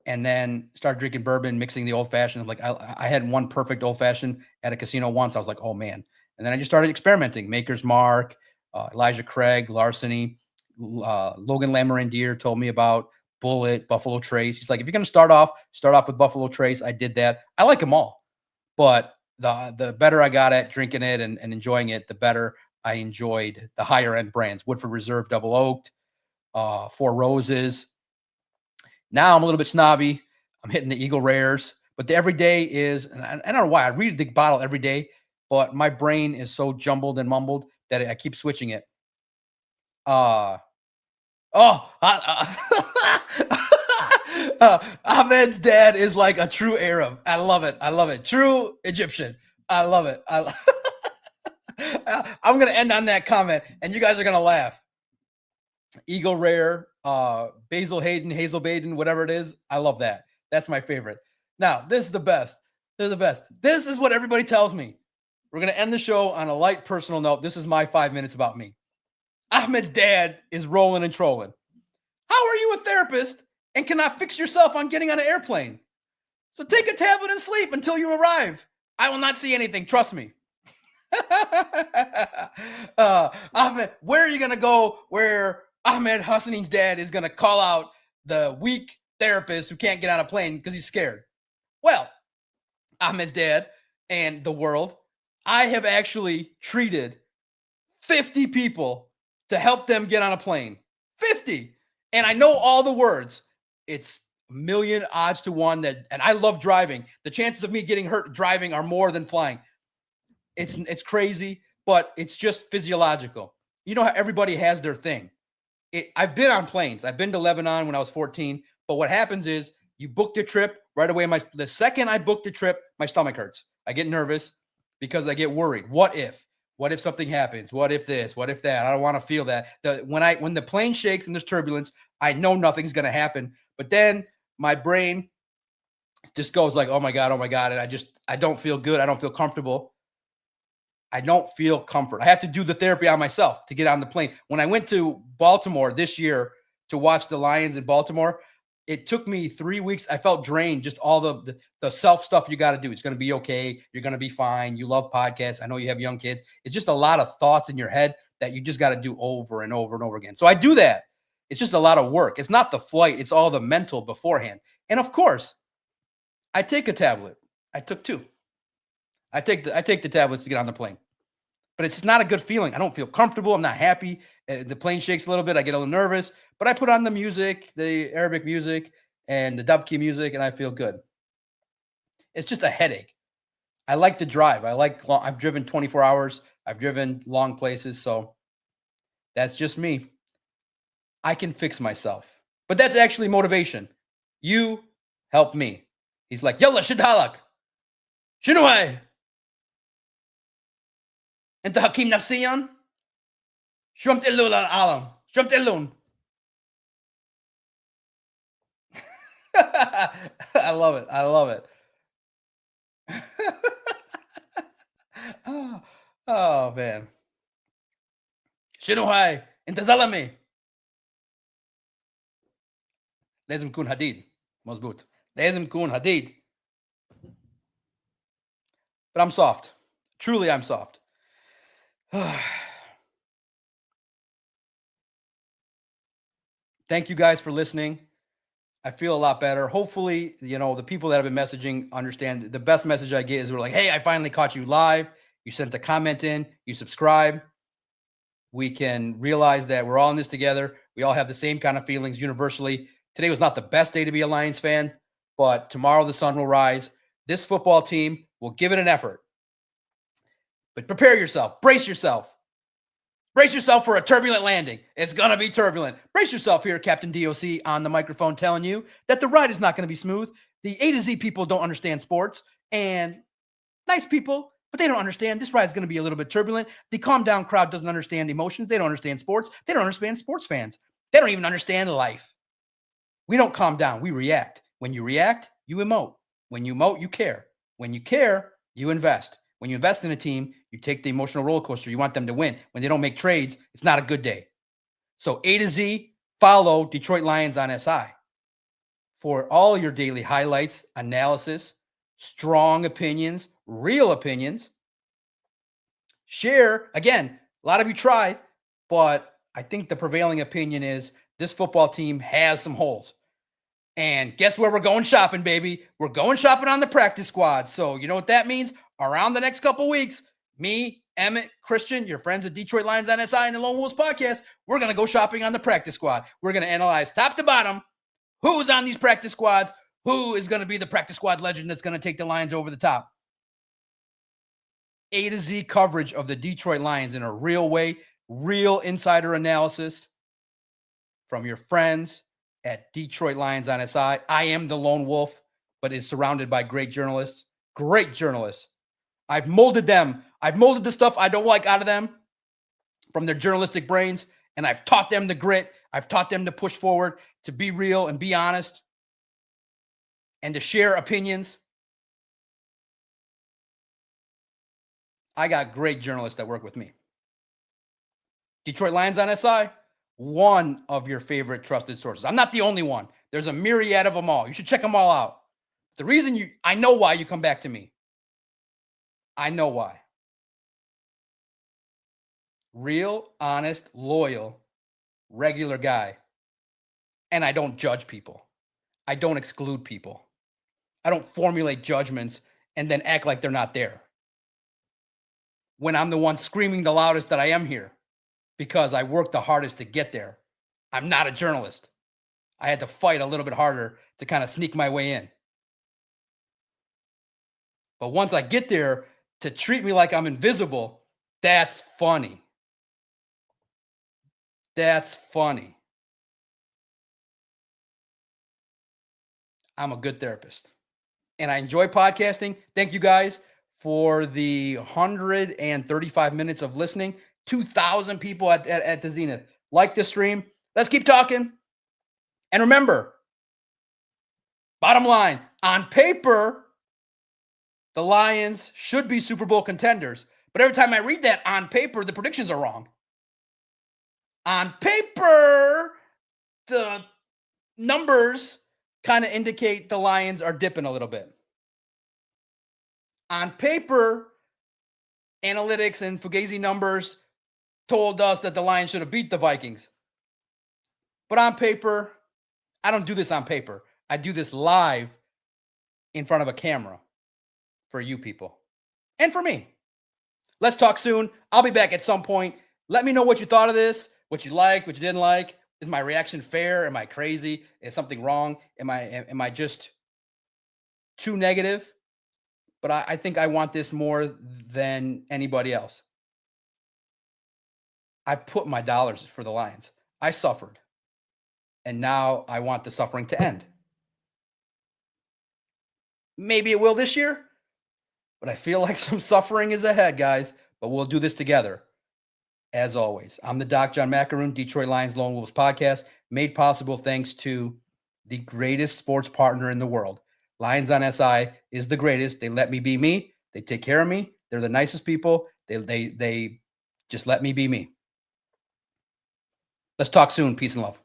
and then started drinking bourbon, mixing the old fashioned. Like I had one perfect old fashioned at a casino once. I was like, oh man. And then I just started experimenting. Maker's Mark, Elijah Craig, Larceny, Logan Lamorandier told me about Bullet, Buffalo Trace. He's like, if you're going to start off with Buffalo Trace. I did that. I like them all, but the better I got at drinking it and enjoying it, the better I enjoyed the higher end brands. Woodford Reserve Double Oaked, Four Roses. Now I'm a little bit snobby. I'm hitting the Eagle Rares, but the everyday is, and I don't know why I read the bottle every day, but my brain is so jumbled and mumbled that I keep switching it. Ahmed's dad is like a true Arab. I love it. True Egyptian. I love it. I'm going to end on that comment, and you guys are going to laugh. Eagle Rare, Basil Hayden, Hazel Baden, whatever it is. I love that. That's my favorite. Now, this is the best. They're the best. This is what everybody tells me. We're going to end the show on a light personal note. This is my 5 minutes about me. Ahmed's dad is rolling and trolling. How are you a therapist and cannot fix yourself on getting on an airplane? So take a tablet and sleep until you arrive. I will not see anything. Trust me. Ahmed, where are you going to go where Ahmed Hassanin's dad is going to call out the weak therapist who can't get on a plane because he's scared? Well, Ahmed's dad and the world, I have actually treated 50 people to help them get on a plane. 50. And I know all the words. It's a million odds to one that, and I love driving. The chances of me getting hurt driving are more than flying. It's crazy, but it's just physiological. You know how everybody has their thing. I've been on planes. I've been to Lebanon when I was 14. But what happens is you book the trip right away. The second I book the trip, my stomach hurts. I get nervous because I get worried. What if? What if something happens? What if this? What if that? I don't want to feel that. When the plane shakes and there's turbulence, I know nothing's going to happen. But then my brain just goes like, oh my God. And I don't feel good. I don't feel comfortable. I don't feel comfort. I have to do the therapy on myself to get on the plane. When I went to Baltimore this year to watch the Lions in Baltimore, it took me 3 weeks. I felt drained. Just all the self stuff you got to do. It's going to be okay. You're going to be fine. You love podcasts. I know you have young kids. It's just a lot of thoughts in your head that you just got to do over and over and over again. So I do that. It's just a lot of work. It's not the flight. It's all the mental beforehand. And of course, I take a tablet. I took 2. I take the tablets to get on the plane. But it's not a good feeling. I don't feel comfortable. I'm not happy. The plane shakes a little bit. I get a little nervous. But I put on the music, the Arabic music, and the Dubki music, and I feel good. It's just a headache. I like to drive. I've driven 24 hours. I've driven long places. So that's just me. I can fix myself. But that's actually motivation. You help me. He's like, Yalla, shidhalak. Shinu hai? انت حكيم نفسيا شو عم تقول له للعالم شو عم تقول لهم I love it oh man شنو هاي انت زلمه لازم يكون حديد مظبوط لازم يكون حديد but I'm soft, truly I'm soft. Thank you guys for listening. I feel a lot better. Hopefully, the people that have been messaging understand. The best message I get is we're like, hey, I finally caught you live. You sent a comment in, you subscribe. We can realize that we're all in this together. We all have the same kind of feelings universally. Today was not the best day to be a Lions fan, but tomorrow the sun will rise. This football team will give it an effort. But prepare yourself. Brace yourself. Brace yourself for a turbulent landing. It's going to be turbulent. Brace yourself here, Captain DOC on the microphone telling you that the ride is not going to be smooth. The A to Z people don't understand sports, and nice people, but they don't understand. This ride is going to be a little bit turbulent. The calm down crowd doesn't understand emotions. They don't understand sports. They don't understand sports fans. They don't even understand life. We don't calm down. We react. When you react, you emote. When you emote, you care. When you care, you invest. When you invest in a team, you take the emotional roller coaster. You want them to win. When they don't make trades, it's not a good day. So A to Z, follow Detroit Lions on SI for all your daily highlights, analysis, strong opinions, real opinions. Share. Again, a lot of you tried, but I think the prevailing opinion is this football team has some holes. And guess where we're going shopping, baby? We're going shopping on the practice squad. So you know what that means? Around the next couple weeks, me, Emmett, Christian, your friends at Detroit Lions on SI and the Lone Wolves podcast, we're going to go shopping on the practice squad. We're going to analyze top to bottom who's on these practice squads, who is going to be the practice squad legend that's going to take the Lions over the top. A to Z coverage of the Detroit Lions in a real way, real insider analysis from your friends at Detroit Lions on SI. I am the lone wolf, but is surrounded by great journalists. Great journalists. I've molded them. I've molded the stuff I don't like out of them from their journalistic brains, and I've taught them the grit. I've taught them to push forward, to be real and be honest, and to share opinions. I got great journalists that work with me. Detroit Lions on SI, one of your favorite trusted sources. I'm not the only one. There's a myriad of them all. You should check them all out. The reason I know why you come back to me. I know why. real, honest, loyal, regular guy. And I don't judge people. I don't exclude people. I don't formulate judgments and then act like they're not there. When I'm the one screaming the loudest that I am here because I worked the hardest to get there. I'm not a journalist. I had to fight a little bit harder to kind of sneak my way in. But once I get there, to treat me like I'm invisible, that's funny. That's funny. I'm a good therapist. And I enjoy podcasting. Thank you guys for the 135 minutes of listening. 2,000 people at the Zenith. Like the stream. Let's keep talking. And remember, bottom line, on paper, the Lions should be Super Bowl contenders. But every time I read that on paper, the predictions are wrong. On paper, the numbers kind of indicate the Lions are dipping a little bit. On paper, analytics and Fugazi numbers told us that the Lions should have beat the Vikings. But on paper, I don't do this on paper. I do this live in front of a camera for you people and for me. Let's talk soon. I'll be back at some point. Let me know what you thought of this, what you liked, what you didn't like. Is my reaction fair? Am I crazy? Is something wrong? Am I just too negative? But I think I want this more than anybody else. I put my dollars for the Lions. I suffered. And now I want the suffering to end. Maybe it will this year, but I feel like some suffering is ahead, guys. But we'll do this together. As always, I'm the Doc John Macaroon, Detroit Lions Lone Wolves podcast, made possible thanks to the greatest sports partner in the world. Lions on SI is the greatest. They let me be me. They take care of me. They're the nicest people. They just let me be me. Let's talk soon. Peace and love.